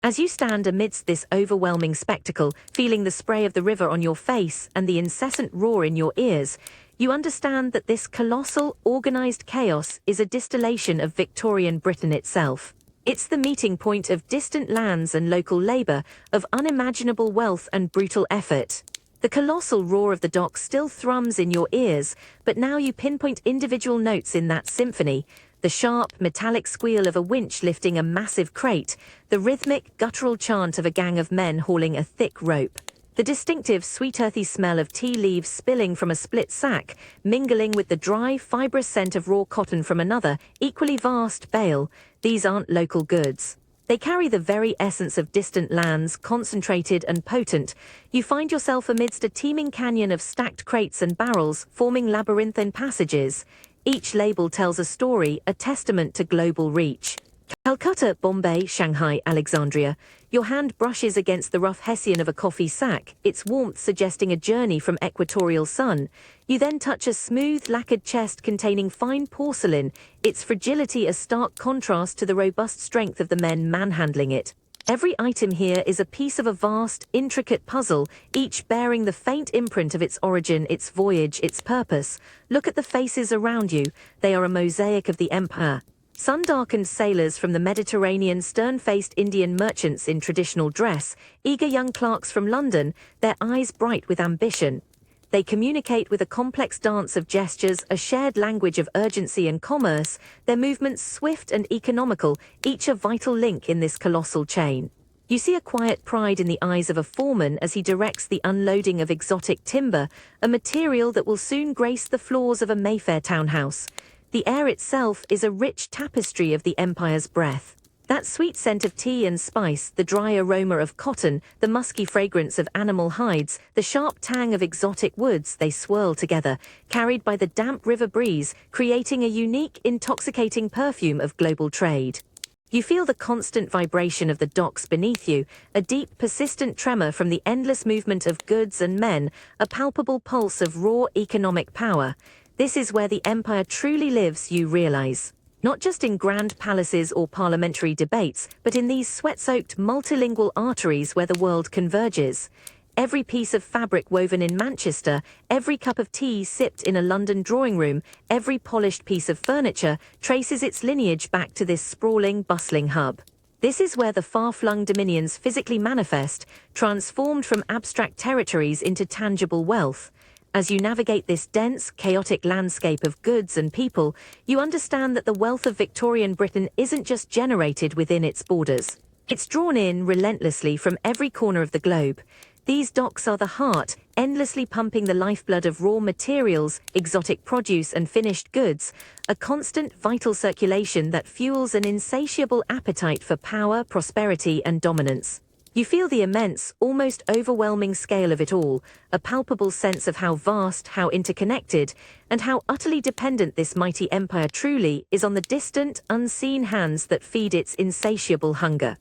[SPEAKER 1] As you stand amidst this overwhelming spectacle, feeling the spray of the river on your face and the incessant roar in your ears, you understand that this colossal, organized chaos is a distillation of Victorian Britain itself. It's the meeting point of distant lands and local labor, of unimaginable wealth and brutal effort. The colossal roar of the docks still thrums in your ears, but now you pinpoint individual notes in that symphony: the sharp, metallic squeal of a winch lifting a massive crate, the rhythmic, guttural chant of a gang of men hauling a thick rope, the distinctive, sweet earthy smell of tea leaves spilling from a split sack, mingling with the dry, fibrous scent of raw cotton from another, equally vast bale. These aren't local goods. They carry the very essence of distant lands, concentrated and potent. You find yourself amidst a teeming canyon of stacked crates and barrels, forming labyrinthine passages. Each label tells a story, a testament to global reach. Calcutta, Bombay, Shanghai, Alexandria. Your hand brushes against the rough hessian of a coffee sack, its warmth suggesting a journey from equatorial sun. You then touch a smooth, lacquered chest containing fine porcelain, its fragility a stark contrast to the robust strength of the men manhandling it. Every item here is a piece of a vast, intricate puzzle, each bearing the faint imprint of its origin, its voyage, its purpose. Look at the faces around you. They are a mosaic of the empire. Sun-darkened sailors from the Mediterranean, stern-faced Indian merchants in traditional dress, eager young clerks from London, their eyes bright with ambition. They communicate with a complex dance of gestures, a shared language of urgency and commerce, their movements swift and economical, each a vital link in this colossal chain. You see a quiet pride in the eyes of a foreman as he directs the unloading of exotic timber, a material that will soon grace the floors of a Mayfair townhouse. The air itself is a rich tapestry of the empire's breath. That sweet scent of tea and spice, the dry aroma of cotton, the musky fragrance of animal hides, the sharp tang of exotic woods, they swirl together, carried by the damp river breeze, creating a unique, intoxicating perfume of global trade. You feel the constant vibration of the docks beneath you, a deep, persistent tremor from the endless movement of goods and men, a palpable pulse of raw economic power. This is where the empire truly lives, you realize. Not just in grand palaces or parliamentary debates, but in these sweat-soaked multilingual arteries where the world converges. Every piece of fabric woven in Manchester, every cup of tea sipped in a London drawing room, every polished piece of furniture traces its lineage back to this sprawling, bustling hub. This is where the far-flung dominions physically manifest, transformed from abstract territories into tangible wealth. As you navigate this dense, chaotic landscape of goods and people, you understand that the wealth of Victorian Britain isn't just generated within its borders. It's drawn in relentlessly from every corner of the globe. These docks are the heart, endlessly pumping the lifeblood of raw materials, exotic produce and finished goods, a constant, vital circulation that fuels an insatiable appetite for power, prosperity and dominance. You feel the immense, almost overwhelming scale of it all, a palpable sense of how vast, how interconnected, and how utterly dependent this mighty empire truly is on the distant, unseen hands that feed its insatiable hunger.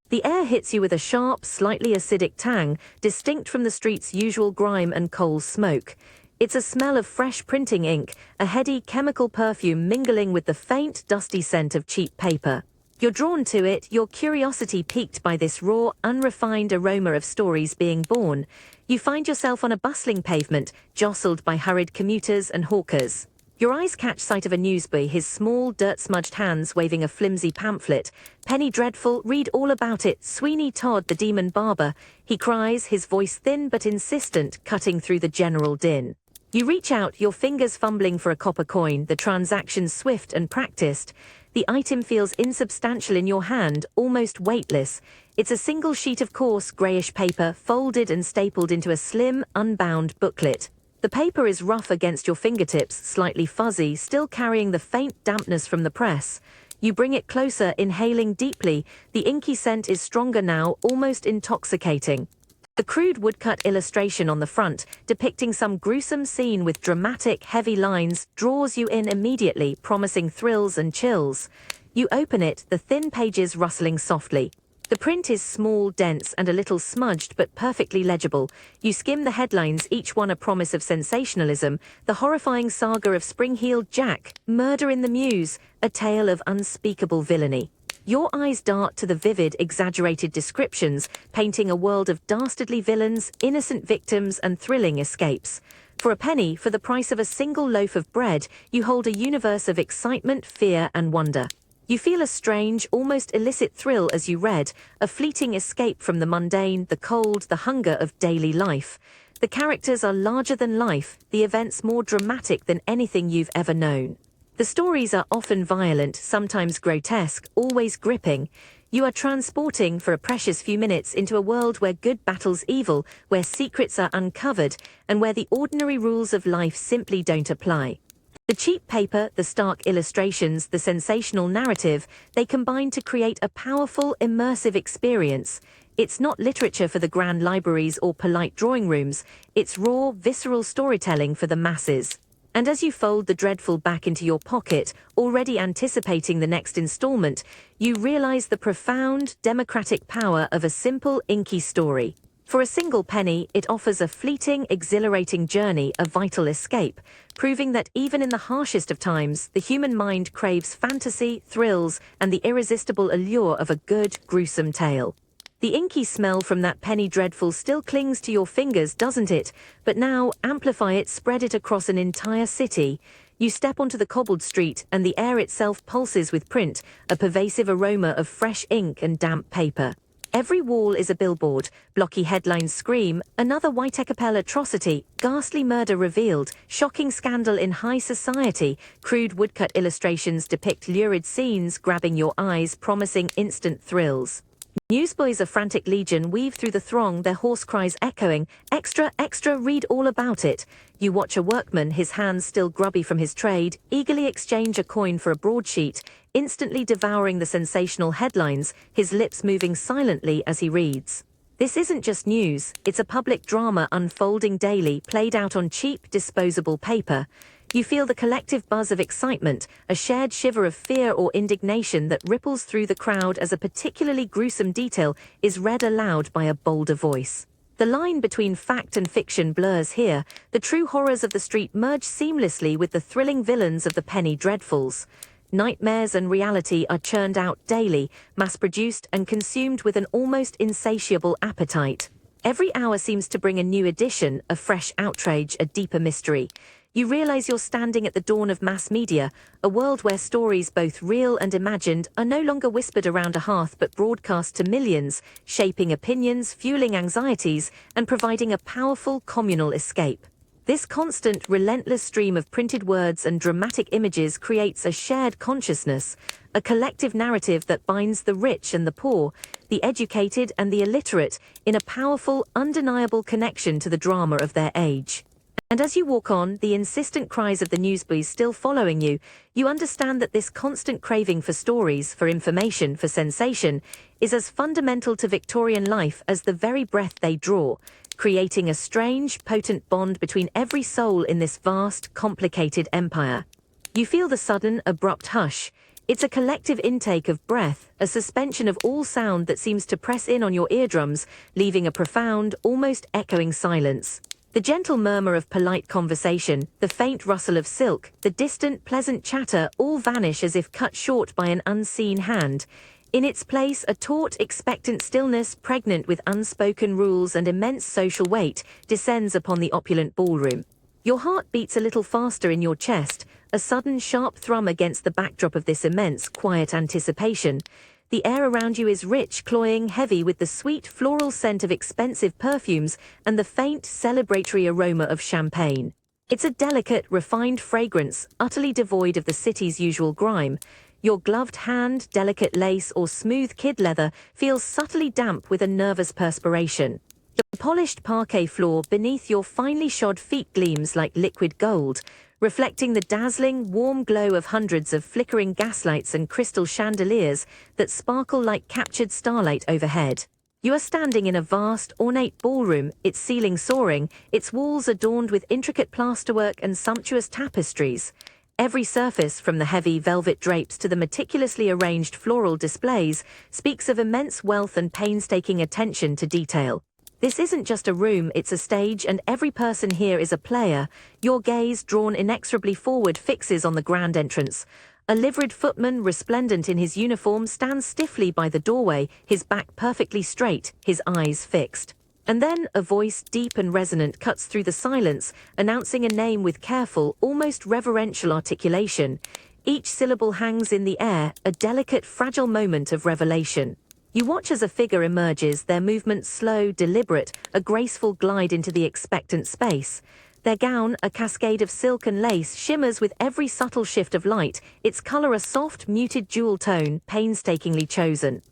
[SPEAKER 1] The air hits you with a sharp, slightly acidic tang, distinct from the street's usual grime and coal smoke. It's a smell of fresh printing ink, a heady chemical perfume mingling with the faint, dusty scent of cheap paper. You're drawn to it, your curiosity piqued by this raw, unrefined aroma of stories being born. You find yourself on a bustling pavement, jostled by hurried commuters and hawkers. Your eyes catch sight of a newsboy, his small, dirt-smudged hands waving a flimsy pamphlet. Penny dreadful, read all about it, Sweeney Todd the demon barber. He cries, his voice thin but insistent, cutting through the general din. You reach out, your fingers fumbling for a copper coin, the transaction swift and practiced. The item feels insubstantial in your hand, almost weightless. It's a single sheet of coarse, greyish paper, folded and stapled into a slim, unbound booklet. The paper is rough against your fingertips, slightly fuzzy, still carrying the faint dampness from the press. You bring it closer, inhaling deeply. The inky scent is stronger now, almost intoxicating. The crude woodcut illustration on the front, depicting some gruesome scene with dramatic, heavy lines, draws you in immediately, promising thrills and chills. You open it, the thin pages rustling softly. The print is small, dense, and a little smudged, but perfectly legible. You skim the headlines, each one a promise of sensationalism, the horrifying saga of Spring-Heeled Jack, Murder in the Mews, a tale of unspeakable villainy. Your eyes dart to the vivid, exaggerated descriptions, painting a world of dastardly villains, innocent victims, and thrilling escapes. For a penny, for the price of a single loaf of bread, you hold a universe of excitement, fear, and wonder. You feel a strange, almost illicit thrill as you read, a fleeting escape from the mundane, the cold, the hunger of daily life. The characters are larger than life, the events more dramatic than anything you've ever known. The stories are often violent, sometimes grotesque, always gripping. You are transporting for a precious few minutes into a world where good battles evil, where secrets are uncovered, and where the ordinary rules of life simply don't apply. The cheap paper, the stark illustrations, the sensational narrative, they combine to create a powerful, immersive experience. It's not literature for the grand libraries or polite drawing rooms, it's raw, visceral storytelling for the masses. And as you fold the dreadful back into your pocket, already anticipating the next installment, you realize the profound, democratic power of a simple, inky story. For a single penny, it offers a fleeting, exhilarating journey, a vital escape, proving that even in the harshest of times, the human mind craves fantasy, thrills, and the irresistible allure of a good, gruesome tale. The inky smell from that penny dreadful still clings to your fingers, doesn't it? But now, amplify it, spread it across an entire city. You step onto the cobbled street, and the air itself pulses with print, a pervasive aroma of fresh ink and damp paper. Every wall is a billboard, blocky headlines scream, another Whitechapel atrocity, ghastly murder revealed, shocking scandal in high society, crude woodcut illustrations depict lurid scenes, grabbing your eyes, promising instant thrills. Newsboys of frantic legion weave through the throng, their hoarse cries echoing, "Extra, extra, read all about it." You watch a workman, his hands still grubby from his trade, eagerly exchange a coin for a broadsheet, instantly devouring the sensational headlines, his lips moving silently as he reads. This isn't just news, it's a public drama unfolding daily, played out on cheap, disposable paper. You feel the collective buzz of excitement, a shared shiver of fear or indignation that ripples through the crowd as a particularly gruesome detail is read aloud by a bolder voice. The line between fact and fiction blurs here, the true horrors of the street merge seamlessly with the thrilling villains of the penny dreadfuls. Nightmares and reality are churned out daily, mass-produced and consumed with an almost insatiable appetite. Every hour seems to bring a new edition, a fresh outrage, a deeper mystery. You realize you're standing at the dawn of mass media, a world where stories both real and imagined are no longer whispered around a hearth but broadcast to millions, shaping opinions, fueling anxieties, and providing a powerful communal escape. This constant, relentless stream of printed words and dramatic images creates a shared consciousness, a collective narrative that binds the rich and the poor, the educated and the illiterate, in a powerful, undeniable connection to the drama of their age. And as you walk on, the insistent cries of the newsboys still following you, you understand that this constant craving for stories, for information, for sensation, is as fundamental to Victorian life as the very breath they draw, creating a strange, potent bond between every soul in this vast, complicated empire. You feel the sudden, abrupt hush. It's a collective intake of breath, a suspension of all sound that seems to press in on your eardrums, leaving a profound, almost echoing silence. The gentle murmur of polite conversation, the faint rustle of silk, the distant, pleasant chatter all vanish as if cut short by an unseen hand. In its place, a taut, expectant stillness, pregnant with unspoken rules and immense social weight, descends upon the opulent ballroom. Your heart beats a little faster in your chest, a sudden, sharp thrum against the backdrop of this immense, quiet anticipation. The air around you is rich, cloying, heavy with the sweet, floral scent of expensive perfumes and the faint, celebratory aroma of champagne. It's a delicate, refined fragrance, utterly devoid of the city's usual grime. Your gloved hand, delicate lace, or smooth kid leather feels subtly damp with a nervous perspiration. The polished parquet floor beneath your finely shod feet gleams like liquid gold, reflecting the dazzling, warm glow of hundreds of flickering gaslights and crystal chandeliers that sparkle like captured starlight overhead. You are standing in a vast, ornate ballroom, its ceiling soaring, its walls adorned with intricate plasterwork and sumptuous tapestries. Every surface, from the heavy velvet drapes to the meticulously arranged floral displays, speaks of immense wealth and painstaking attention to detail. This isn't just a room, it's a stage, and every person here is a player. Your gaze, drawn inexorably forward, fixes on the grand entrance. A liveried footman, resplendent in his uniform, stands stiffly by the doorway, his back perfectly straight, his eyes fixed. And then a voice, deep and resonant, cuts through the silence, announcing a name with careful, almost reverential articulation. Each syllable hangs in the air, a delicate, fragile moment of revelation. You watch as a figure emerges, their movements slow, deliberate, a graceful glide into the expectant space. Their gown, a cascade of silk and lace, shimmers with every subtle shift of light, its color a soft, muted jewel tone, painstakingly chosen.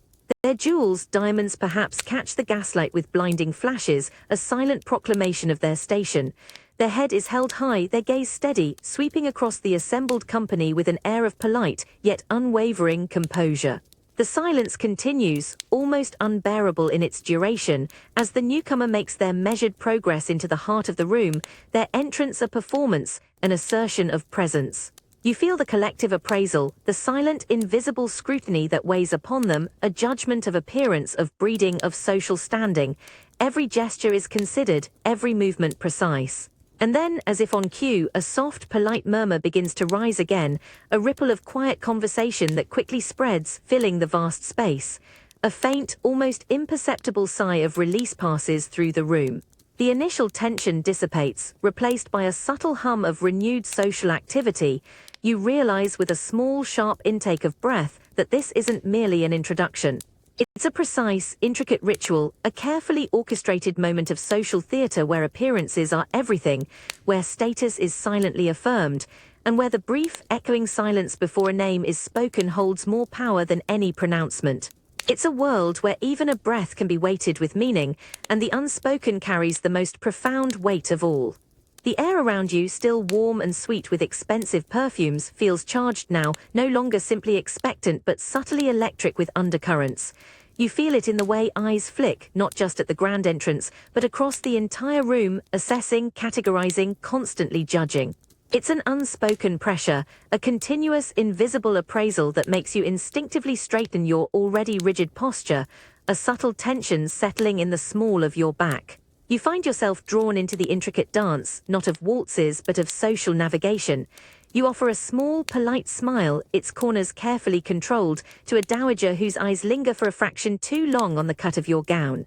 [SPEAKER 1] Their jewels, diamonds perhaps, catch the gaslight with blinding flashes, a silent proclamation of their station. Their head is held high, their gaze steady, sweeping across the assembled company with an air of polite, yet unwavering composure. The silence continues, almost unbearable in its duration, as the newcomer makes their measured progress into the heart of the room, their entrance a performance, an assertion of presence. You feel the collective appraisal, the silent, invisible scrutiny that weighs upon them, a judgment of appearance, of breeding, of social standing. Every gesture is considered, every movement precise. And then, as if on cue, a soft, polite murmur begins to rise again, a ripple of quiet conversation that quickly spreads, filling the vast space. A faint, almost imperceptible sigh of release passes through the room. The initial tension dissipates, replaced by a subtle hum of renewed social activity. You realize with a small, sharp intake of breath that this isn't merely an introduction. It's a precise, intricate ritual, a carefully orchestrated moment of social theatre where appearances are everything, where status is silently affirmed, and where the brief, echoing silence before a name is spoken holds more power than any pronouncement. It's a world where even a breath can be weighted with meaning, and the unspoken carries the most profound weight of all. The air around you, still warm and sweet with expensive perfumes, feels charged now, no longer simply expectant but subtly electric with undercurrents. You feel it in the way eyes flick, not just at the grand entrance, but across the entire room, assessing, categorizing, constantly judging. It's an unspoken pressure, a continuous, invisible appraisal that makes you instinctively straighten your already rigid posture, a subtle tension settling in the small of your back. You find yourself drawn into the intricate dance, not of waltzes but of social navigation. You offer a small, polite smile, its corners carefully controlled, to a dowager whose eyes linger for a fraction too long on the cut of your gown.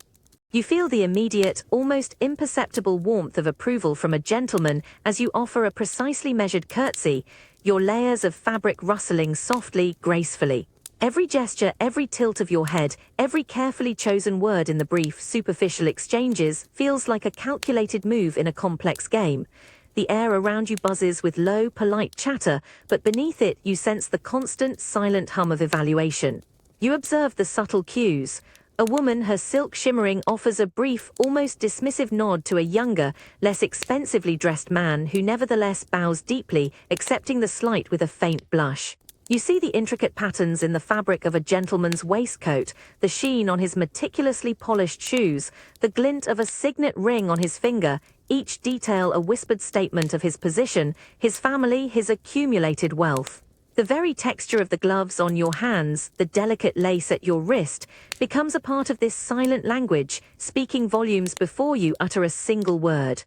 [SPEAKER 1] You feel the immediate, almost imperceptible warmth of approval from a gentleman as you offer a precisely measured curtsy, your layers of fabric rustling softly, gracefully. Every gesture, every tilt of your head, every carefully chosen word in the brief, superficial exchanges feels like a calculated move in a complex game. The air around you buzzes with low, polite chatter, but beneath it you sense the constant, silent hum of evaluation. You observe the subtle cues. A woman, her silk shimmering, offers a brief, almost dismissive nod to a younger, less expensively dressed man who nevertheless bows deeply, accepting the slight with a faint blush. You see the intricate patterns in the fabric of a gentleman's waistcoat, the sheen on his meticulously polished shoes, the glint of a signet ring on his finger, each detail a whispered statement of his position, his family, his accumulated wealth. The very texture of the gloves on your hands, the delicate lace at your wrist, becomes a part of this silent language, speaking volumes before you utter a single word.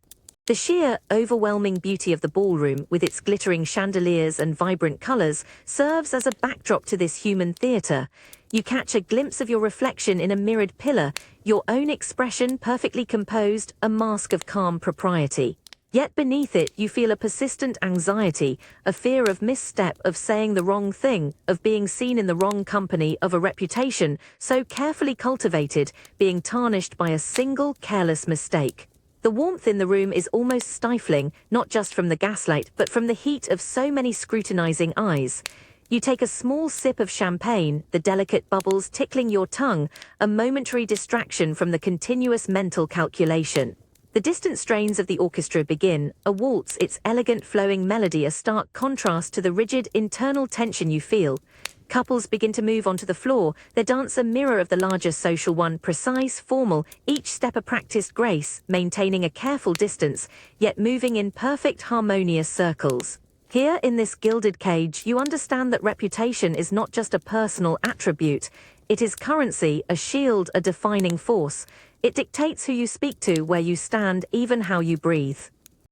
[SPEAKER 1] The sheer, overwhelming beauty of the ballroom, with its glittering chandeliers and vibrant colors, serves as a backdrop to this human theater. You catch a glimpse of your reflection in a mirrored pillar, your own expression perfectly composed, a mask of calm propriety. Yet beneath it you feel a persistent anxiety, a fear of misstep, of saying the wrong thing, of being seen in the wrong company, of a reputation, so carefully cultivated, being tarnished by a single careless mistake. The warmth in the room is almost stifling, not just from the gaslight, but from the heat of so many scrutinizing eyes. You take a small sip of champagne, the delicate bubbles tickling your tongue, a momentary distraction from the continuous mental calculation. The distant strains of the orchestra begin, a waltz, its elegant flowing melody a stark contrast to the rigid internal tension you feel. Couples begin to move onto the floor, their dance a mirror of the larger social one, precise, formal, each step a practiced grace, maintaining a careful distance, yet moving in perfect harmonious circles. Here in this gilded cage, you understand that reputation is not just a personal attribute. It is currency, a shield, a defining force. It dictates who you speak to, where you stand, even how you breathe.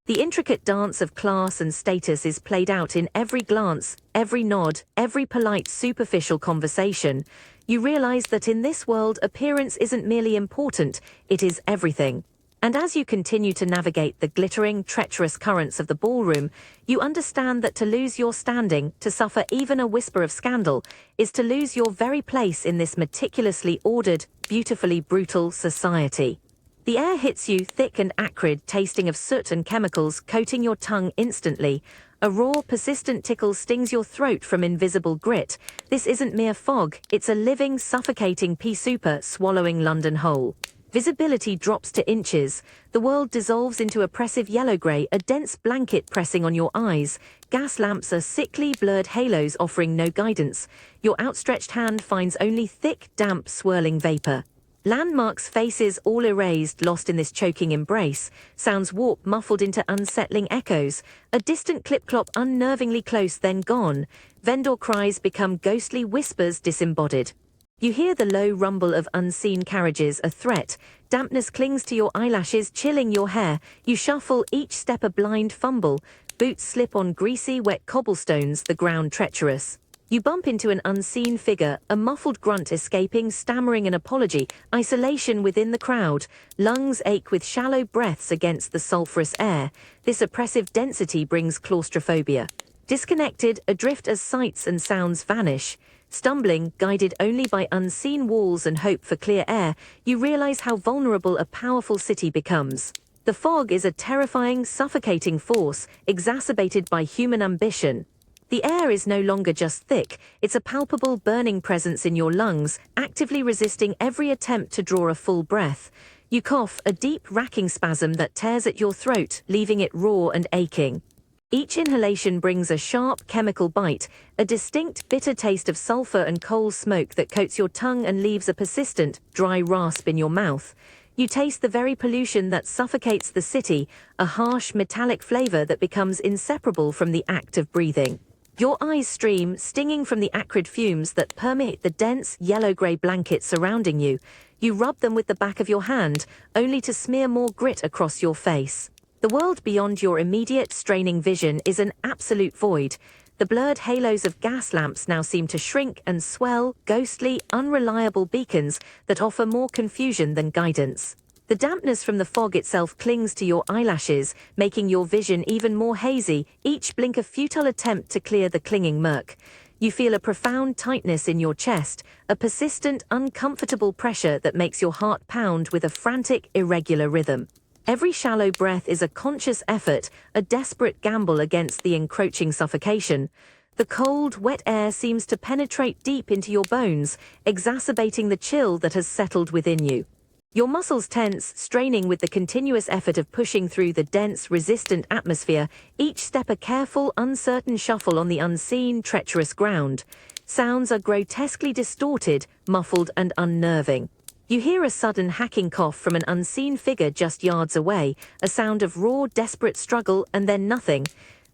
[SPEAKER 1] The intricate dance of class and status is played out in every glance, every nod, every polite superficial conversation. You realize that in this world appearance isn't merely important, it is everything. And as you continue to navigate the glittering, treacherous currents of the ballroom, you understand that to lose your standing, to suffer even a whisper of scandal, is to lose your very place in this meticulously ordered, beautifully brutal society. The air hits you thick and acrid, tasting of soot and chemicals, coating your tongue instantly. A raw, persistent tickle stings your throat from invisible grit. This isn't mere fog, it's a living, suffocating pea souper swallowing London whole. Visibility drops to inches. The world dissolves into oppressive yellow-grey, a dense blanket pressing on your eyes. Gas lamps are sickly, blurred halos offering no guidance. Your outstretched hand finds only thick, damp, swirling vapor. Landmarks, faces all erased, lost in this choking embrace. Sounds warp, muffled into unsettling echoes. A distant clip-clop unnervingly close, then gone. Vendor cries become ghostly whispers disembodied. You hear the low rumble of unseen carriages, a threat. Dampness clings to your eyelashes, chilling your hair. You shuffle, each step a blind fumble. Boots slip on greasy, wet cobblestones, the ground treacherous. You bump into an unseen figure, a muffled grunt escaping, stammering an apology. Isolation within the crowd. Lungs ache with shallow breaths against the sulphurous air. This oppressive density brings claustrophobia. Disconnected, adrift as sights and sounds vanish. Stumbling, guided only by unseen walls and hope for clear air, you realize how vulnerable a powerful city becomes. The fog is a terrifying, suffocating force, exacerbated by human ambition. The air is no longer just thick, it's a palpable, burning presence in your lungs, actively resisting every attempt to draw a full breath. You cough, a deep, racking spasm that tears at your throat, leaving it raw and aching. Each inhalation brings a sharp chemical bite, a distinct bitter taste of sulfur and coal smoke that coats your tongue and leaves a persistent, dry rasp in your mouth. You taste the very pollution that suffocates the city, a harsh, metallic flavor that becomes inseparable from the act of breathing. Your eyes stream, stinging from the acrid fumes that permeate the dense, yellow-grey blanket surrounding you. You rub them with the back of your hand, only to smear more grit across your face. The world beyond your immediate, straining vision is an absolute void. The blurred halos of gas lamps now seem to shrink and swell, ghostly, unreliable beacons that offer more confusion than guidance. The dampness from the fog itself clings to your eyelashes, making your vision even more hazy, each blink a futile attempt to clear the clinging murk. You feel a profound tightness in your chest, a persistent, uncomfortable pressure that makes your heart pound with a frantic, irregular rhythm. Every shallow breath is a conscious effort, a desperate gamble against the encroaching suffocation. The cold, wet air seems to penetrate deep into your bones, exacerbating the chill that has settled within you. Your muscles tense, straining with the continuous effort of pushing through the dense, resistant atmosphere, each step a careful, uncertain shuffle on the unseen, treacherous ground. Sounds are grotesquely distorted, muffled and unnerving. You hear a sudden hacking cough from an unseen figure just yards away, a sound of raw, desperate struggle, and then nothing.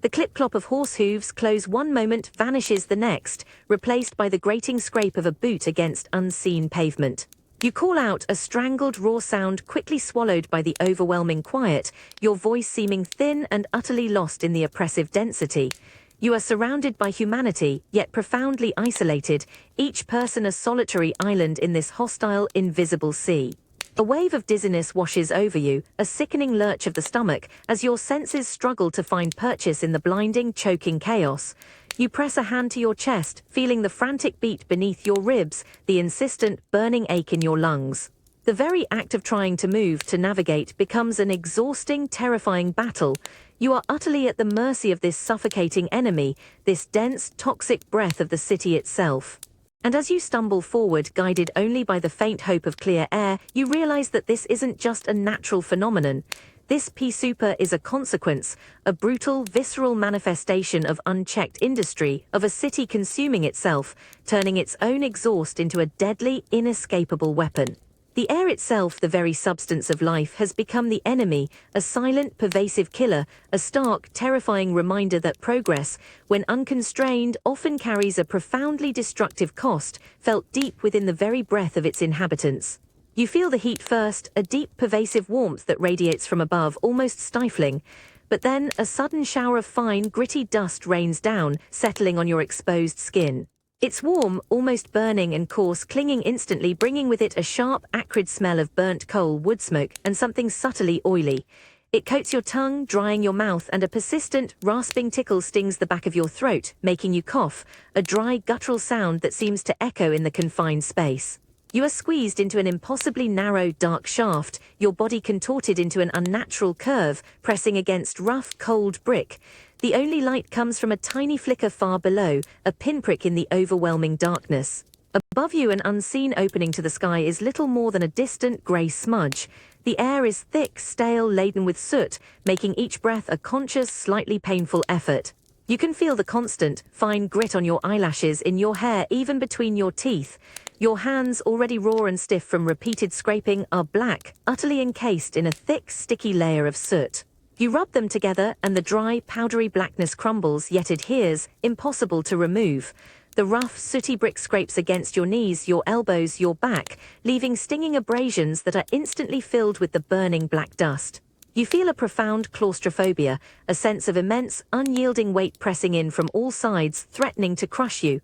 [SPEAKER 1] The clip-clop of horse hooves close one moment, vanishes the next, replaced by the grating scrape of a boot against unseen pavement. You call out, a strangled, raw sound quickly swallowed by the overwhelming quiet, your voice seeming thin and utterly lost in the oppressive density. You are surrounded by humanity, yet profoundly isolated, each person a solitary island in this hostile, invisible sea. A wave of dizziness washes over you, a sickening lurch of the stomach, as your senses struggle to find purchase in the blinding, choking chaos. You press a hand to your chest, feeling the frantic beat beneath your ribs, the insistent, burning ache in your lungs. The very act of trying to move, to navigate, becomes an exhausting, terrifying battle. You are utterly at the mercy of this suffocating enemy, this dense, toxic breath of the city itself. And as you stumble forward, guided only by the faint hope of clear air, you realize that this isn't just a natural phenomenon. This pea souper is a consequence, a brutal, visceral manifestation of unchecked industry, of a city consuming itself, turning its own exhaust into a deadly, inescapable weapon. The air itself, the very substance of life, has become the enemy, a silent, pervasive killer, a stark, terrifying reminder that progress, when unconstrained, often carries a profoundly destructive cost, felt deep within the very breath of its inhabitants. You feel the heat first, a deep, pervasive warmth that radiates from above, almost stifling. But then, a sudden shower of fine, gritty dust rains down, settling on your exposed skin. It's warm, almost burning and coarse, clinging instantly, bringing with it a sharp, acrid smell of burnt coal, wood smoke, and something subtly oily. It coats your tongue, drying your mouth, and a persistent, rasping tickle stings the back of your throat, making you cough, a dry, guttural sound that seems to echo in the confined space. You are squeezed into an impossibly narrow, dark shaft, your body contorted into an unnatural curve, pressing against rough, cold brick. The only light comes from a tiny flicker far below, a pinprick in the overwhelming darkness. Above you, an unseen opening to the sky is little more than a distant grey smudge. The air is thick, stale, laden with soot, making each breath a conscious, slightly painful effort. You can feel the constant, fine grit on your eyelashes, in your hair, even between your teeth. Your hands, already raw and stiff from repeated scraping, are black, utterly encased in a thick, sticky layer of soot. You rub them together and the dry, powdery blackness crumbles, yet adheres, impossible to remove. The rough, sooty brick scrapes against your knees, your elbows, your back, leaving stinging abrasions that are instantly filled with the burning black dust. You feel a profound claustrophobia, a sense of immense, unyielding weight pressing in from all sides, threatening to crush you.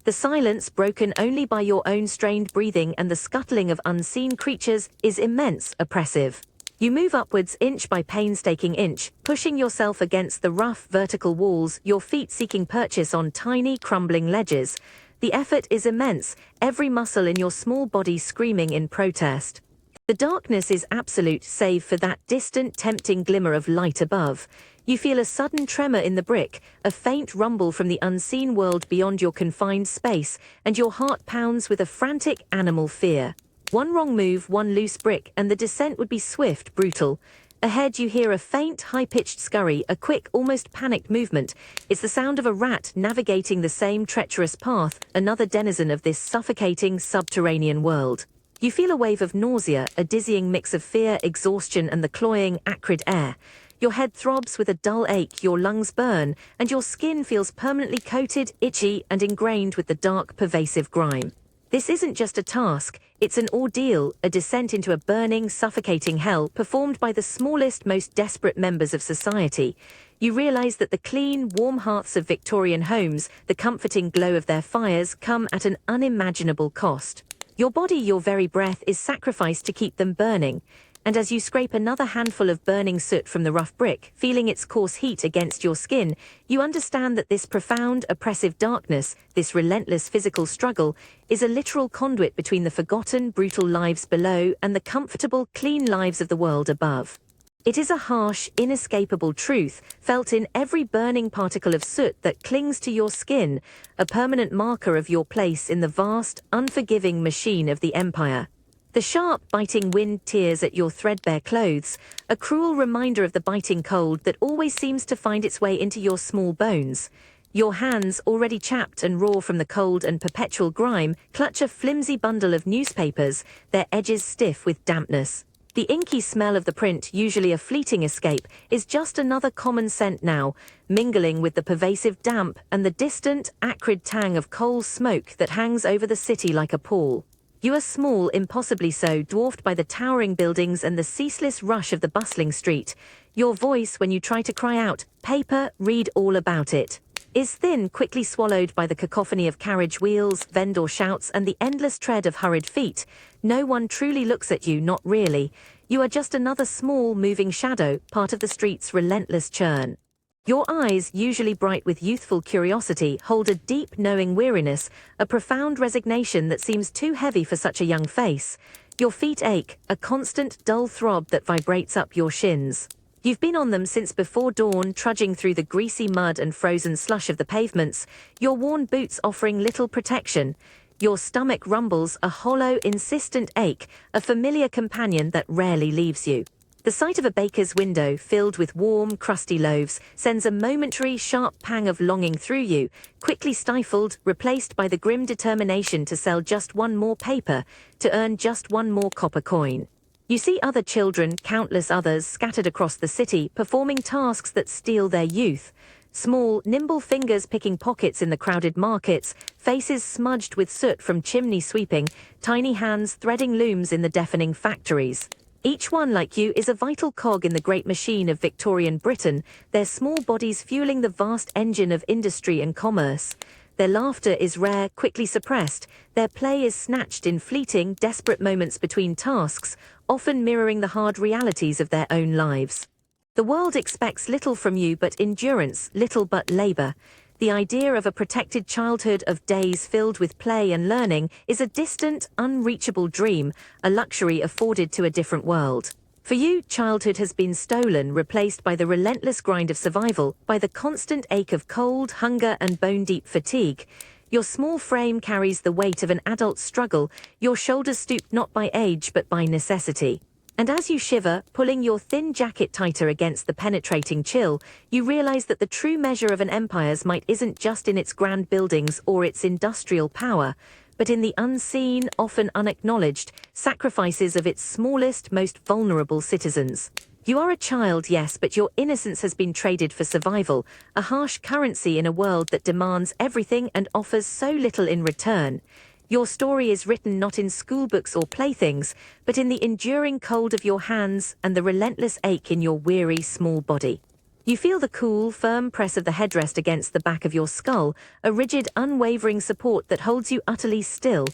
[SPEAKER 1] The silence, broken only by your own strained breathing and the scuttling of unseen creatures, is immense, oppressive. You move upwards inch by painstaking inch, pushing yourself against the rough, vertical walls, your feet seeking purchase on tiny, crumbling ledges. The effort is immense, every muscle in your small body screaming in protest. The darkness is absolute, save for that distant, tempting glimmer of light above. You feel a sudden tremor in the brick, a faint rumble from the unseen world beyond your confined space, and your heart pounds with a frantic, animal fear. One wrong move, one loose brick, and the descent would be swift, brutal. Ahead you hear a faint, high-pitched scurry, a quick, almost panicked movement. It's the sound of a rat navigating the same treacherous path, another denizen of this suffocating, subterranean world. You feel a wave of nausea, a dizzying mix of fear, exhaustion, and the cloying, acrid air. Your head throbs with a dull ache, your lungs burn, and your skin feels permanently coated, itchy, and ingrained with the dark, pervasive grime. This isn't just a task, it's an ordeal, a descent into a burning, suffocating hell performed by the smallest, most desperate members of society. You realize that the clean, warm hearths of Victorian homes, the comforting glow of their fires, come at an unimaginable cost. Your body, your very breath, is sacrificed to keep them burning. And as you scrape another handful of burning soot from the rough brick, feeling its coarse heat against your skin, you understand that this profound, oppressive darkness, this relentless physical struggle, is a literal conduit between the forgotten, brutal lives below and the comfortable, clean lives of the world above. It is a harsh, inescapable truth, felt in every burning particle of soot that clings to your skin, a permanent marker of your place in the vast, unforgiving machine of the empire. The sharp, biting wind tears at your threadbare clothes, a cruel reminder of the biting cold that always seems to find its way into your small bones. Your hands, already chapped and raw from the cold and perpetual grime, clutch a flimsy bundle of newspapers, their edges stiff with dampness. The inky smell of the print, usually a fleeting escape, is just another common scent now, mingling with the pervasive damp and the distant, acrid tang of coal smoke that hangs over the city like a pall. You are small, impossibly so, dwarfed by the towering buildings and the ceaseless rush of the bustling street. Your voice, when you try to cry out, "Paper, read all about it," is thin, quickly swallowed by the cacophony of carriage wheels, vendor shouts, and the endless tread of hurried feet. No one truly looks at you, not really. You are just another small, moving shadow, part of the street's relentless churn. Your eyes, usually bright with youthful curiosity, hold a deep, knowing weariness, a profound resignation that seems too heavy for such a young face. Your feet ache, a constant, dull throb that vibrates up your shins. You've been on them since before dawn, trudging through the greasy mud and frozen slush of the pavements, your worn boots offering little protection. Your stomach rumbles, a hollow, insistent ache, a familiar companion that rarely leaves you. The sight of a baker's window filled with warm, crusty loaves sends a momentary, sharp pang of longing through you, quickly stifled, replaced by the grim determination to sell just one more paper, to earn just one more copper coin. You see other children, countless others, scattered across the city, performing tasks that steal their youth. Small, nimble fingers picking pockets in the crowded markets, faces smudged with soot from chimney sweeping, tiny hands threading looms in the deafening factories. Each one, like you, is a vital cog in the great machine of Victorian Britain, their small bodies fueling the vast engine of industry and commerce. Their laughter is rare, quickly suppressed. Their play is snatched in fleeting, desperate moments between tasks, often mirroring the hard realities of their own lives. The world expects little from you but endurance, little but labor. The idea of a protected childhood of days filled with play and learning is a distant, unreachable dream, a luxury afforded to a different world. For you, childhood has been stolen, replaced by the relentless grind of survival, by the constant ache of cold, hunger, and bone-deep fatigue. Your small frame carries the weight of an adult's struggle, your shoulders stooped not by age but by necessity. And as you shiver, pulling your thin jacket tighter against the penetrating chill, you realize that the true measure of an empire's might isn't just in its grand buildings or its industrial power, but in the unseen, often unacknowledged, sacrifices of its smallest, most vulnerable citizens. You are a child, yes, but your innocence has been traded for survival, a harsh currency in a world that demands everything and offers so little in return. Your story is written not in schoolbooks or playthings, but in the enduring cold of your hands and the relentless ache in your weary, small body. You feel the cool, firm press of the headrest against the back of your skull, a rigid, unwavering support that holds you utterly still.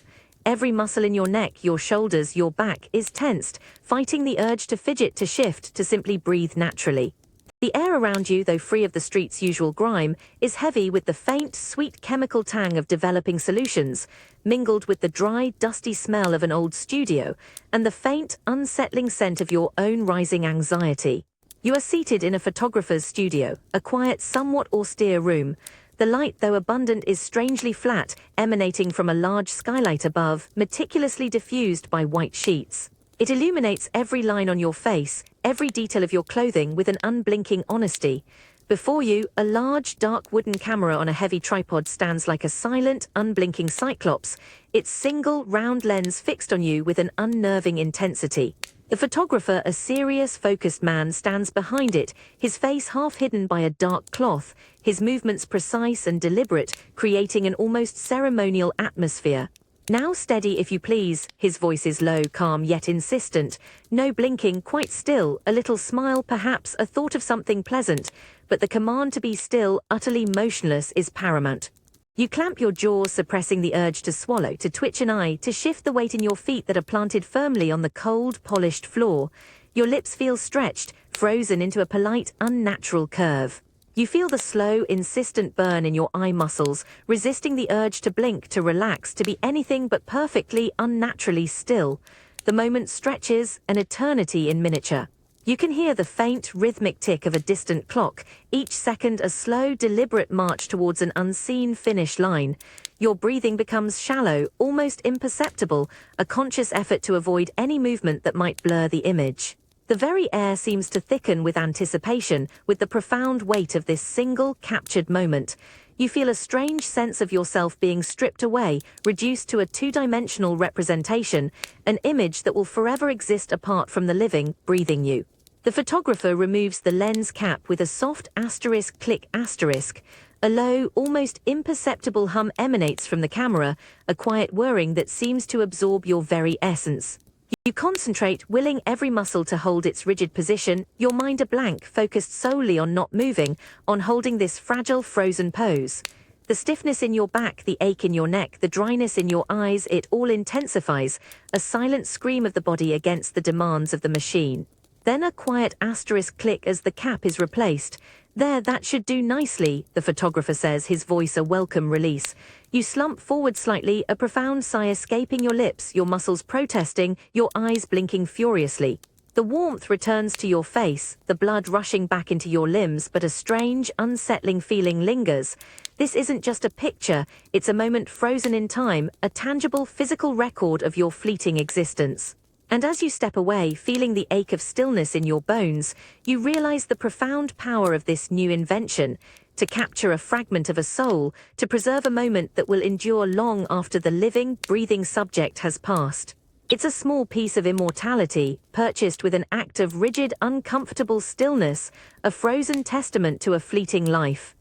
[SPEAKER 1] Every muscle in your neck, your shoulders, your back is tensed, fighting the urge to fidget, to shift, to simply breathe naturally. The air around you, though free of the street's usual grime, is heavy with the faint, sweet chemical tang of developing solutions, mingled with the dry, dusty smell of an old studio, and the faint, unsettling scent of your own rising anxiety. You are seated in a photographer's studio, a quiet, somewhat austere room. The light, though abundant, is strangely flat, emanating from a large skylight above, meticulously diffused by white sheets. It illuminates every line on your face, every detail of your clothing with an unblinking honesty. Before you, a large, dark wooden camera on a heavy tripod stands like a silent, unblinking cyclops, its single, round lens fixed on you with an unnerving intensity. The photographer, a serious, focused man, stands behind it, his face half hidden by a dark cloth, his movements precise and deliberate, creating an almost ceremonial atmosphere. Now steady, if you please. His voice is low, calm, yet insistent. No blinking, quite still, a little smile, perhaps, a thought of something pleasant, but the command to be still, utterly motionless, is paramount. You clamp your jaws, suppressing the urge to swallow, to twitch an eye, to shift the weight in your feet that are planted firmly on the cold, polished floor. Your lips feel stretched, frozen into a polite, unnatural curve. You feel the slow, insistent burn in your eye muscles, resisting the urge to blink, to relax, to be anything but perfectly, unnaturally still. The moment stretches, an eternity in miniature. You can hear the faint, rhythmic tick of a distant clock, each second a slow, deliberate march towards an unseen finish line. Your breathing becomes shallow, almost imperceptible, a conscious effort to avoid any movement that might blur the image. The very air seems to thicken with anticipation, with the profound weight of this single, captured moment. You feel a strange sense of yourself being stripped away, reduced to a two-dimensional representation, an image that will forever exist apart from the living, breathing you. The photographer removes the lens cap with a soft asterisk click asterisk. A low, almost imperceptible hum emanates from the camera, a quiet whirring that seems to absorb your very essence. You concentrate, willing every muscle to hold its rigid position, your mind a blank, focused solely on not moving, on holding this fragile, frozen pose. The stiffness in your back, the ache in your neck, the dryness in your eyes, it all intensifies, a silent scream of the body against the demands of the machine. Then a quiet asterisk click as the cap is replaced. There, that should do nicely, the photographer says, his voice a welcome release. You slump forward slightly, a profound sigh escaping your lips, your muscles protesting, your eyes blinking furiously. The warmth returns to your face, the blood rushing back into your limbs, but a strange, unsettling feeling lingers. This isn't just a picture, it's a moment frozen in time, a tangible physical record of your fleeting existence. And as you step away, feeling the ache of stillness in your bones, you realize the profound power of this new invention, to capture a fragment of a soul, to preserve a moment that will endure long after the living, breathing subject has passed. It's a small piece of immortality, purchased with an act of rigid, uncomfortable stillness, a frozen testament to a fleeting life.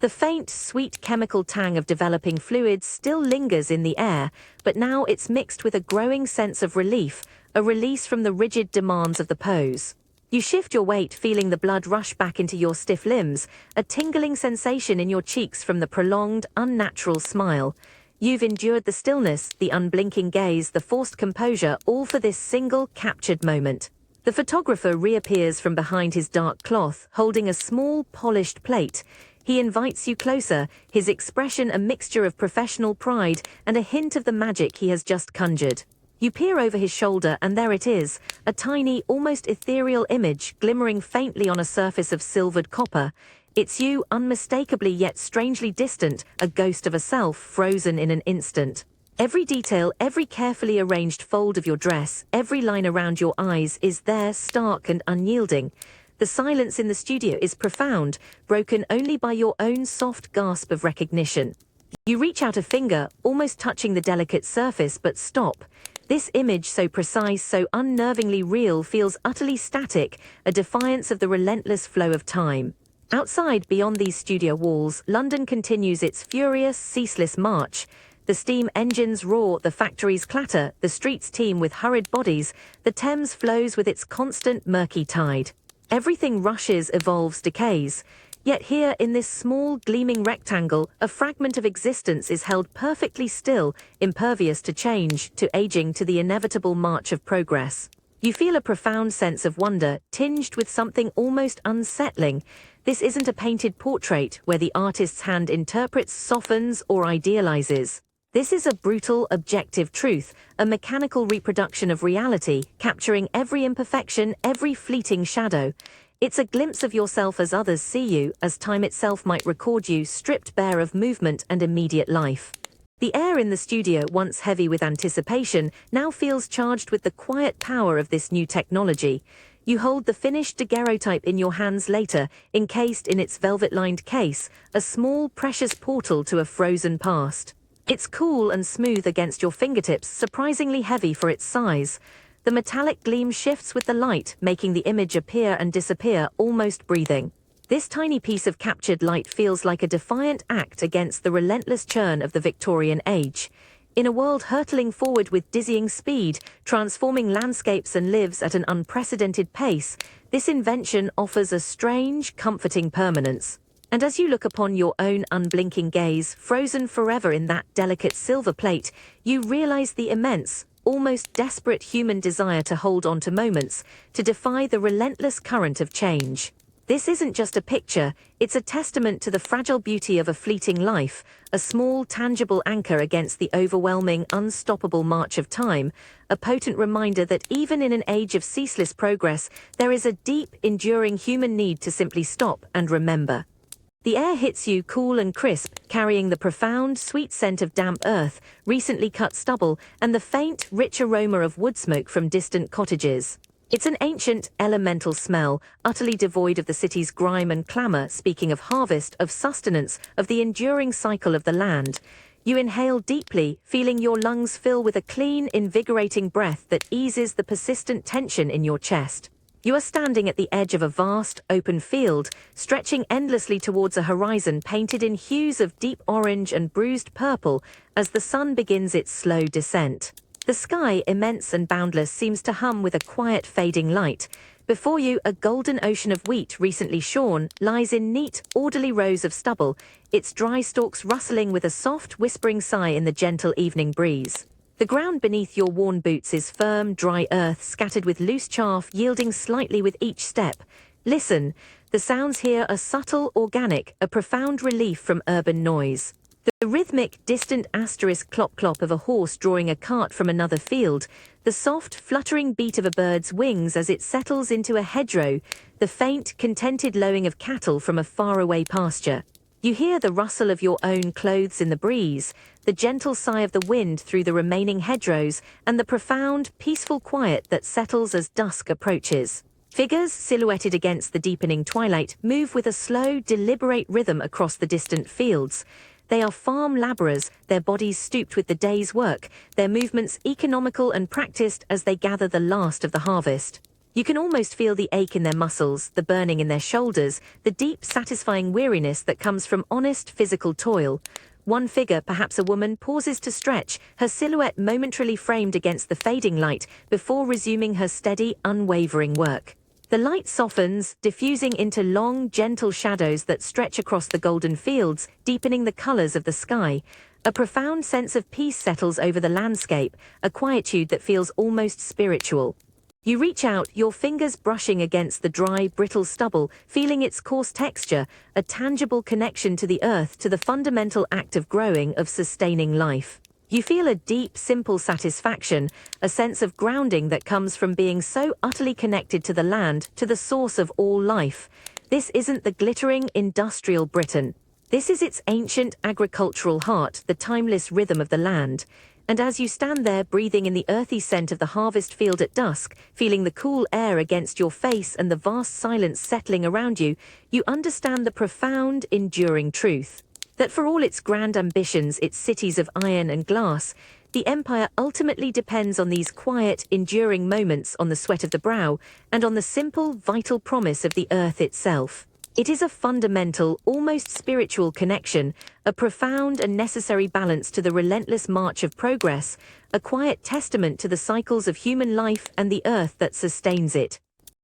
[SPEAKER 1] The faint, sweet chemical tang of developing fluids still lingers in the air, but now it's mixed with a growing sense of relief, a release from the rigid demands of the pose. You shift your weight, feeling the blood rush back into your stiff limbs, a tingling sensation in your cheeks from the prolonged, unnatural smile. You've endured the stillness, the unblinking gaze, the forced composure, all for this single, captured moment. The photographer reappears from behind his dark cloth, holding a small, polished plate. He invites you closer, his expression a mixture of professional pride and a hint of the magic he has just conjured. You peer over his shoulder and there it is, a tiny, almost ethereal image glimmering faintly on a surface of silvered copper. It's you, unmistakably yet strangely distant, a ghost of a self frozen in an instant. Every detail, every carefully arranged fold of your dress, every line around your eyes is there, stark and unyielding. The silence in the studio is profound, broken only by your own soft gasp of recognition. You reach out a finger, almost touching the delicate surface, but stop. This image, so precise, so unnervingly real, feels utterly static, a defiance of the relentless flow of time. Outside, beyond these studio walls, London continues its furious, ceaseless march. The steam engines roar, the factories clatter, the streets teem with hurried bodies, the Thames flows with its constant murky tide. Everything rushes, evolves, decays. Yet here, in this small, gleaming rectangle, a fragment of existence is held perfectly still, impervious to change, to aging, to the inevitable march of progress. You feel a profound sense of wonder, tinged with something almost unsettling. This isn't a painted portrait where the artist's hand interprets, softens, or idealizes. This is a brutal, objective truth, a mechanical reproduction of reality, capturing every imperfection, every fleeting shadow. It's a glimpse of yourself as others see you, as time itself might record you, stripped bare of movement and immediate life. The air in the studio, once heavy with anticipation, now feels charged with the quiet power of this new technology. You hold the finished daguerreotype in your hands later, encased in its velvet-lined case, a small, precious portal to a frozen past. It's cool and smooth against your fingertips, surprisingly heavy for its size. The metallic gleam shifts with the light, making the image appear and disappear, almost breathing. This tiny piece of captured light feels like a defiant act against the relentless churn of the Victorian age. In a world hurtling forward with dizzying speed, transforming landscapes and lives at an unprecedented pace, this invention offers a strange, comforting permanence. And as you look upon your own unblinking gaze, frozen forever in that delicate silver plate, you realize the immense, almost desperate human desire to hold on to moments, to defy the relentless current of change. This isn't just a picture, it's a testament to the fragile beauty of a fleeting life, a small, tangible anchor against the overwhelming, unstoppable march of time, a potent reminder that even in an age of ceaseless progress, there is a deep, enduring human need to simply stop and remember. The air hits you cool and crisp, carrying the profound, sweet scent of damp earth, recently cut stubble, and the faint, rich aroma of wood smoke from distant cottages. It's an ancient, elemental smell, utterly devoid of the city's grime and clamour, speaking of harvest, of sustenance, of the enduring cycle of the land. You inhale deeply, feeling your lungs fill with a clean, invigorating breath that eases the persistent tension in your chest. You are standing at the edge of a vast, open field, stretching endlessly towards a horizon painted in hues of deep orange and bruised purple as the sun begins its slow descent. The sky, immense and boundless, seems to hum with a quiet, fading light. Before you, a golden ocean of wheat, recently shorn, lies in neat, orderly rows of stubble, its dry stalks rustling with a soft, whispering sigh in the gentle evening breeze. The ground beneath your worn boots is firm, dry earth, scattered with loose chaff, yielding slightly with each step. Listen, the sounds here are subtle, organic, a profound relief from urban noise. The rhythmic, distant asterisk clop-clop of a horse drawing a cart from another field, the soft, fluttering beat of a bird's wings as it settles into a hedgerow, the faint, contented lowing of cattle from a faraway pasture. You hear the rustle of your own clothes in the breeze, the gentle sigh of the wind through the remaining hedgerows, and the profound, peaceful quiet that settles as dusk approaches. Figures, silhouetted against the deepening twilight, move with a slow, deliberate rhythm across the distant fields. They are farm labourers, their bodies stooped with the day's work, their movements economical and practiced as they gather the last of the harvest. You can almost feel the ache in their muscles, the burning in their shoulders, the deep, satisfying weariness that comes from honest physical toil. One figure, perhaps a woman, pauses to stretch, her silhouette momentarily framed against the fading light, before resuming her steady, unwavering work. The light softens, diffusing into long, gentle shadows that stretch across the golden fields, deepening the colors of the sky. A profound sense of peace settles over the landscape, a quietude that feels almost spiritual. You reach out, your fingers brushing against the dry, brittle stubble, feeling its coarse texture, a tangible connection to the earth, to the fundamental act of growing, of sustaining life. You feel a deep, simple satisfaction, a sense of grounding that comes from being so utterly connected to the land, to the source of all life. This isn't the glittering, industrial Britain. This is its ancient agricultural heart, the timeless rhythm of the land. And as you stand there breathing in the earthy scent of the harvest field at dusk, feeling the cool air against your face and the vast silence settling around you, you understand the profound, enduring truth. That for all its grand ambitions, its cities of iron and glass, the empire ultimately depends on these quiet, enduring moments, on the sweat of the brow, and on the simple, vital promise of the earth itself. It is a fundamental, almost spiritual connection, a profound and necessary balance to the relentless march of progress, a quiet testament to the cycles of human life and the earth that sustains it.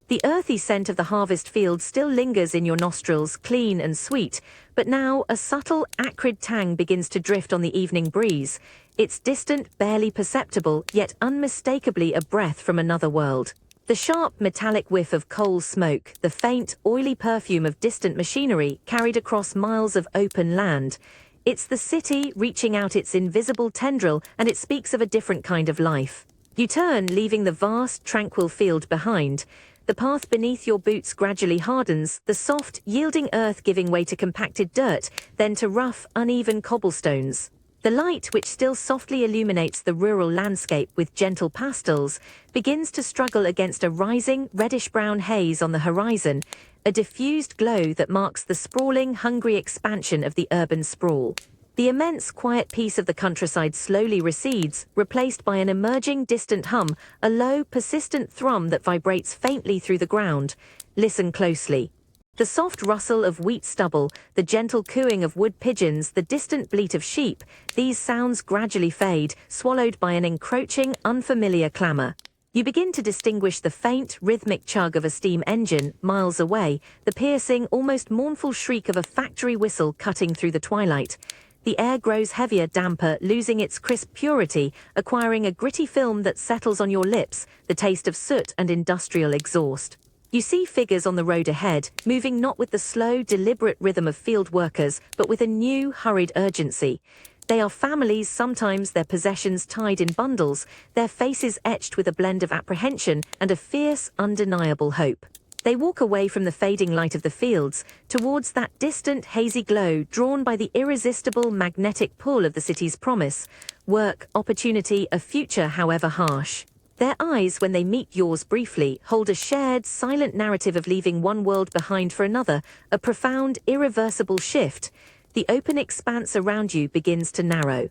[SPEAKER 1] The earthy scent of the harvest field still lingers in your nostrils, clean and sweet, but now a subtle, acrid tang begins to drift on the evening breeze. It's distant, barely perceptible, yet unmistakably a breath from another world. The sharp, metallic whiff of coal smoke, the faint, oily perfume of distant machinery carried across miles of open land. It's the city reaching out its invisible tendril, and it speaks of a different kind of life. You turn, leaving the vast, tranquil field behind. The path beneath your boots gradually hardens, the soft, yielding earth giving way to compacted dirt, then to rough, uneven cobblestones. The light, which still softly illuminates the rural landscape with gentle pastels, begins to struggle against a rising, reddish-brown haze on the horizon, a diffused glow that marks the sprawling, hungry expansion of the urban sprawl. The immense, quiet peace of the countryside slowly recedes, replaced by an emerging distant hum, a low, persistent thrum that vibrates faintly through the ground. Listen closely. The soft rustle of wheat stubble, the gentle cooing of wood pigeons, the distant bleat of sheep, these sounds gradually fade, swallowed by an encroaching, unfamiliar clamor. You begin to distinguish the faint, rhythmic chug of a steam engine miles away, the piercing, almost mournful shriek of a factory whistle cutting through the twilight. The air grows heavier, damper, losing its crisp purity, acquiring a gritty film that settles on your lips, the taste of soot and industrial exhaust. You see figures on the road ahead, moving not with the slow, deliberate rhythm of field workers, but with a new, hurried urgency. They are families, sometimes their possessions tied in bundles, their faces etched with a blend of apprehension and a fierce, undeniable hope. They walk away from the fading light of the fields, towards that distant, hazy glow drawn by the irresistible magnetic pull of the city's promise: work, opportunity, a future however harsh. Their eyes, when they meet yours briefly, hold a shared, silent narrative of leaving one world behind for another, a profound, irreversible shift. The open expanse around you begins to narrow.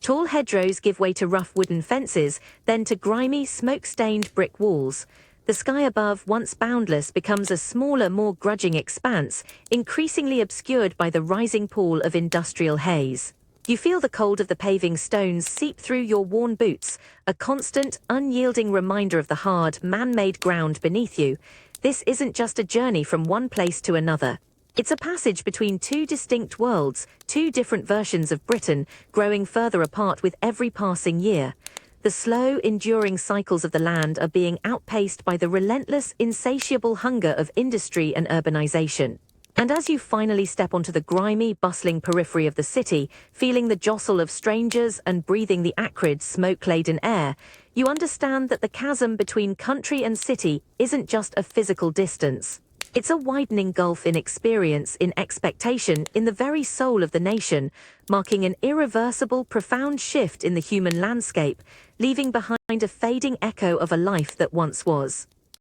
[SPEAKER 1] Tall hedgerows give way to rough wooden fences, then to grimy, smoke-stained brick walls. The sky above, once boundless, becomes a smaller, more grudging expanse, increasingly obscured by the rising pall of industrial haze. You feel the cold of the paving stones seep through your worn boots, a constant, unyielding reminder of the hard, man-made ground beneath you. This isn't just a journey from one place to another. It's a passage between two distinct worlds, two different versions of Britain, growing further apart with every passing year. The slow, enduring cycles of the land are being outpaced by the relentless, insatiable hunger of industry and urbanization. And as you finally step onto the grimy, bustling periphery of the city, feeling the jostle of strangers and breathing the acrid, smoke-laden air, you understand that the chasm between country and city isn't just a physical distance. It's a widening gulf in experience, in expectation, in the very soul of the nation, marking an irreversible, profound shift in the human landscape, leaving behind a fading echo of a life that once was.